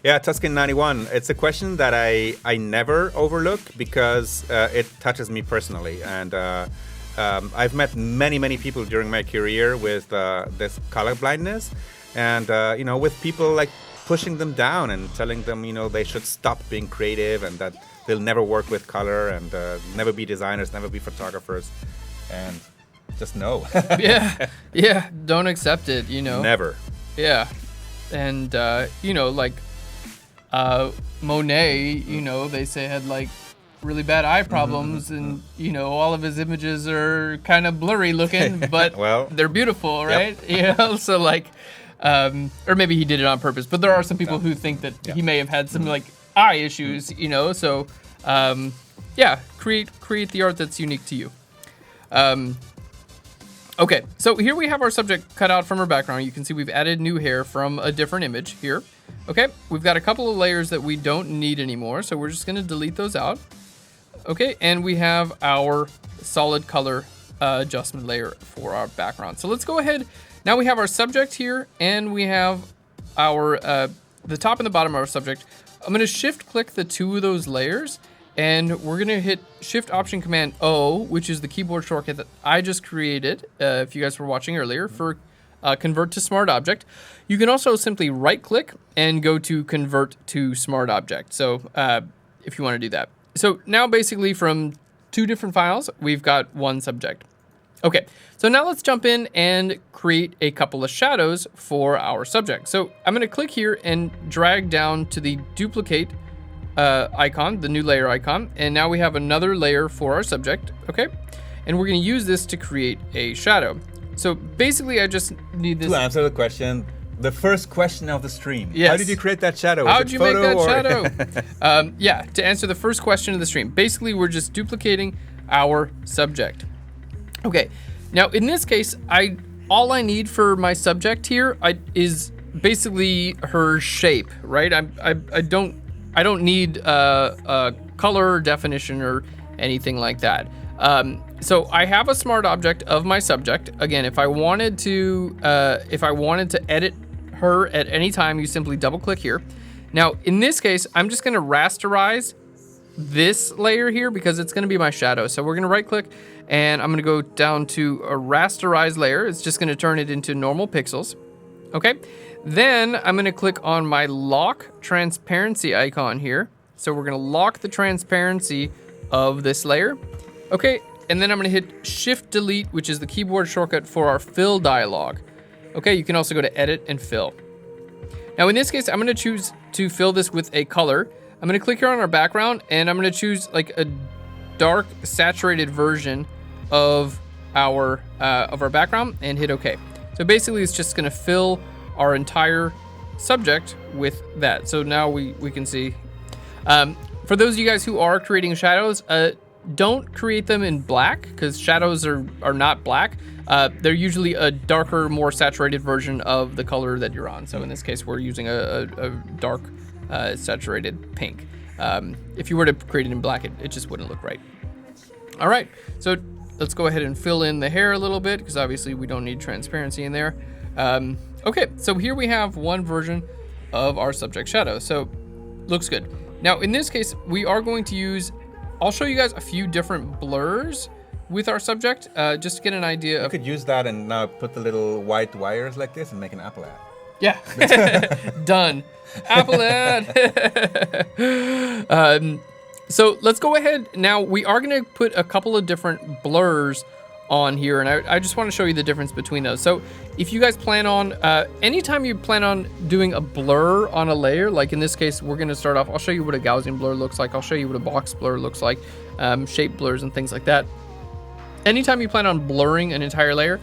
Yeah, Tuscan 91. It's a question that I never overlook because it touches me personally, and I've met many people during my career with this color blindness, and with people like pushing them down and telling them they should stop being creative and that they'll never work with color and never be designers, never be photographers, and just no. yeah. Don't accept it. Never. Yeah, and like Monet, they say had like really bad eye problems, and all of his images are kind of blurry looking, but well, they're beautiful, right? Yep. So like, or maybe he did it on purpose. But there are some people who think that he may have had some like eye issues, So, create the art that's unique to you. Okay, so here we have our subject cut out from our background. You can see we've added new hair from a different image here. Okay, we've got a couple of layers that we don't need anymore, so we're just going to delete those out. Okay, and we have our solid color adjustment layer for our background. So let's go ahead. Now we have our subject here, and we have our the top and the bottom of our subject. I'm going to shift click the two of those layers, and we're going to hit Shift Option Command O, which is the keyboard shortcut that I just created, if you guys were watching earlier, for Convert to Smart Object. You can also simply right-click and go to Convert to Smart Object, so if you want to do that. So now basically from two different files, we've got one subject. Okay, so now let's jump in and create a couple of shadows for our subject. So I'm going to click here and drag down to the duplicate icon, the new layer icon, and now we have another layer for our subject, okay? And we're going to use this to create a shadow. So basically I just need this. To answer the question, the first question of the stream. Yes. How did you create that shadow? How did you make that shadow? To answer the first question of the stream, basically we're just duplicating our subject. Okay, now in this case, all I need for my subject here is basically her shape, right? I don't need a color definition or anything like that. So I have a smart object of my subject. Again, if I wanted to edit her at any time, you simply double click here. Now, in this case, I'm just gonna rasterize this layer here because it's gonna be my shadow. So we're gonna right click and I'm gonna go down to a rasterize layer. It's just gonna turn it into normal pixels. Okay. Then I'm going to click on my lock transparency icon here. So we're going to lock the transparency of this layer. Okay, and then I'm going to hit Shift Delete, which is the keyboard shortcut for our fill dialog. Okay, you can also go to Edit and Fill. Now in this case, I'm going to choose to fill this with a color. I'm going to click here on our background, and I'm going to choose like a dark saturated version of our background and hit OK. So basically, it's just going to fill our entire subject with that. So now we can see. For those of you guys who are creating shadows, don't create them in black because shadows are not black. They're usually a darker, more saturated version of the color that you're on. So in this case, we're using a dark saturated pink. If you were to create it in black, it just wouldn't look right. All right, so let's go ahead and fill in the hair a little bit because obviously we don't need transparency in there. Okay, so here we have one version of our subject shadow. So looks good. Now in this case, we are going to use, I'll show you guys a few different blurs with our subject, just to get an idea of. You could use that and now put the little white wires like this and make an Apple ad. Yeah, done. Apple ad. So let's go ahead. Now we are gonna put a couple of different blurs on here, and I just want to show you the difference between those. So if you guys plan on, anytime you plan on doing a blur on a layer, like in this case, we're going to start off, I'll show you what a Gaussian blur looks like. I'll show you what a box blur looks like, shape blurs and things like that. Anytime you plan on blurring an entire layer,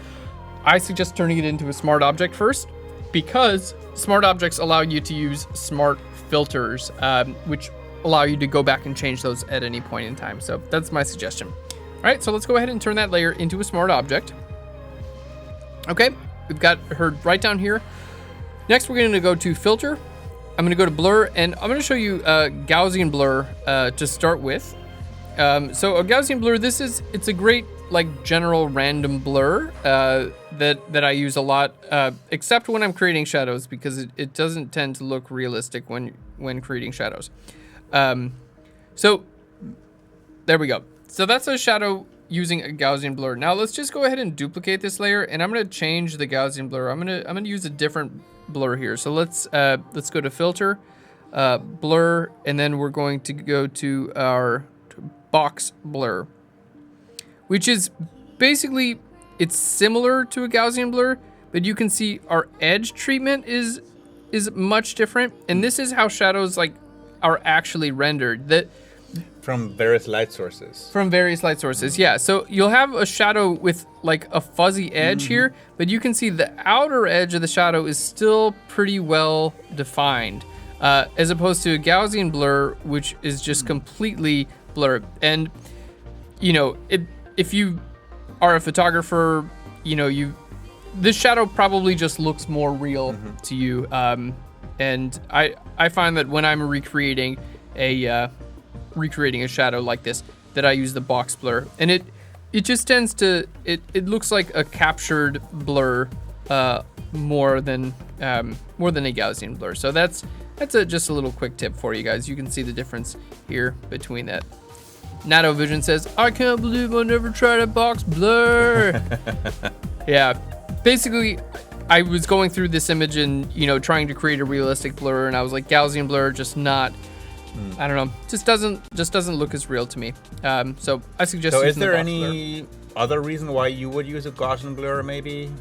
I suggest turning it into a smart object first, because smart objects allow you to use smart filters, which allow you to go back and change those at any point in time. So that's my suggestion. All right, so let's go ahead and turn that layer into a smart object. Okay, we've got her right down here. Next, we're going to go to filter. I'm going to go to blur, and I'm going to show you a Gaussian blur to start with. So a Gaussian blur, it's a great like general random blur that I use a lot, except when I'm creating shadows, because it doesn't tend to look realistic when creating shadows. So there we go. So that's a shadow using a Gaussian blur. Now let's just go ahead and duplicate this layer, and I'm gonna change the Gaussian blur. I'm gonna use a different blur here. So let's go to filter, blur, and then we're going to go to our box blur, which is basically, it's similar to a Gaussian blur, but you can see our edge treatment is much different, and this is how shadows like are actually rendered. From various light sources. From various light sources, yeah. So you'll have a shadow with like a fuzzy edge here, but you can see the outer edge of the shadow is still pretty well defined, as opposed to a Gaussian blur, which is just completely blurred. And you know, if you are a photographer, you know, this shadow probably just looks more real to you. And I find that when I'm recreating a shadow like this, that I use the box blur, and it just tends to, it looks like a captured blur more than a Gaussian blur. So that's just a little quick tip for you guys. You can see the difference here between that. Nato Vision says, I can't believe I never tried a box blur. Yeah, basically I was going through this image and, you know, trying to create a realistic blur, and I was like, Gaussian blur, just not, I don't know, just doesn't look as real to me. So I suggest. So is there any other reason why you would use a Gaussian blur, maybe?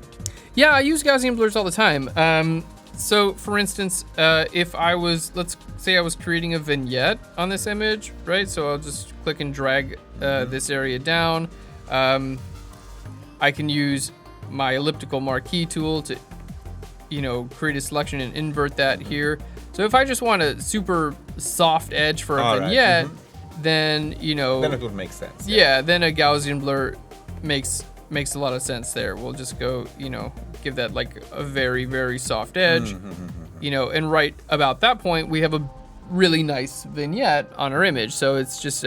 Yeah, I use Gaussian blurs all the time. So for instance, if I was, let's say I was creating a vignette on this image, right? So I'll just click and drag this area down. I can use my elliptical marquee tool to, you know, create a selection and invert that here. So if I just want a super soft edge for a vignette, then, you know, then it would make sense. Yeah, then a Gaussian blur makes a lot of sense there. We'll just go, you know, give that like a very, very soft edge, you know, and right about that point, we have a really nice vignette on our image. So it's just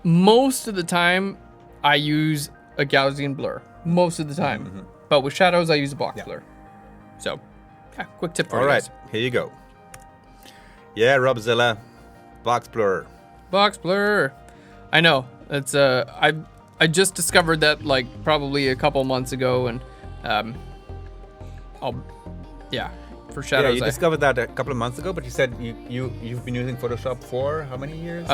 most of the time I use a Gaussian blur, most of the time. But with shadows, I use a box blur. So, yeah, quick tip for you guys. All right, here you go. Yeah, Robzilla, box blur. Box blur. I know. It's I just discovered that like probably a couple months ago, and for shadows. Yeah, you discovered that a couple of months ago, but you said you've been using Photoshop for how many years?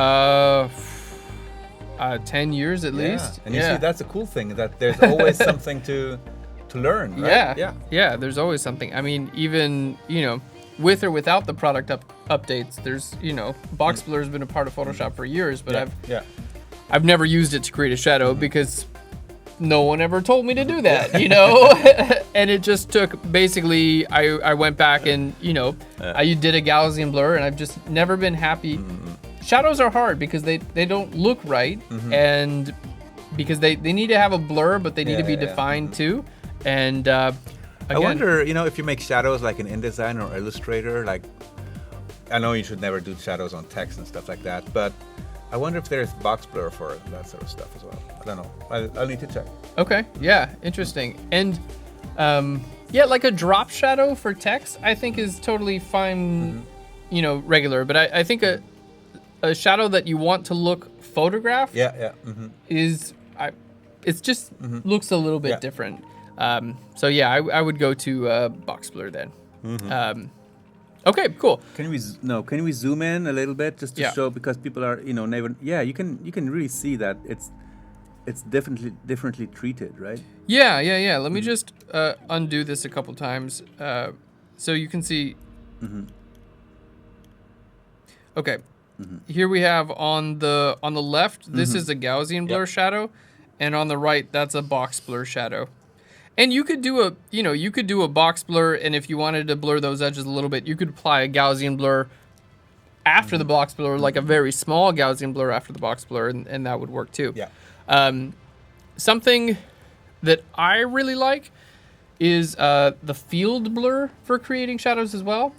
10 years at least. And you see, that's a cool thing, that there's always something to learn, right? Yeah, there's always something. I mean, even, you know, with or without the product updates, there's, you know, box blur has been a part of Photoshop for years, but I've never used it to create a shadow because no one ever told me to do that, you know? And it just took, basically, I went back and, you know, I did a Gaussian blur, and I've just never been happy. Shadows are hard because they don't look right, and because they need to have a blur, but they need to be defined too. And again, I wonder, you know, if you make shadows like in InDesign or Illustrator, like, I know you should never do shadows on text and stuff like that, but I wonder if there's box blur for that sort of stuff as well. I don't know. I'll need to check. Okay, yeah, interesting. And yeah, like a drop shadow for text, I think is totally fine, you know, regular. But I think a shadow that you want to look photographed is, it's just looks a little bit different. So yeah, I would go to box blur then. Okay, cool. Can we zoom in a little bit just to show, because people are, you know, never. Yeah, you can really see that it's differently treated, right? Yeah. Let me just undo this a couple times, so you can see. Okay, here we have on the left. This is a Gaussian blur shadow, and on the right, that's a box blur shadow. And you could do a box blur, and if you wanted to blur those edges a little bit, you could apply a Gaussian blur after the box blur, like a very small Gaussian blur after the box blur, and that would work too. Yeah. Something that I really like is the field blur for creating shadows as well.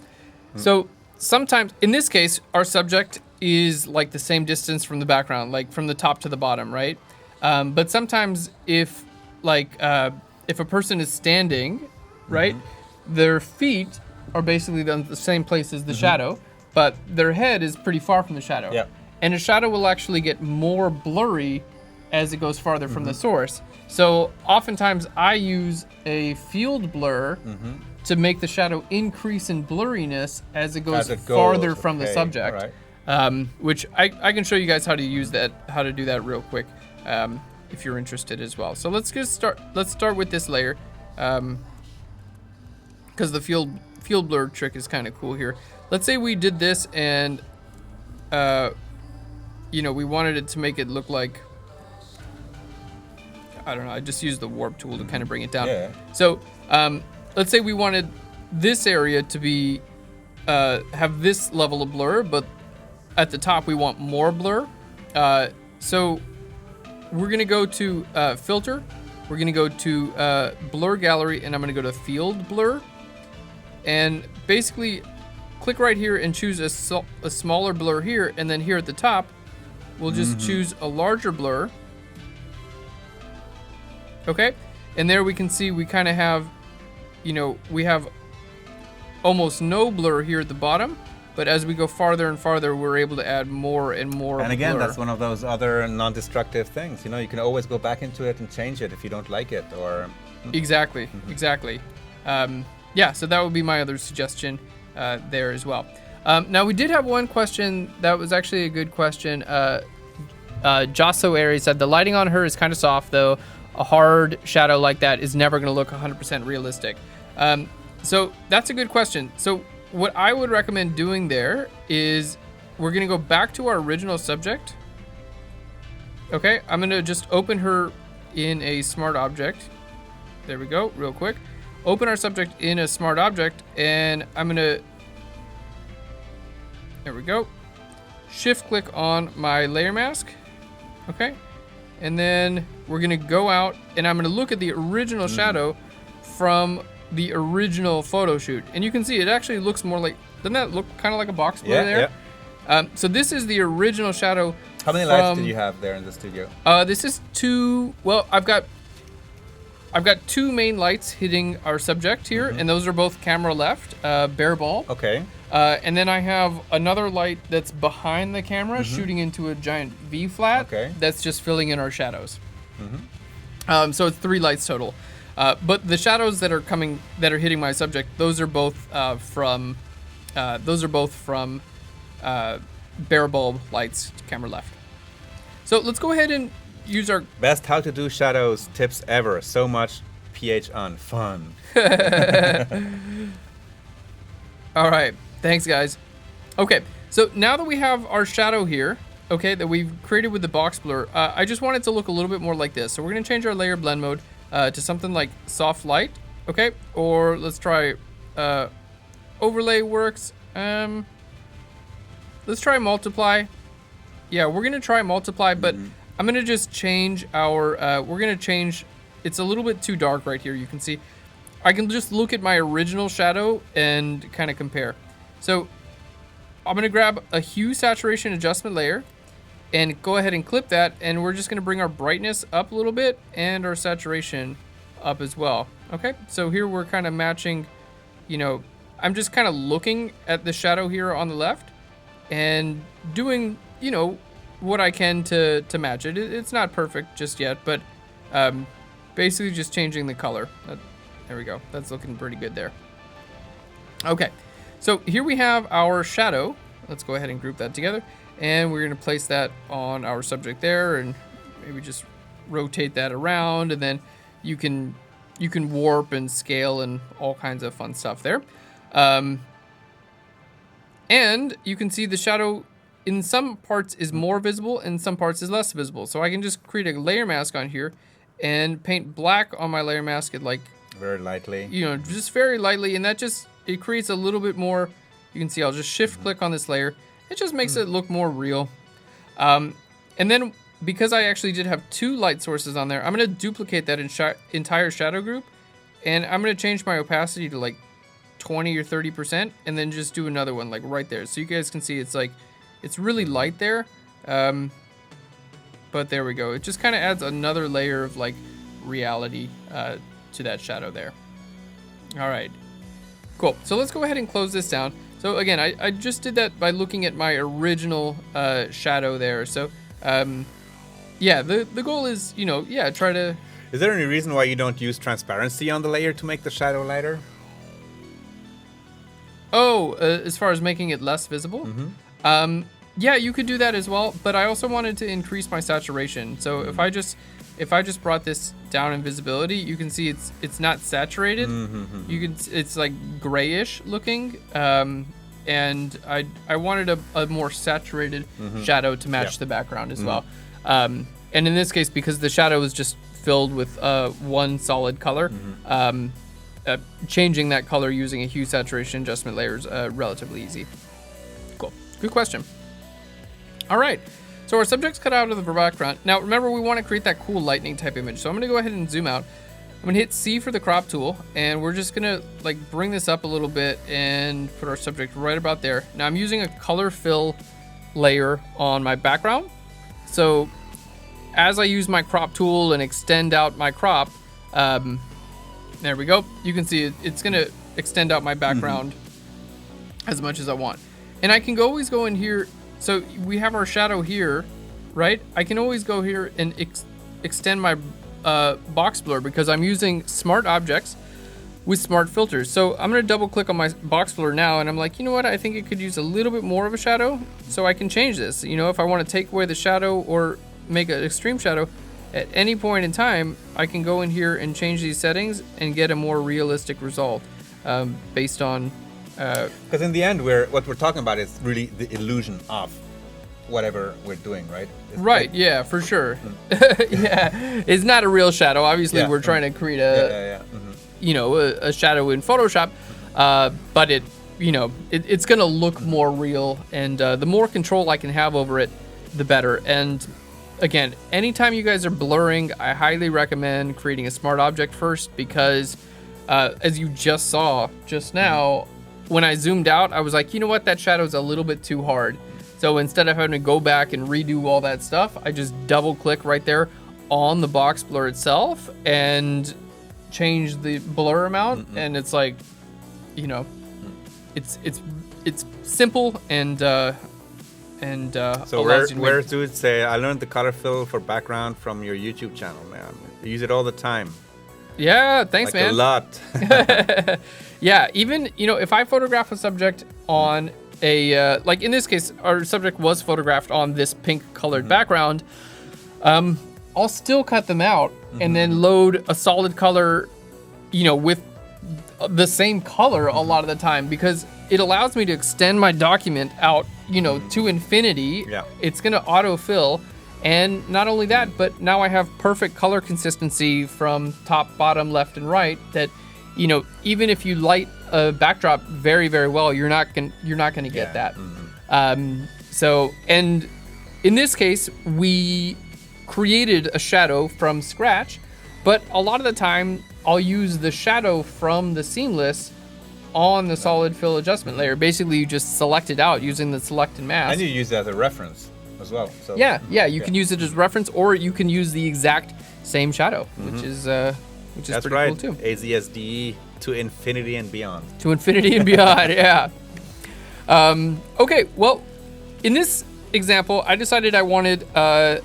So sometimes, in this case, our subject is like the same distance from the background, like from the top to the bottom, right? But sometimes if a person is standing, right, their feet are basically in the same place as the shadow, but their head is pretty far from the shadow. Yeah. And a shadow will actually get more blurry as it goes farther from the source. So oftentimes I use a field blur to make the shadow increase in blurriness as it goes farther from the subject. Right. Which I can show you guys how to use that, how to do that real quick, if you're interested as well. So let's start with this layer, because the field blur trick is kind of cool here. Let's say we did this and we wanted it to make it look like, I don't know, I just used the warp tool to kind of bring it down. Yeah. So let's say we wanted this area to be have this level of blur, but at the top we want more blur. So we're gonna go to filter, we're gonna go to blur gallery, and I'm gonna go to field blur, and basically click right here and choose a smaller blur here, and then here at the top we'll just choose a larger blur. Okay, and there we can see we kind of have, we have almost no blur here at the bottom, but as we go farther and farther, we're able to add more and more And again, blur. that's one of those other non-destructive things. You can always go back into it and change it if you don't like it, or... Exactly. Yeah, so that would be my other suggestion there as well. Now, we did have one question that was actually a good question. Josso Airy said, the lighting on her is kind of soft, though. A hard shadow like that is never going to look 100% realistic. So that's a good question. So what I would recommend doing there is we're going to go back to our original subject. Okay, I'm going to just open her in a smart object. There we go, real quick. Open our subject in a smart object, and I'm going to, there we go, shift click on my layer mask. Okay, and then we're going to go out, and I'm going to look at the original shadow from the original photo shoot. And you can see it actually looks more like, doesn't that look kind of like a box blur there? Yeah. So this is the original shadow. How many lights do you have there in the studio? This is two, well, I've got two main lights hitting our subject here, and those are both camera left, bare ball. Okay. And then I have another light that's behind the camera shooting into a giant V flat. Okay. That's just filling in our shadows. So it's 3 lights total. But the shadows that are hitting my subject, those are both from bare bulb lights, camera left. So let's go ahead and use our Best how to do shadows tips ever. So much PH on fun. All right, thanks guys. Okay, so now that we have our shadow here, okay, that we've created with the box blur, I just want it to look a little bit more like this. So we're gonna change our layer blend mode to something like soft light, okay? Or let's try overlay works. Let's try multiply. Yeah, we're gonna try multiply, but I'm gonna just change our, it's a little bit too dark right here, you can see. I can just look at my original shadow and kind of compare. So I'm gonna grab a hue saturation adjustment layer and go ahead and clip that, and we're just gonna bring our brightness up a little bit and our saturation up as well. Okay, so here we're kind of matching, I'm just kind of looking at the shadow here on the left and doing, what I can to match it. It's not perfect just yet, but basically just changing the color. There we go. That's looking pretty good there. Okay, so here we have our shadow. Let's go ahead and group that together. And we're going to place that on our subject there and maybe just rotate that around, and then you can warp and scale and all kinds of fun stuff there. And you can see the shadow in some parts is more visible and some parts is less visible. So I can just create a layer mask on here and paint black on my layer mask at like very lightly. Just very lightly, and that just it creates a little bit more. You can see I'll just shift click on this layer. It just makes it look more real. And then because I actually did have 2 light sources on there, I'm going to duplicate that entire shadow group, and I'm going to change my opacity to like 20 or 30%, and then just do another one like right there. So you guys can see it's really light there. But there we go. It just kind of adds another layer of like reality to that shadow there. All right, cool. So let's go ahead and close this down. So again, I just did that by looking at my original shadow there. So yeah, the goal is, try to... Is there any reason why you don't use transparency on the layer to make the shadow lighter? Oh, as far as making it less visible? Yeah, you could do that as well, but I also wanted to increase my saturation. So if I just brought this down in visibility, you can see it's not saturated. It's like grayish looking, and I wanted a more saturated shadow to match the background as well. And in this case, because the shadow is just filled with one solid color, changing that color using a hue saturation adjustment layer is relatively easy. Cool, good question. All right, so our subject's cut out of the background. Now remember, we want to create that cool lightning type image. So I'm gonna go ahead and zoom out. I'm gonna hit C for the crop tool, and we're just gonna like bring this up a little bit and put our subject right about there. Now I'm using a color fill layer on my background. So as I use my crop tool and extend out my crop, there we go. You can see it's gonna extend out my background as much as I want. And I can always go in here. So we have our shadow here, right? I can always go here and extend my box blur because I'm using smart objects with smart filters. So I'm gonna double click on my box blur now, and I'm like, you know what? I think it could use a little bit more of a shadow, so I can change this. If I wanna take away the shadow or make an extreme shadow, at any point in time, I can go in here and change these settings and get a more realistic result based on... Because in the end, what we're talking about is really the illusion of whatever we're doing, right? Right, yeah, for sure. Yeah, it's not a real shadow. Obviously, we're trying to create a shadow in Photoshop, but it's gonna look more real, and the more control I can have over it, the better. And again, anytime you guys are blurring, I highly recommend creating a smart object first, because as you just saw just now, when I zoomed out, I was like, you know what, that shadow's a little bit too hard. So instead of having to go back and redo all that stuff, I just double click right there on the box blur itself and change the blur amount. And it's like, it's simple and so where do it say, I learned the color fill for background from your YouTube channel, man. I use it all the time. Yeah, thanks, man. A lot. Yeah, even, if I photograph a subject on a, like in this case, our subject was photographed on this pink colored background, I'll still cut them out and then load a solid color, with the same color a lot of the time, because it allows me to extend my document out, to infinity. Yeah. It's going to autofill. And not only that, but now I have perfect color consistency from top, bottom, left, and right that, even if you light a backdrop very, very well, you're not gonna get that. So, and in this case, we created a shadow from scratch, but a lot of the time I'll use the shadow from the seamless on the solid fill adjustment layer. Basically, you just select it out using the select and mask. And you use that as a reference as well. So yeah, you can use it as reference, or you can use the exact same shadow, which is That's pretty right. cool too. AZSDE to infinity and beyond. To infinity and beyond, yeah. Okay, well, in this example, I decided I wanted a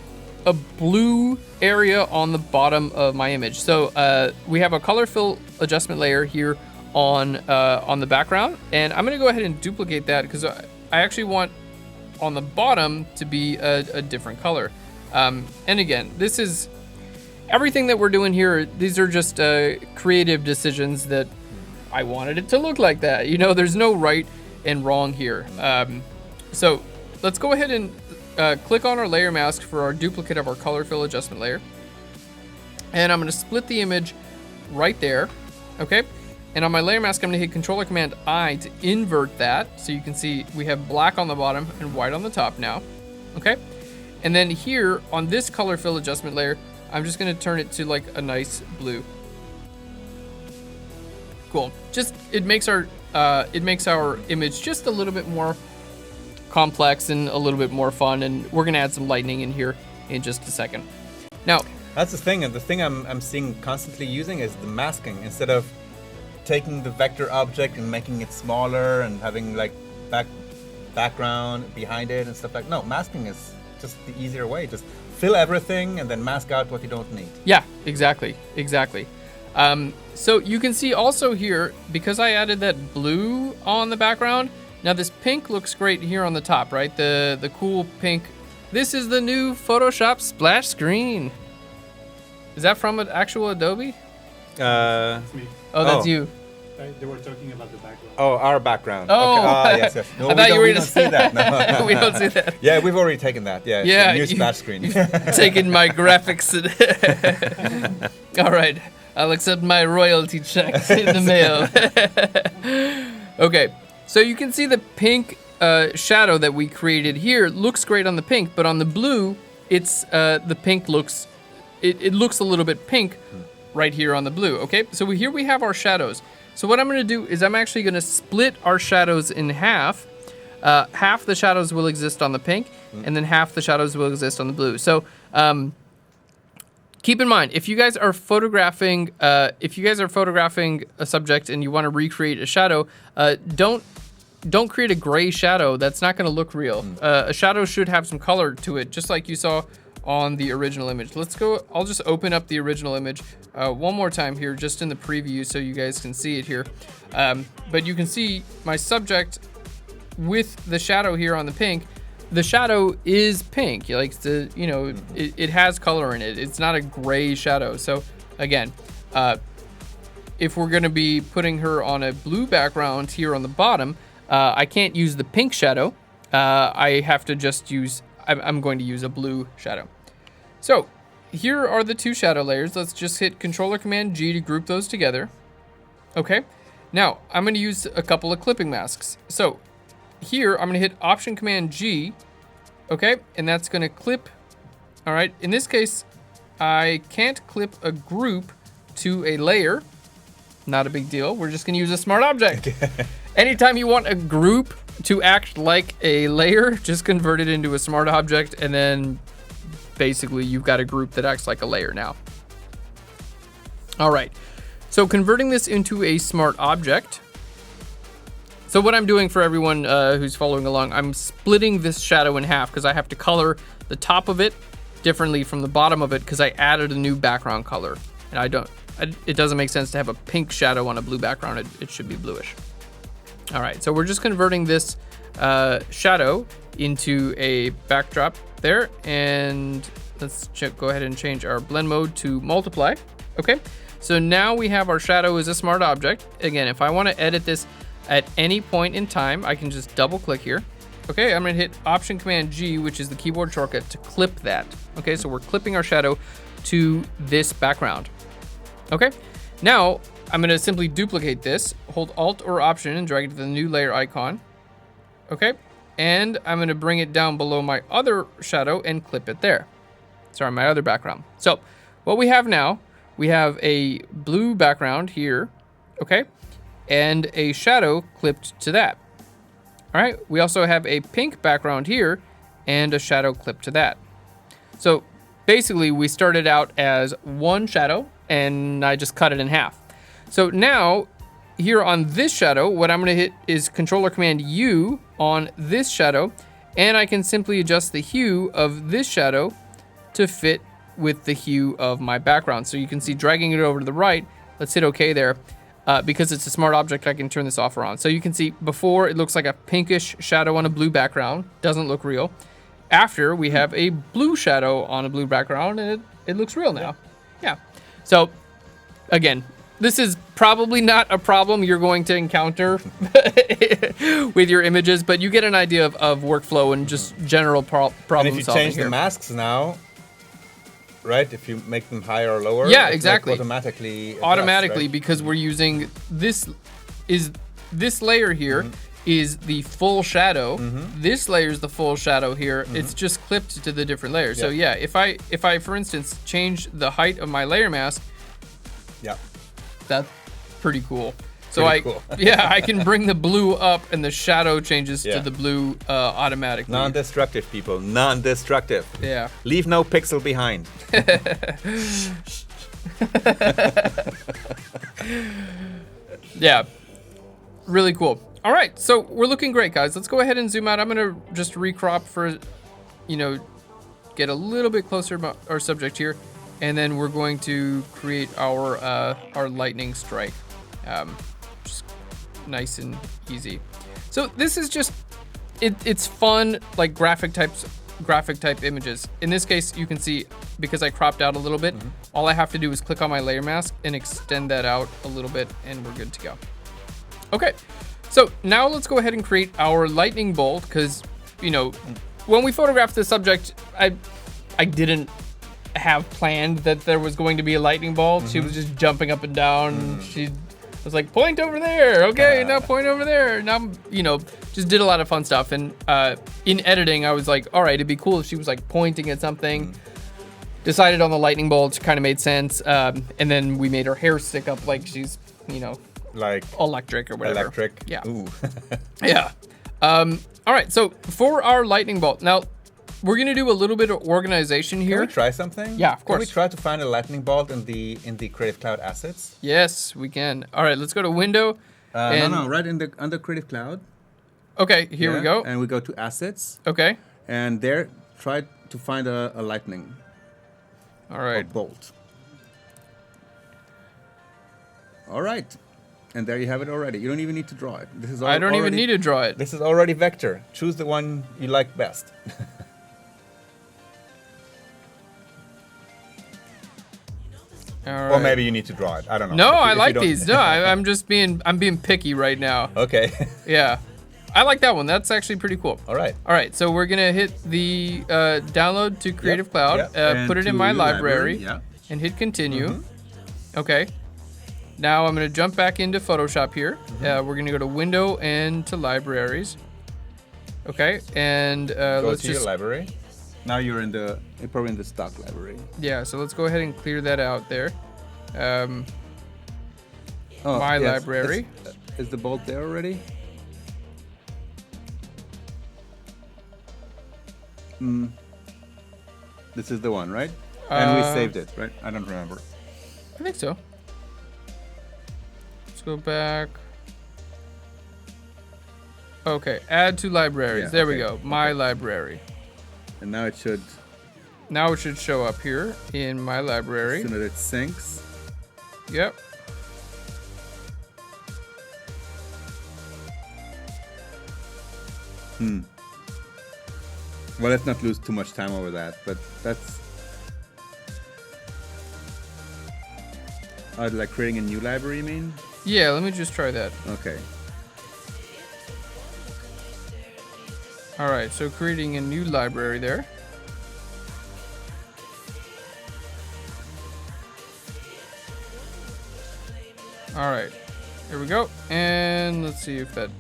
blue area on the bottom of my image. So we have a color fill adjustment layer here on the background, and I'm gonna go ahead and duplicate that because I actually want on the bottom to be a different color. And again, this is everything that we're doing here, these are just creative decisions that I wanted it to look like that. You know, there's no right and wrong here. So let's go ahead and click on our layer mask for our duplicate of our color fill adjustment layer. And I'm going to split the image right there. Okay. And on my layer mask, I'm going to hit Control or Command I to invert that. So you can see we have black on the bottom and white on the top now. Okay. And then here on this color fill adjustment layer, I'm just going to turn it to like a nice blue. Cool. Just, it makes our image just a little bit more complex and a little bit more fun. And we're going to add some lightning in here in just a second. Now, that's the thing, and the thing I'm seeing constantly using is the masking. Instead of taking the vector object and making it smaller and having like background behind it and stuff like, no, masking is just the easier way. Just fill everything and then mask out what you don't need. Yeah, exactly. So you can see also here, because I added that blue on the background, now this pink looks great here on the top, right? The cool pink. This is the new Photoshop splash screen. Is that from an actual Adobe? It's me. Oh, that's you. They were talking about the background. Oh, our background. Oh, okay. Yes. No, I thought you were we gonna don't see that. No. We don't see that. Yeah, we've already taken that. Yeah, it's Yeah, a new splash screen. Taking my graphics. All right, I'll accept my royalty checks in the mail. Okay, so you can see the pink shadow that we created here looks great on the pink, but on the blue, it's the pink looks. It looks a little bit pink right here on the blue, okay? So here we have our shadows. So what I'm gonna do is I'm actually gonna split our shadows in half. Half the shadows will exist on the pink, and then half the shadows will exist on the blue. So keep in mind, if you guys are photographing a subject and you wanna recreate a shadow, don't create a gray shadow. That's not gonna look real. A shadow should have some color to it, just like you saw on the original image. Let's go, I'll just open up the original image one more time here, just in the preview so you guys can see it here. But you can see my subject with the shadow here on the pink. The shadow is pink, like it has color in it. It's not a gray shadow. So again, if we're gonna be putting her on a blue background here on the bottom, I can't use the pink shadow. I have to just use, I'm going to use a blue shadow. So here are the two shadow layers. Let's just hit Control or Command G to group those together. Okay, now I'm going to use a couple of clipping masks. So here I'm going to hit Option Command G. Okay, and that's going to clip. All right, in this case, I can't clip a group to a layer. Not a big deal. We're just going to use a smart object. Anytime you want a group to act like a layer, just convert it into a smart object, and then basically you've got a group that acts like a layer now. All right, so converting this into a smart object. So what I'm doing for everyone who's following along, I'm splitting this shadow in half because I have to color the top of it differently from the bottom of it because I added a new background color. And it doesn't make sense to have a pink shadow on a blue background. It should be bluish. All right, so we're just converting this shadow into a backdrop there, and let's go ahead and change our blend mode to multiply. Okay, so now we have our shadow as a smart object. Again, if I want to edit this at any point in time, I can just double click here. Okay, I'm gonna hit Option Command G, which is the keyboard shortcut to clip that. Okay, so we're clipping our shadow to this background. Okay, now I'm gonna simply duplicate this, hold Alt or Option and drag it to the new layer icon. Okay, and I'm gonna bring it down below my other shadow and clip it there. Sorry, my other background. So what we have now, we have a blue background here, okay, and a shadow clipped to that. All right, we also have a pink background here and a shadow clipped to that. So basically we started out as one shadow and I just cut it in half. So now here on this shadow, what I'm gonna hit is Control or Command U on this shadow, and I can simply adjust the hue of this shadow to fit with the hue of my background. So you can see dragging it over to the right, let's hit OK there. Because it's a smart object, I can turn this off or on. So you can see before it looks like a pinkish shadow on a blue background, doesn't look real. After we have a blue shadow on a blue background and it looks real now. Yeah. So, again, this is probably not a problem you're going to encounter with your images, but you get an idea of workflow and just general problem solving. And if you change the masks now, right? If you make them higher or lower, yeah, it's exactly. like automatically adjusts, right? Because we're using this layer here is the full shadow. This layer is the full shadow here. It's just clipped to the different layers. So yeah, if I for instance change the height of my layer mask, that's pretty cool. So I can bring the blue up and the shadow changes to the blue automatically. Non-destructive, people. Non-destructive. Yeah. Leave no pixel behind. Yeah. Really cool. All right, so we're looking great, guys. Let's go ahead and zoom out. I'm gonna just recrop for, get a little bit closer about our subject here, and then we're going to create our lightning strike. Just nice and easy. So this is just, it's fun, like graphic type images. In this case, you can see, because I cropped out a little bit, all I have to do is click on my layer mask and extend that out a little bit, and we're good to go. Okay, so now let's go ahead and create our lightning bolt, because, when we photographed the subject, I didn't have planned that there was going to be a lightning bolt. She was just jumping up and down. She was like, point over there. Okay, now point over there. Now, just did a lot of fun stuff. And in editing, I was like, all right, it'd be cool if she was like pointing at something. Decided on the lightning bolt, kind of made sense. And then we made her hair stick up like she's, like electric or whatever. Electric. Yeah. Ooh. Yeah. All right, so for our lightning bolt, now we're gonna do a little bit of organization here. Can we try something? Yeah, of course. Can we try to find a lightning bolt in the Creative Cloud assets? Yes, we can. All right, let's go to Window. Right under Creative Cloud. Okay, here we go. And we go to assets. Okay. And there, try to find a lightning. All right. A bolt. All right. And there you have it already. You don't even need to draw it. This is I don't even need to draw it. This is already vector. Choose the one you like best. All right. Or maybe you need to draw it. I don't know. No, I like these. No, I'm being picky right now. Okay. Yeah. I like that one. That's actually pretty cool. All right. All right, so we're gonna hit the download to Creative Cloud, put it in my library, and hit continue. Okay. Now I'm gonna jump back into Photoshop here. We're gonna go to Window and to Libraries. Okay, and let's to your library. Now you're probably in the stock library. Yeah, so let's go ahead and clear that out there. My library. Is the bolt there already? This is the one, right? And we saved it, right? I don't remember. I think so. Let's go back. Okay, add to libraries. Yeah, there we go. My library. And now it should show up here in my library. As soon as it syncs. Yep. Well, let's not lose too much time over that, but that's... like creating a new library, you mean? Yeah, let me just try that. Okay. All right, so creating a new library there. All right, here we go. And let's see if that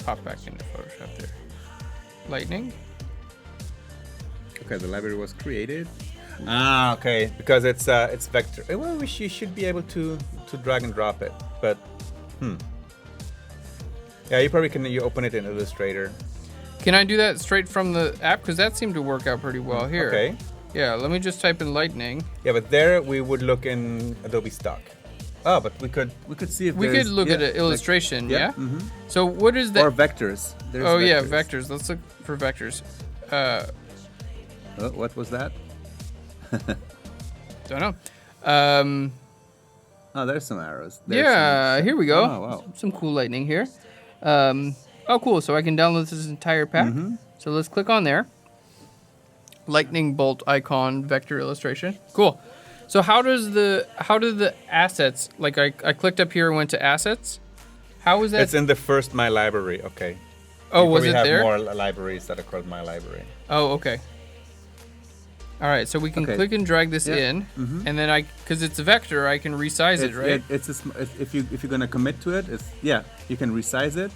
popped back into Photoshop there. Lightning. Okay, the library was created. Ah, okay, because it's vector. Well, you should be able to drag and drop it, but yeah, you probably can. You open it in Illustrator. Can I do that straight from the app? Because that seemed to work out pretty well here. Okay. Yeah, let me just type in lightning. Yeah, but there we would look in Adobe Stock. Oh, but we could see if we could look at an illustration. Like, yeah. So what is that? Or vectors. There's oh vectors. Yeah, vectors. Let's look for vectors. What was that? Don't know. Oh, there's some arrows. Here we go. Oh, wow. Some cool lightning here. Oh, cool. So I can download this entire pack. So let's click on there. Lightning bolt icon vector illustration. Cool. So how do the assets, like I clicked up here and went to assets. How is that? It's in the first My Library. Okay. Oh, You was it probably there? have more libraries that are called My Library. Oh, okay. All right, so we can Okay. click and drag this in, and then because it's a vector, I can resize it, right? If you're gonna commit to it, you can resize it,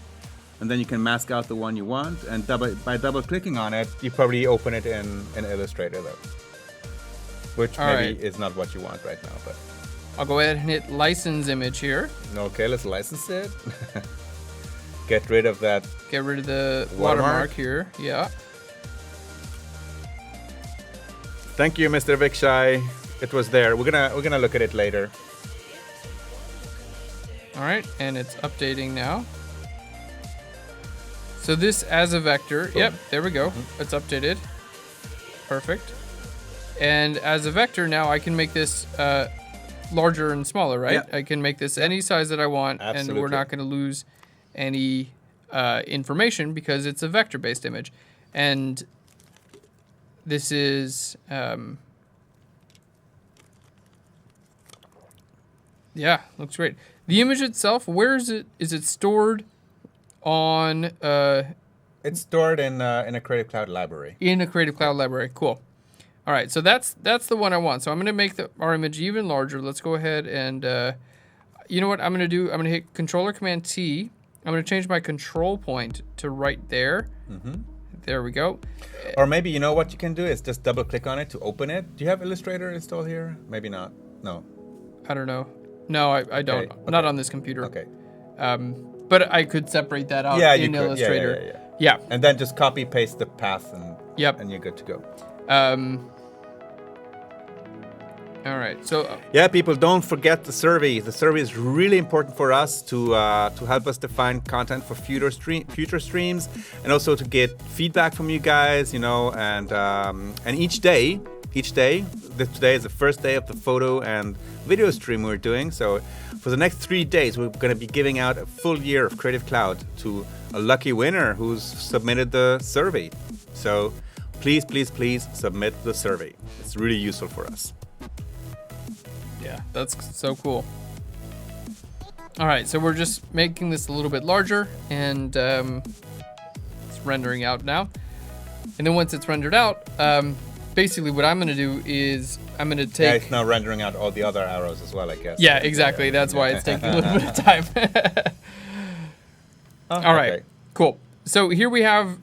and then you can mask out the one you want, and by double clicking on it, you probably open it in Illustrator though, which All maybe right. is not what you want right now. But I'll go ahead and hit license image here. okay, let's license it. Get rid of that. Get rid of the Watermark? watermark here. Yeah. Thank you, Mr. Vikshai. It was there. We're gonna look at it later. All right, and it's updating now. So this as a vector, Boom. yep, there we go. It's updated. Perfect. And as a vector now, I can make this larger and smaller, right? Yeah. I can make this any size that I want, and Absolutely. we're not going to lose any information because it's a vector-based image. And this is, yeah, looks great. The image itself, where is it? Is it stored on It's stored in a Creative Cloud library. in a Creative Cloud library? Cool. All right, so that's the one I want. So I'm going to make our image even larger. Let's go ahead and, you know what I'm going to do? I'm going to hit Controller Command T. I'm going to change my control point to right there. There we go. Or maybe you know what you can do is just double click on it to open it. Do you have Illustrator installed here? Maybe not. No. I don't know. No, I don't. Okay, Not okay. on this computer. Okay. But I could separate that out Yeah, you in could. Illustrator. Yeah. And then just copy paste the path and Yep. and you're good to go. All right. So Yeah, people, don't forget the survey. The survey is really important for us to help us define content for future streams, and also to get feedback from you guys. You know, and each day, today is the first day of the photo and video stream we're doing. So for the next 3 days, we're going to be giving out a full year of Creative Cloud to a lucky winner who's submitted the survey. So please, please, please submit the survey. It's really useful for us. yeah, that's so cool. All right, so we're just making this a little bit larger, and it's rendering out now. And then once it's rendered out, basically what I'm going to do is I'm going to Yeah, take... it's now rendering out all the other arrows as well, I guess. Yeah, exactly. That's why it's taking a little bit of time. All right, Okay. cool. So here we have,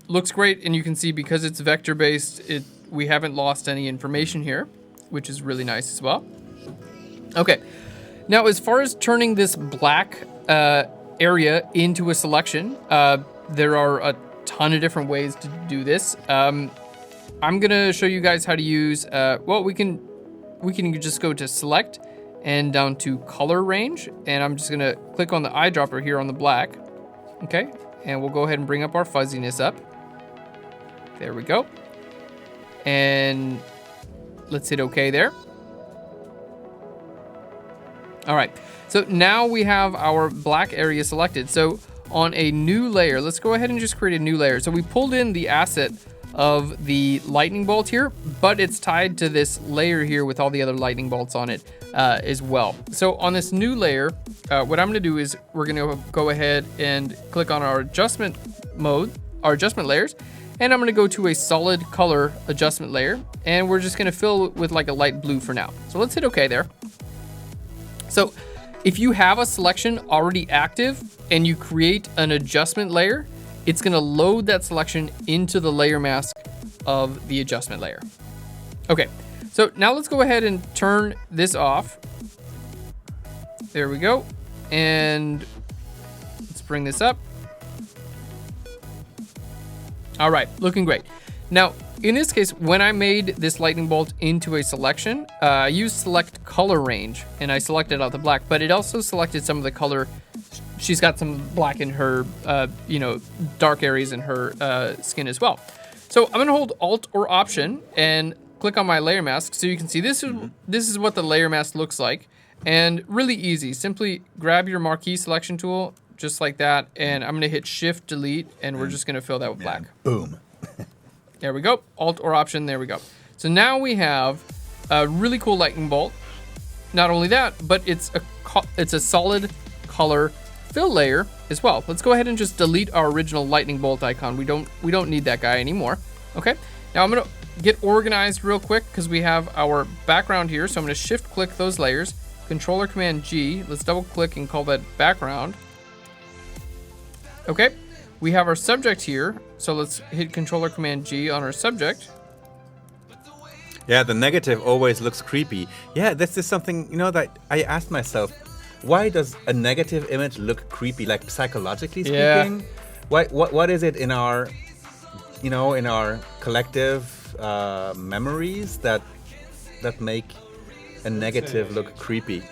looks great, and you can see because it's vector-based, we haven't lost any information here, which is really nice as well. Okay, now as far as turning this black area into a selection, there are a ton of different ways to do this. I'm gonna show you guys how to use, well, we can just go to select and down to color range, and I'm just gonna click on the eyedropper here on the black, okay? And we'll go ahead and bring up our fuzziness up. There we go. And let's hit okay there. All right, so now we have our black area selected. So on a new layer, let's go ahead and just create a new layer. So we pulled in the asset of the lightning bolt here, but it's tied to this layer here with all the other lightning bolts on it as well. So on this new layer, what I'm gonna do is we're gonna go ahead and click on our adjustment mode, our adjustment layers, and I'm gonna go to a solid color adjustment layer, and we're just gonna fill it with like a light blue for now. So let's hit okay there. So if you have a selection already active and you create an adjustment layer, it's gonna load that selection into the layer mask of the adjustment layer. Okay, so now let's go ahead and turn this off. There we go. And let's bring this up. All right, looking great. Now, in this case, when I made this lightning bolt into a selection, I used select color range and I selected out the black, but it also selected some of the color. She's got some black in her, dark areas in her skin as well. So I'm gonna hold Alt or Option and click on my layer mask so you can see this is what the layer mask looks like. And really easy, simply grab your marquee selection tool just like that, and I'm gonna hit Shift Delete, and we're just gonna fill that with black. Boom. There we go. Alt or Option. There we go. So now we have a really cool lightning bolt. Not only that, but it's a solid color fill layer as well. Let's go ahead and just delete our original lightning bolt icon. We don't need that guy anymore. Okay. Now I'm gonna get organized real quick because we have our background here. So I'm gonna shift click those layers, Controller Command G. Let's double click and call that background. Okay. We have our subject here. So let's hit Controller Command G on our subject. Yeah, the negative always looks creepy. Yeah, this is something, that I asked myself, why does a negative image look creepy, like psychologically speaking? Yeah. What is it in our, in our collective memories that make a negative look creepy?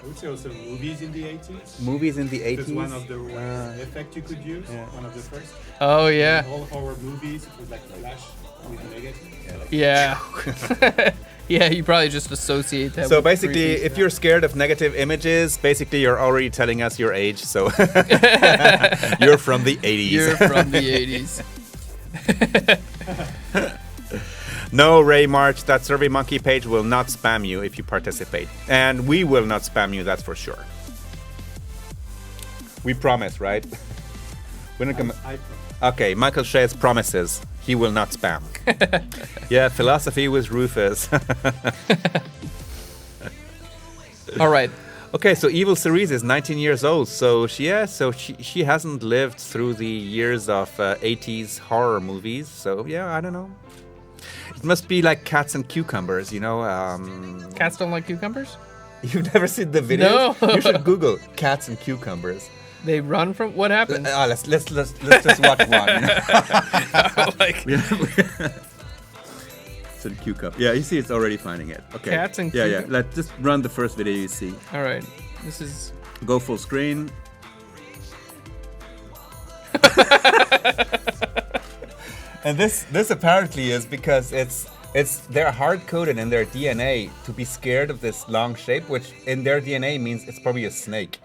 I would say also movies in the 80s. Movies in the 80s? That's one of the worst effects you could use, one of the first. Oh, yeah. In all horror movies, it was like flash with negative. Yeah. Yeah, you probably just associate that So with basically, creepy. if you're scared of negative images, basically you're already telling us your age, so you're from the 80s. You're from the 80s. No, Ray March, that SurveyMonkey page will not spam you if you participate. And we will not spam you, that's for sure. We promise, right? We're not gonna... I Okay, Michael Shays promises he will not spam. Yeah, philosophy with Rufus. All right. Okay, so Evil Cerise is 19 years old, so she hasn't lived through the years of 80s horror movies, so yeah, I don't know. It must be like Cats and Cucumbers, Cats don't like cucumbers? You've never seen the video? No. You should Google Cats and Cucumbers. They run from what happened? Let's just watch one. So the cucumber. Yeah, you see, it's already finding it. Okay. Cats and yeah. Let's just run the first video you see. All right. This is Go full screen. And this apparently is because they're hard coded in their DNA to be scared of this long shape, which in their DNA means it's probably a snake.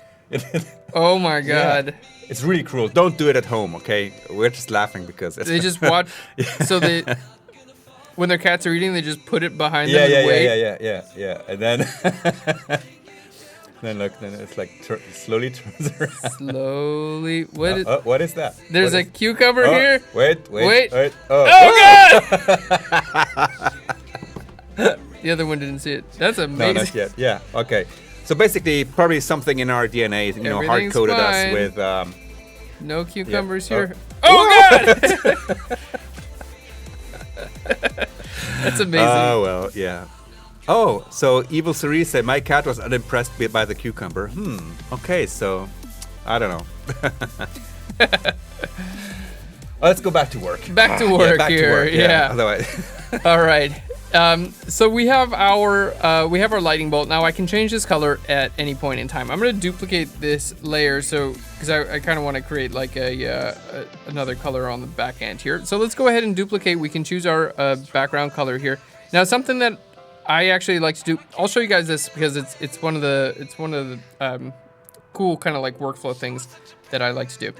Oh my god. Yeah. It's really cruel. Don't do it at home, okay? We're just laughing because it's They just watch so they when their cats are eating, they just put it behind them and wait. Yeah. And then then it's like slowly turns around. Slowly. What is that? There's What a cucumber here. Wait. Oh god! The other one didn't see it. That's No, amazing. not yet. Yeah. Okay. So basically, probably something in our DNA, hard Everything's coded us fine. with. No cucumbers Yeah. here. Oh god! That's amazing. Oh well, yeah. Oh, so Evil Cerise said my cat was unimpressed by the cucumber. Okay, so I don't know. Let's go back to work. Back to work back here. To work, Yeah. Otherwise. All right. So we have our lightning bolt. Now I can change this color at any point in time. I'm going to duplicate this layer because I kind of want to create like another color on the back end here. So let's go ahead and duplicate. We can choose our background color here. Now something that I actually like to do. I'll show you guys this because it's one of the cool kind of like workflow things that I like to do.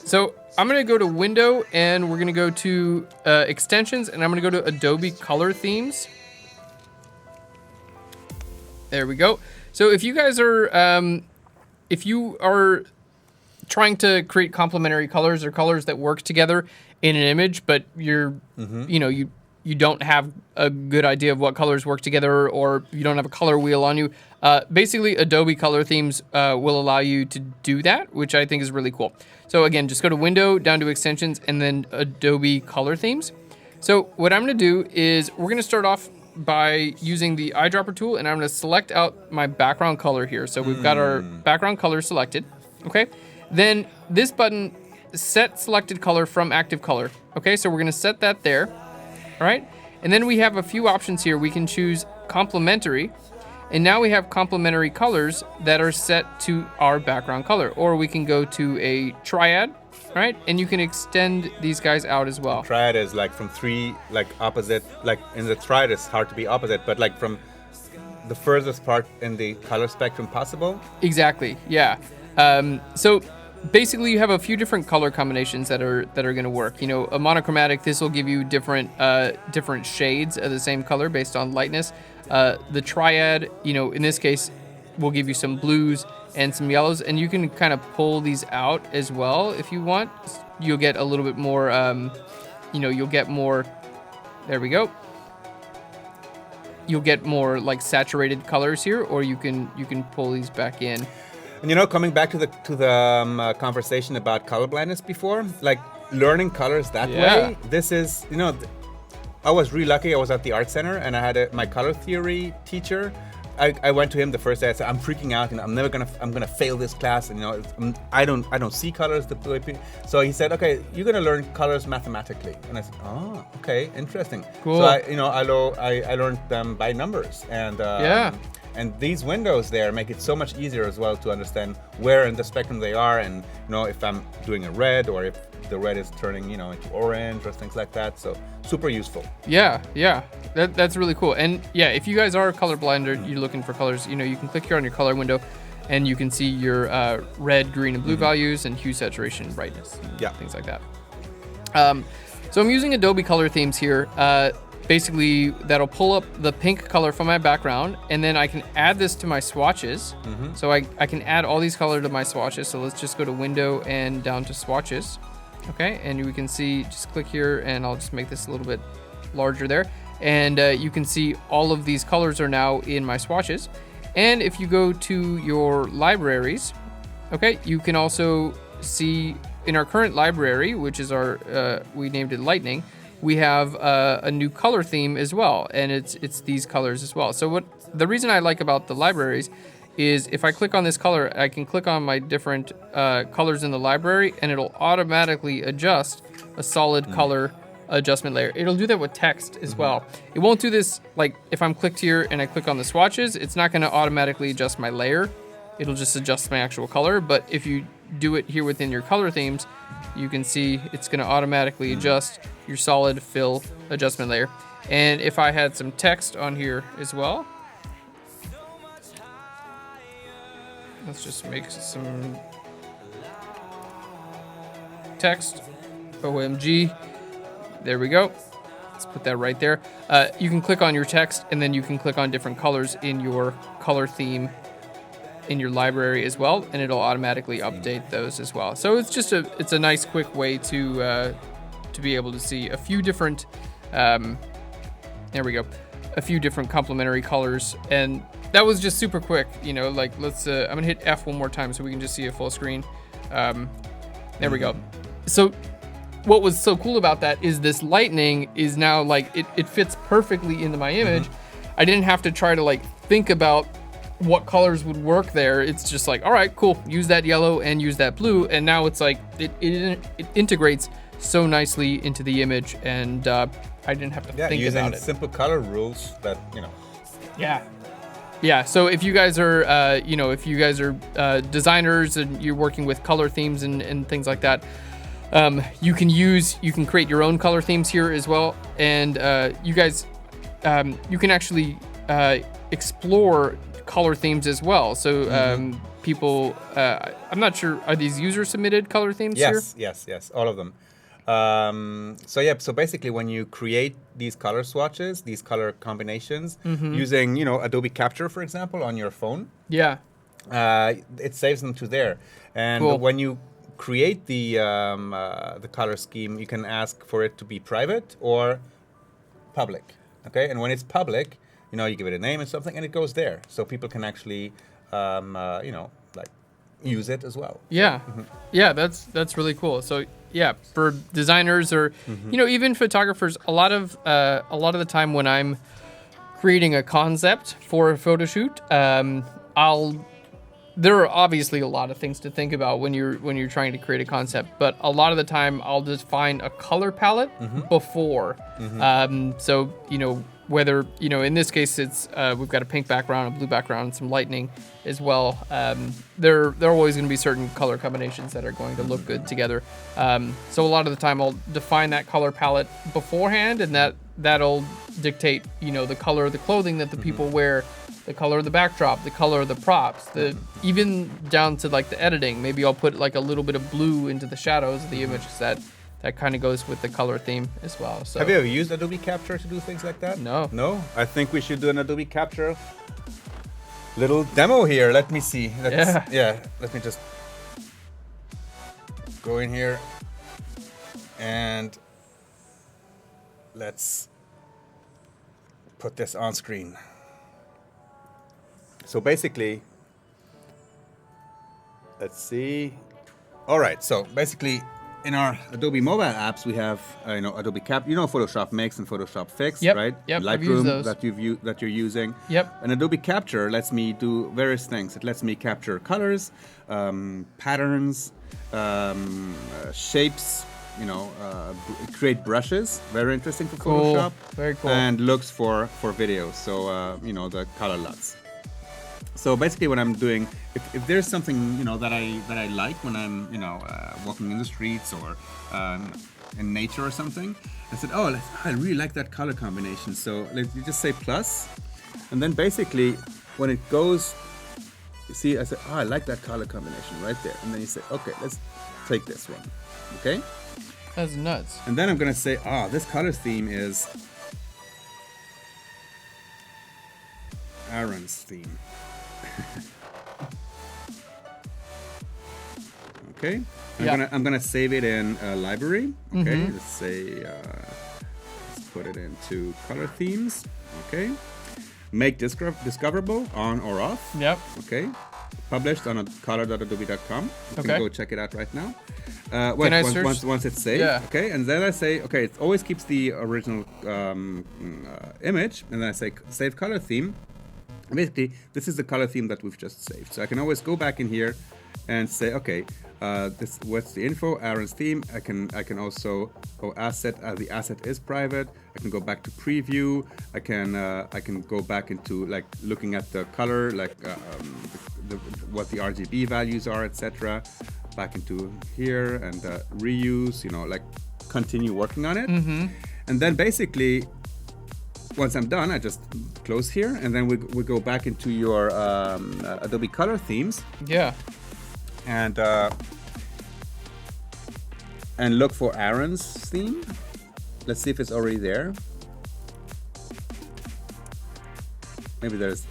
So I'm going to go to Window, and we're going to go to Extensions, and I'm going to go to Adobe Color Themes. There we go. So if you guys are, if you are trying to create complementary colors or colors that work together in an image, but you're, you don't have a good idea of what colors work together, or you don't have a color wheel on you, basically Adobe Color Themes will allow you to do that, which I think is really cool. So again, just go to Window, down to Extensions, and then Adobe Color Themes. So what I'm going to do is we're going to start off by using the eyedropper tool, and I'm going to select out my background color here. So we've got our background color selected. Okay. Then this button, Set Selected Color from Active Color. Okay, so we're going to set that there. All right. And then we have a few options here. We can choose complementary. And now we have complementary colors that are set to our background color. Or we can go to a triad, right? And you can extend these guys out as well. Triad is like from three, like opposite, like in the triad it's hard to be opposite, but like from the furthest part in the color spectrum possible. Exactly, yeah. So basically you have a few different color combinations that are going to work. A monochromatic, this will give you different shades of the same color based on lightness. The triad, in this case, will give you some blues and some yellows, and you can kind of pull these out as well if you want. You'll get a little bit more, you'll get more, there we go. You'll get more like saturated colors here, or you can pull these back in. And coming back to the conversation about color blindness before, like learning colors that way, this is, I was really lucky. I was at the art center and I had my color theory teacher. I went to him the first day. I said, I'm freaking out, I'm gonna fail this class, and I don't see colors the way people. So he said, okay, you're gonna learn colors mathematically, and I said, oh, okay, interesting. Cool. So I learned them by numbers, and these windows there make it so much easier as well to understand where in the spectrum they are, and if I'm doing a red or if the red is turning into orange or things like that. So super useful. Yeah, that's really cool. And yeah, if you guys are colorblind or you're looking for colors, you can click here on your color window and you can see your red, green, and blue values and hue, saturation, and brightness, things like that. So I'm using Adobe color themes here. Basically, that'll pull up the pink color from my background, and then I can add this to my swatches. So I can add all these colors to my swatches. So let's just go to window and down to swatches. Okay, and we can see, just click here, and I'll just make this a little bit larger there. And you can see all of these colors are now in my swatches. And if you go to your libraries, okay, you can also see in our current library, which is our, we named it Lightning, we have a new color theme as well, and it's these colors as well. So the reason I like about the libraries is if I click on this color, I can click on my different colors in the library, and it'll automatically adjust a solid color adjustment layer. It'll do that with text as well. It won't do this, like if I'm clicked here and I click on the swatches, it's not going to automatically adjust my layer. It'll just adjust my actual color. But if you do it here within your color themes, you can see it's going to automatically adjust your solid fill adjustment layer. And if I had some text on here as well, let's just make some text, OMG, there we go. Let's put that right there. You can click on your text, and then you can click on different colors in your color theme in your library as well, and it'll automatically update those as well. So it's just it's a nice quick way to be able to see a few different, there we go, a few different complementary colors. And that was just super quick, like let's, I'm gonna hit F one more time so we can just see a full screen. There we go. So what was so cool about that is this lightning is now like, it fits perfectly into my image. I didn't have to try to like think about what colors would work there. It's just like, all right, cool, use that yellow and use that blue. And now it's like, it integrates so nicely into the image, and I didn't have to think about it. Using simple color rules that, Yeah, so if you guys are, designers and you're working with color themes and things like that, you can create your own color themes here as well. And you guys, you can actually explore color themes as well. So people, I'm not sure, are these user submitted color themes here? Yes, all of them. So basically when you create these color swatches, these color combinations, using, Adobe Capture, for example, on your phone, it saves them to there. And when you create the color scheme, you can ask for it to be private or public. Okay, and when it's public, you give it a name and something, and it goes there, so people can actually, use it as well. Yeah, that's really cool. So yeah, for designers or even photographers, a lot of the time when I'm creating a concept for a photo shoot, there are obviously a lot of things to think about when you're trying to create a concept, but a lot of the time I'll just find a color palette before. So whether in this case it's we've got a pink background, a blue background, and some lightning as well. There are always going to be certain color combinations that are going to look good together. So a lot of the time I'll define that color palette beforehand, and that'll dictate the color of the clothing that the people wear, the color of the backdrop, the color of the props, even down to like the editing. Maybe I'll put like a little bit of blue into the shadows of the images that that kind of goes with the color theme as well. So Have you ever used Adobe Capture to do things like that? No. No? I think we should do an Adobe Capture little demo here. Let me see. Let me just go in here and let's put this on screen. So basically, let's see. All right, so basically in our Adobe mobile apps, we have Adobe Cap, Photoshop Mix and Photoshop Fix, Yep, right? yep, I've used Lightroom those. that you're using. Yep. And Adobe Capture lets me do various things. It lets me capture colors, patterns, shapes, create brushes. Very interesting for Cool. Photoshop. Very cool. And looks for videos. So the color LUTs. So basically, what I'm doing, if there's something that I like when I'm walking in the streets or in nature or something, I said, I really like that color combination. So you just say plus, and then basically when it goes, you see, I said, I like that color combination right there, and then you say, okay, let's take this one, okay? That's nuts. And then I'm gonna say, this color theme is Aaron's theme. Okay, I'm gonna save it in a library. Okay, let's say let's put it into color themes. Okay, make discoverable on or off. Yep. Okay, published on color.adobe.com. You Okay. can go check it out right now. Can I search? Once it's saved. Yeah. Okay, and then I say, okay, it always keeps the original image, and then I say save color theme. Basically, this is the color theme that we've just saved. So I can always go back in here and say, okay, what's the info? Aaron's theme. I can also go asset. The asset is private. I can go back to preview. I can go back into like looking at the color, like what the RGB values are, etc. Back into here and reuse. Like continue working on it. And then basically, once I'm done, I just close here, and then we go back into your Adobe Color themes. Yeah. And look for Aaron's theme. Let's see if it's already there. Maybe there's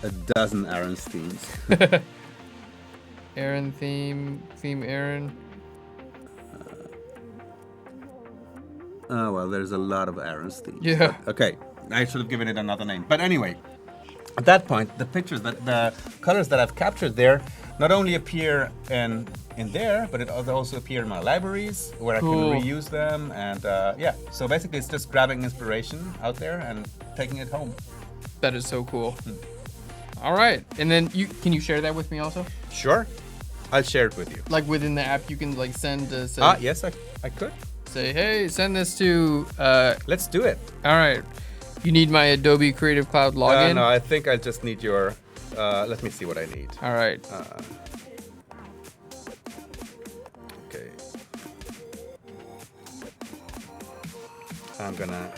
a dozen Aaron's themes. Aaron theme Aaron. Oh, well, there's a lot of Aaron's themes. Yeah. Okay, I should have given it another name. But anyway, at that point, the pictures, the colors that I've captured there, not only appear in there, but it also appear in my libraries where Cool. I can reuse them. And so basically it's just grabbing inspiration out there and taking it home. That is so cool. All right, and then can you share that with me also? Sure, I'll share it with you. Like within the app, you can like send. Yes, I could. Say, hey, send this to. Let's do it. All right. You need my Adobe Creative Cloud login? No, I think I just need your. Let me see what I need. All right. Okay. I'm gonna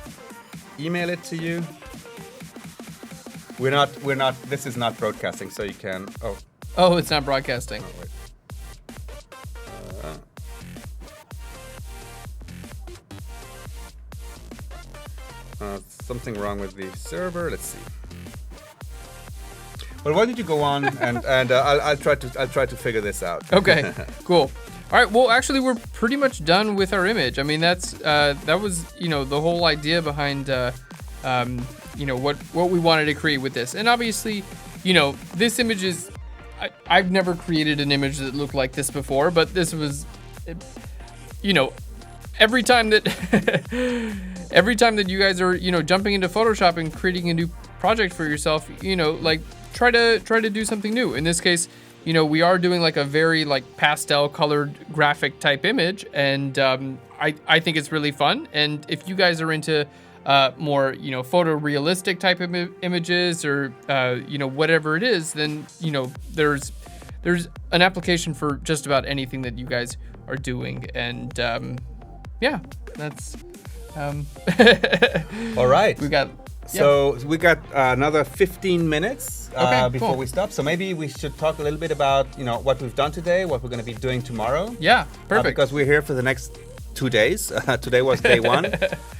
email it to you. We're not. This is not broadcasting, so you can. Oh, it's not broadcasting. Oh, wait. Something wrong with the server. Let's see. Well, why don't you go on and I'll try to figure this out. Okay, cool. All right. Well, actually, we're pretty much done with our image. I mean, that was the whole idea behind what we wanted to create with this. And obviously, this image is. I've never created an image that looked like this before, but this was, every time that you guys are jumping into Photoshop and creating a new project for yourself, try to do something new. In this case, we are doing like a very like pastel colored graphic type image, and I think it's really fun. And if you guys are into more photorealistic type of images or whatever it is, then there's an application for just about anything that you guys are doing. And that's All right. we got. So we got another 15 minutes Okay, before cool. we stop. So maybe we should talk a little bit about what we've done today, what we're going to be doing tomorrow. Yeah, perfect. Because we're here for the next 2 days. Today was day 1.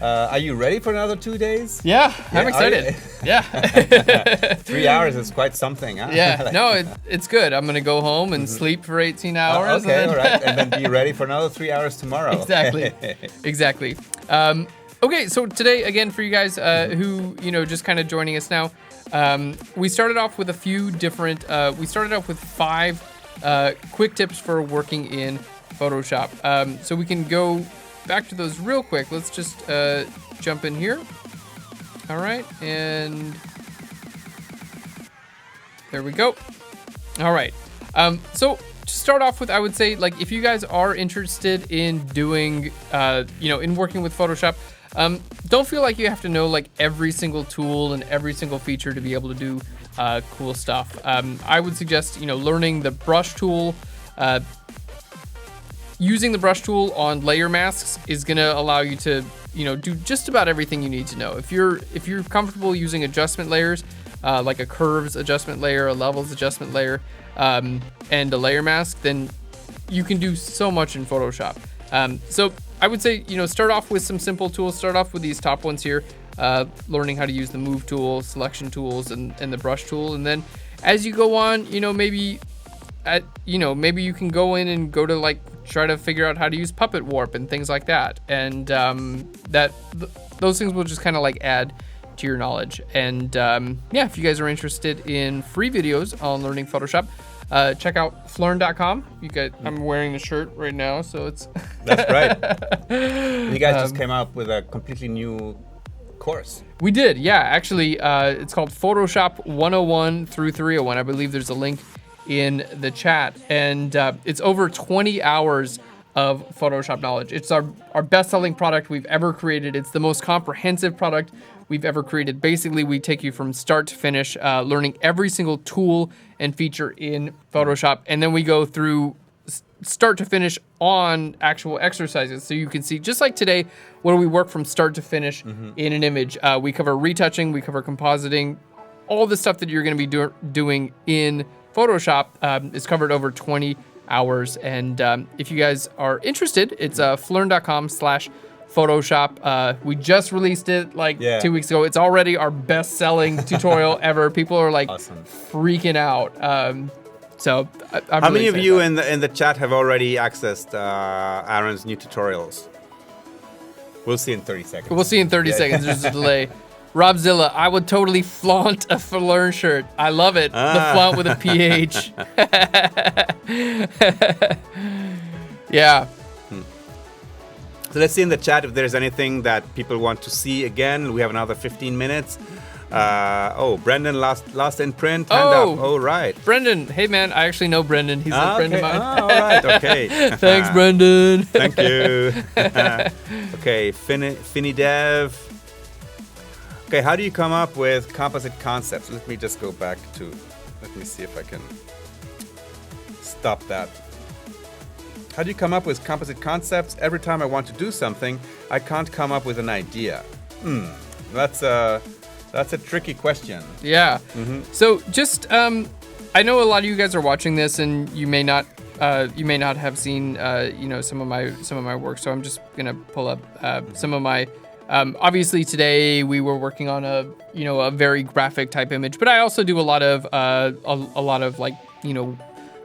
Are you ready for another 2 days? Yeah, I'm excited. Yeah. 3 hours is quite something, huh? Yeah, no, it's good. I'm going to go home and sleep for 18 hours. Okay, all right. And then be ready for another 3 hours tomorrow. Exactly. Exactly. Okay, so today, again, for you guys who, just kind of joining us now, we started off with a few different, we started off with 5 quick tips for working in Photoshop. So we can go back to those real quick. Let's just jump in here. All right, and there we go. All right. So to start off with, I would say, like, if you guys are interested in doing, in working with Photoshop, don't feel like you have to know like every single tool and every single feature to be able to do cool stuff. I would suggest, learning the brush tool. Using the brush tool on layer masks is going to allow you to, do just about everything you need to know. If you're comfortable using adjustment layers, like a curves adjustment layer, a levels adjustment layer, and a layer mask, then you can do so much in Photoshop. So I would say, start off with some simple tools. Start off with these top ones here, learning how to use the move tool, selection tools, and the brush tool. And then as you go on, maybe you can go in and go to like try to figure out how to use puppet warp and things like that. And those things will just kind of like add to your knowledge. And if you guys are interested in free videos on learning Photoshop, check out Phlearn.com. I'm wearing the shirt right now, so it's That's right. You guys just came up with a completely new course. We did, yeah. Actually, it's called Photoshop 101 through 301. I believe there's a link in the chat, and it's over 20 hours of Photoshop knowledge. It's our best-selling product we've ever created. It's the most comprehensive product we've ever created. Basically, we take you from start to finish, learning every single tool and feature in Photoshop, and then we go through start to finish on actual exercises. So you can see, just like today, where we work from start to finish in an image. We cover retouching, we cover compositing, all the stuff that you're going to be doing in Photoshop is covered over 20 hours. And if you guys are interested, it's Phlearn.com/Photoshop. We just released it 2 weeks ago. It's already our best-selling tutorial ever. People are like freaking out. So I'm How really many of you in the chat have already accessed Aaron's new tutorials? We'll see in 30 seconds. We'll see in 30 seconds. There's a delay. Robzilla, I would totally flaunt a Phlearn shirt. I love it. The flaunt with a PH. Yeah. So let's see in the chat if there's anything that people want to see again. We have another 15 minutes. Brendan lost in print. Hand up. Oh, right. Brendan. Hey, man. I actually know Brendan. He's a friend of mine. All right. Okay. Thanks, Brendan. Thank you. Okay. Finidev. Okay, how do you come up with composite concepts? Let me just go back to, let me see if I can stop that. How do you come up with composite concepts? Every time I want to do something, I can't come up with an idea. That's a tricky question. Yeah. So just, I know a lot of you guys are watching this, and you may not have seen, some of my work. So I'm just gonna pull up some of my. Obviously today we were working on a very graphic type image, but I also do a lot of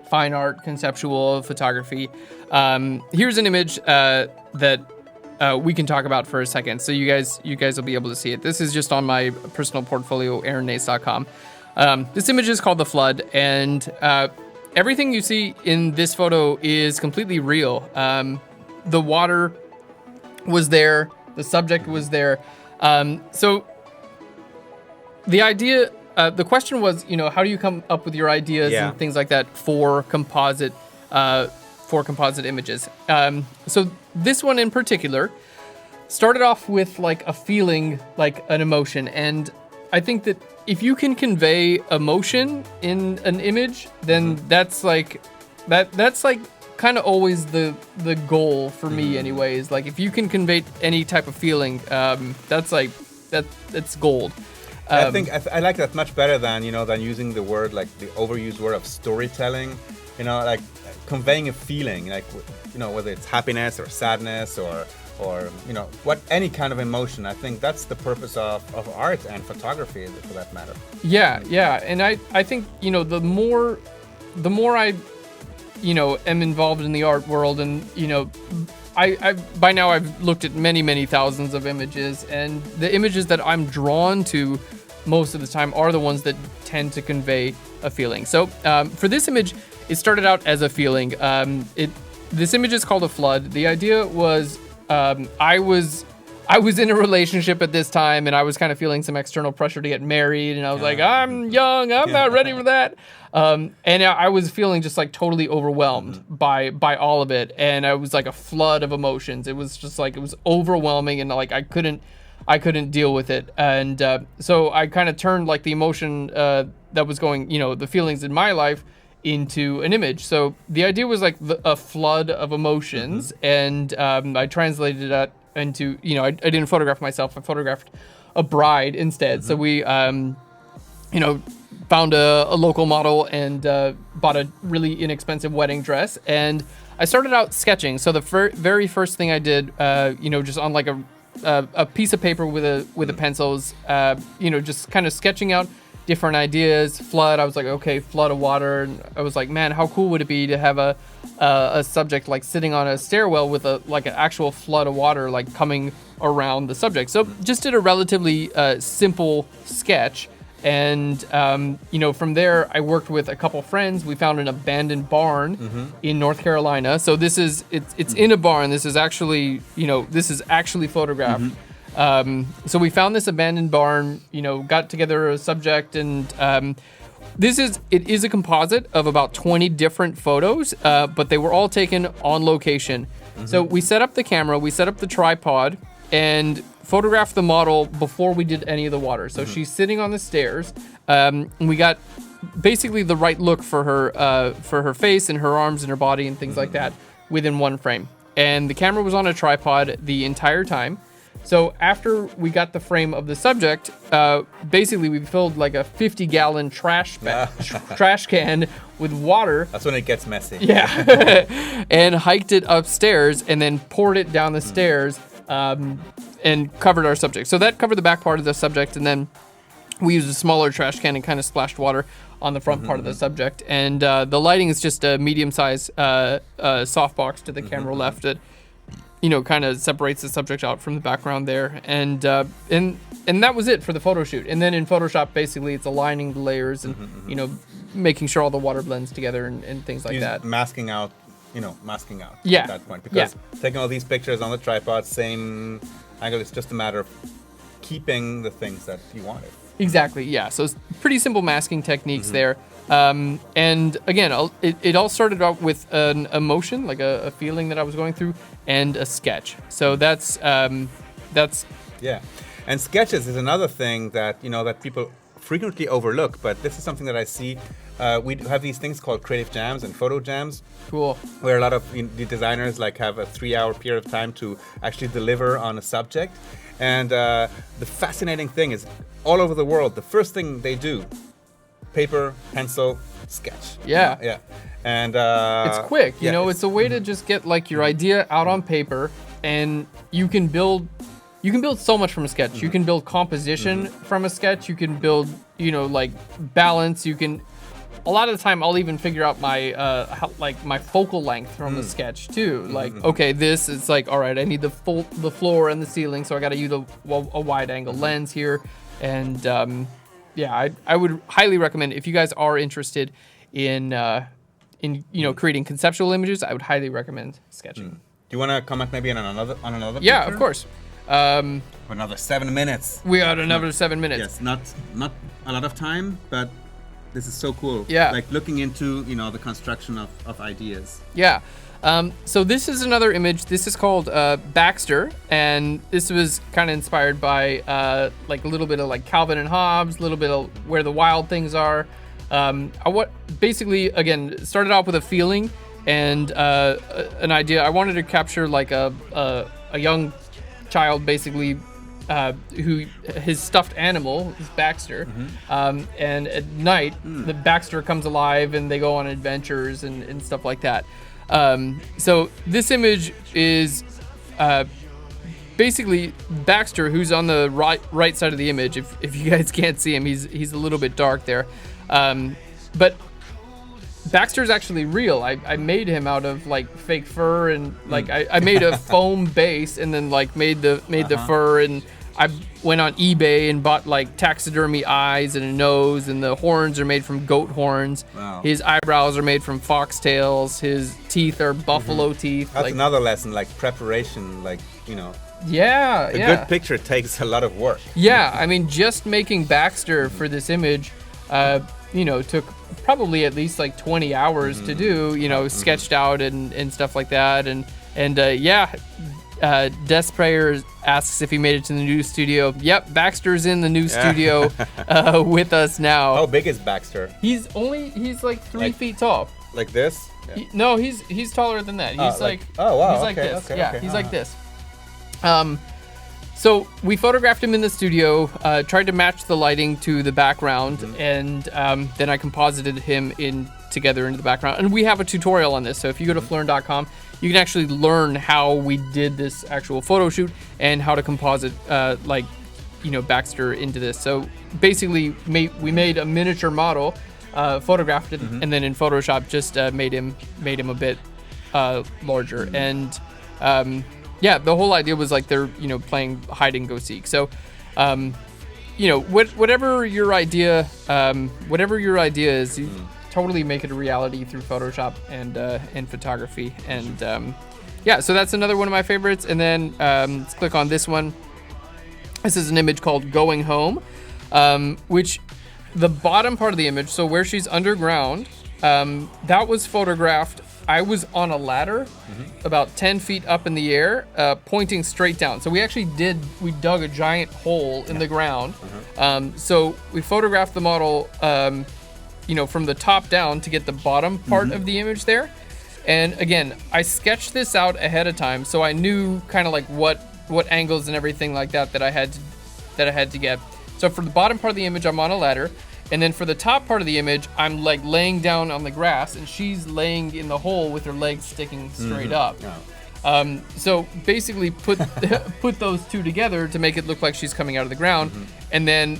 fine art, conceptual photography. Here's an image that we can talk about for a second, so you guys will be able to see it. This is just on my personal portfolio, aaronnace.com. This image is called The Flood, and everything you see in this photo is completely real. The water was there. The subject was there. So the idea, the question was, how do you come up with your ideas and things like that for composite images? So this one in particular started off with like a feeling, like an emotion. And I think that if you can convey emotion in an image, then that's like kind of always the goal for me anyways. Like if you can convey any type of feeling, that's gold. I think I like that much better than using the word, like the overused word of storytelling. Like conveying a feeling, like, you know, whether it's happiness or sadness or you know, any kind of emotion. I think that's the purpose of art and photography, for that matter. Yeah, and I think, you know, the more I, you know, am involved in the art world, and, you know, I by now I've looked at many thousands of images, and the images that I'm drawn to most of the time are the ones that tend to convey a feeling. So for this image, it started out as a feeling. This image is called a flood. The idea was, I was in a relationship at this time, and I was kind of feeling some external pressure to get married, and I was like, I'm young, I'm not ready for that. And I was feeling just like totally overwhelmed by all of it, and I was like a flood of emotions. It was just like, it was overwhelming, and like I couldn't deal with it. And so I kind of turned like the emotion that was going, you know, the feelings in my life into an image. So the idea was like a flood of emotions, and I translated that into, you know, I didn't photograph myself, I photographed a bride instead. So we, you know, found a local model and bought a really inexpensive wedding dress, and I started out sketching. So the very first thing I did, you know, just on like a piece of paper with a pencils, you know, just kind of sketching out different ideas. Flood, I was like, okay, flood of water. And I was like, man, how cool would it be to have a subject like sitting on a stairwell with an actual flood of water like coming around the subject. So just did a relatively simple sketch. And, you know, from there, I worked with a couple friends. We found an abandoned barn in North Carolina. So it's in a barn. This is actually, you know, photographed. So we found this abandoned barn, you know, got together a subject, and it is a composite of about 20 different photos, but they were all taken on location. So we set up the camera, we set up the tripod, and photographed the model before we did any of the water. So she's sitting on the stairs. And we got basically the right look for her face and her arms and her body and things like that within one frame. And the camera was on a tripod the entire time. So after we got the frame of the subject, basically we filled like a 50-gallon trash can with water. That's when it gets messy. Yeah. And hiked it upstairs and then poured it down the stairs, and covered our subject. So that covered the back part of the subject, and then we used a smaller trash can and kind of splashed water on the front part of the subject. And the lighting is just a medium-sized softbox to the camera left. It, you know, kind of separates the subject out from the background there, and that was it for the photo shoot. And then in Photoshop, basically, it's aligning the layers and you know, making sure all the water blends together and things like that. Masking out Yeah. At that point, because taking all these pictures on the tripod, same angle, it's just a matter of keeping the things that you wanted. Exactly, yeah. So it's pretty simple masking techniques there. And again, it all started out with an emotion, like a feeling that I was going through, and a sketch. So that's yeah. And sketches is another thing that, you know, that people frequently overlook, but this is something that I see. We have these things called creative jams and photo jams. Cool. Where a lot of the designers like have a 3-hour period of time to actually deliver on a subject. And the fascinating thing is, all over the world, the first thing they do, paper, pencil, sketch. Yeah. Yeah. And it's quick, you know, it's a way to just get like your idea out on paper, and you can build so much from a sketch. You can build composition from a sketch. You can build, you know, like balance. You can, a lot of the time I'll even figure out my focal length from the sketch too. Like, okay, this is like, all right, I need the floor and the ceiling, so I got to use a wide angle lens here. And yeah, I would highly recommend, if you guys are interested in you know, creating conceptual images, I would highly recommend sketching. Do you want to comment maybe on another Yeah, picture? of course. For another 7 minutes. We got another 7 minutes. Yes, not a lot of time, but this is so cool. Yeah. Like looking into, you know, the construction of ideas. Yeah. So this is another image. This is called Baxter, and this was kind of inspired by like a little bit of like Calvin and Hobbes, a little bit of Where the Wild Things Are. Basically, again, started out with a feeling and an idea. I wanted to capture like a young child basically who his stuffed animal is Baxter, and at night the Baxter comes alive and they go on adventures and stuff like that. So this image is basically Baxter, who's on the right side of the image. If you guys can't see him, he's a little bit dark there, but Baxter's actually real. I made him out of like fake fur and like I made a foam base and then like made the fur, and I went on eBay and bought like taxidermy eyes and a nose, and the horns are made from goat horns. Wow. His eyebrows are made from foxtails. His teeth are buffalo teeth. That's like, another lesson, like preparation, like, yeah, a yeah. good picture takes a lot of work. Yeah, I mean, just making Baxter for this image, took probably at least like 20 hours to do, sketched out and stuff like that. And Des Prayer asks if he made it to the new studio. Yep, Baxter's in the new studio with us now. How big is Baxter? He's like 3 feet tall. Like this? No, he's taller than that. He's like oh wow, he's like okay, this. okay, yeah, okay. he's like this. So we photographed him in the studio, tried to match the lighting to the background, and then I composited him together into the background. And we have a tutorial on this, so if you go to Phlearn.com, you can actually learn how we did this actual photo shoot and how to composite, Baxter into this. So basically, we made a miniature model, photographed it, and then in Photoshop just made him a bit larger. And the whole idea was like they're playing hide and go seek. So, whatever your idea is, you totally make it a reality through Photoshop and photography. And so that's another one of my favorites. And then let's click on this one. This is an image called Going Home, which the bottom part of the image, so where she's underground, that was photographed. I was on a ladder about 10 feet up in the air, pointing straight down. So we dug a giant hole in the ground. So we photographed the model, from the top down to get the bottom part of the image there. And again, I sketched this out ahead of time, so I knew kind of like what angles and everything like that I had to get. So for the bottom part of the image, I'm on a ladder. And then for the top part of the image, I'm like laying down on the grass, and she's laying in the hole with her legs sticking straight up. Oh. So basically put those two together to make it look like she's coming out of the ground. And then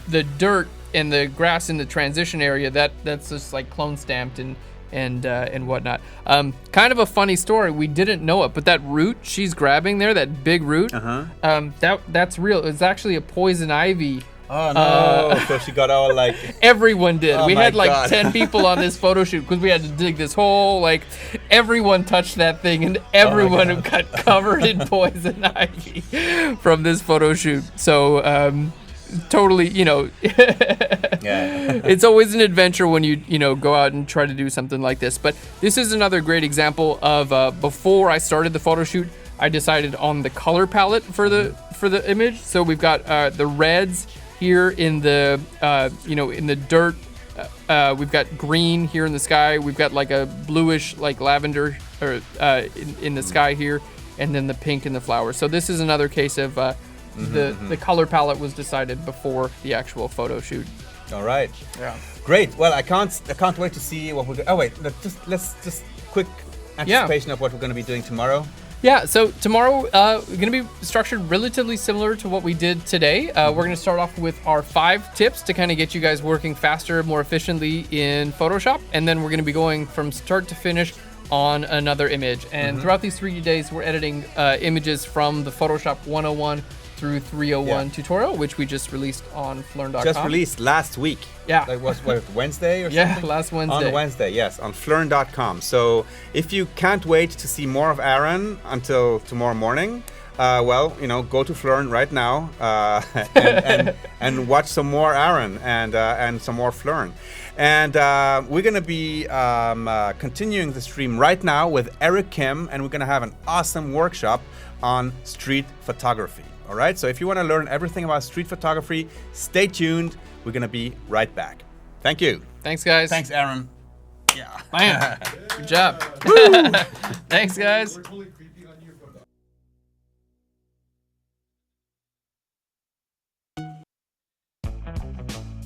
the dirt and the grass in the transition area, that's just like clone stamped and whatnot. Kind of a funny story. We didn't know it, but that root she's grabbing there, that big root, that's real. It's actually a poison ivy. Oh no! So she got all like. Everyone did. We had like God. 10 people on this photo shoot because we had to dig this hole. Like everyone touched that thing, and everyone got covered in poison ivy from this photo shoot. So totally, it's always an adventure when you go out and try to do something like this. But this is another great example of before I started the photo shoot, I decided on the color palette for the image. So we've got the reds here in the in the dirt. We've got green here in the sky. We've got like a bluish like lavender or in the sky here, and then the pink in the flowers. So this is another case of the color palette was decided before the actual photo shoot. All right. Yeah. Great. Well, I can't wait to see what we're going. Oh wait, let's just quick anticipation of what we're going to be doing tomorrow. Yeah, so tomorrow we're going to be structured relatively similar to what we did today. We're going to start off with our 5 tips to kind of get you guys working faster, more efficiently in Photoshop. And then we're going to be going from start to finish on another image. And throughout these 3 days, we're editing images from the Photoshop 101 through 301 tutorial, which we just released on Phlearn.com. Just released last week. Yeah. That was Wednesday or something? Yeah, last Wednesday. On Wednesday, yes, on Phlearn.com. So if you can't wait to see more of Aaron until tomorrow morning, go to Phlearn right now and watch some more Aaron and some more Phlearn. And we're going to be continuing the stream right now with Eric Kim, and we're going to have an awesome workshop on street photography. All right, so if you want to learn everything about street photography, stay tuned. We're going to be right back. Thank you. Thanks, guys. Thanks, Aaron. Yeah. Man, good job. Thanks, guys.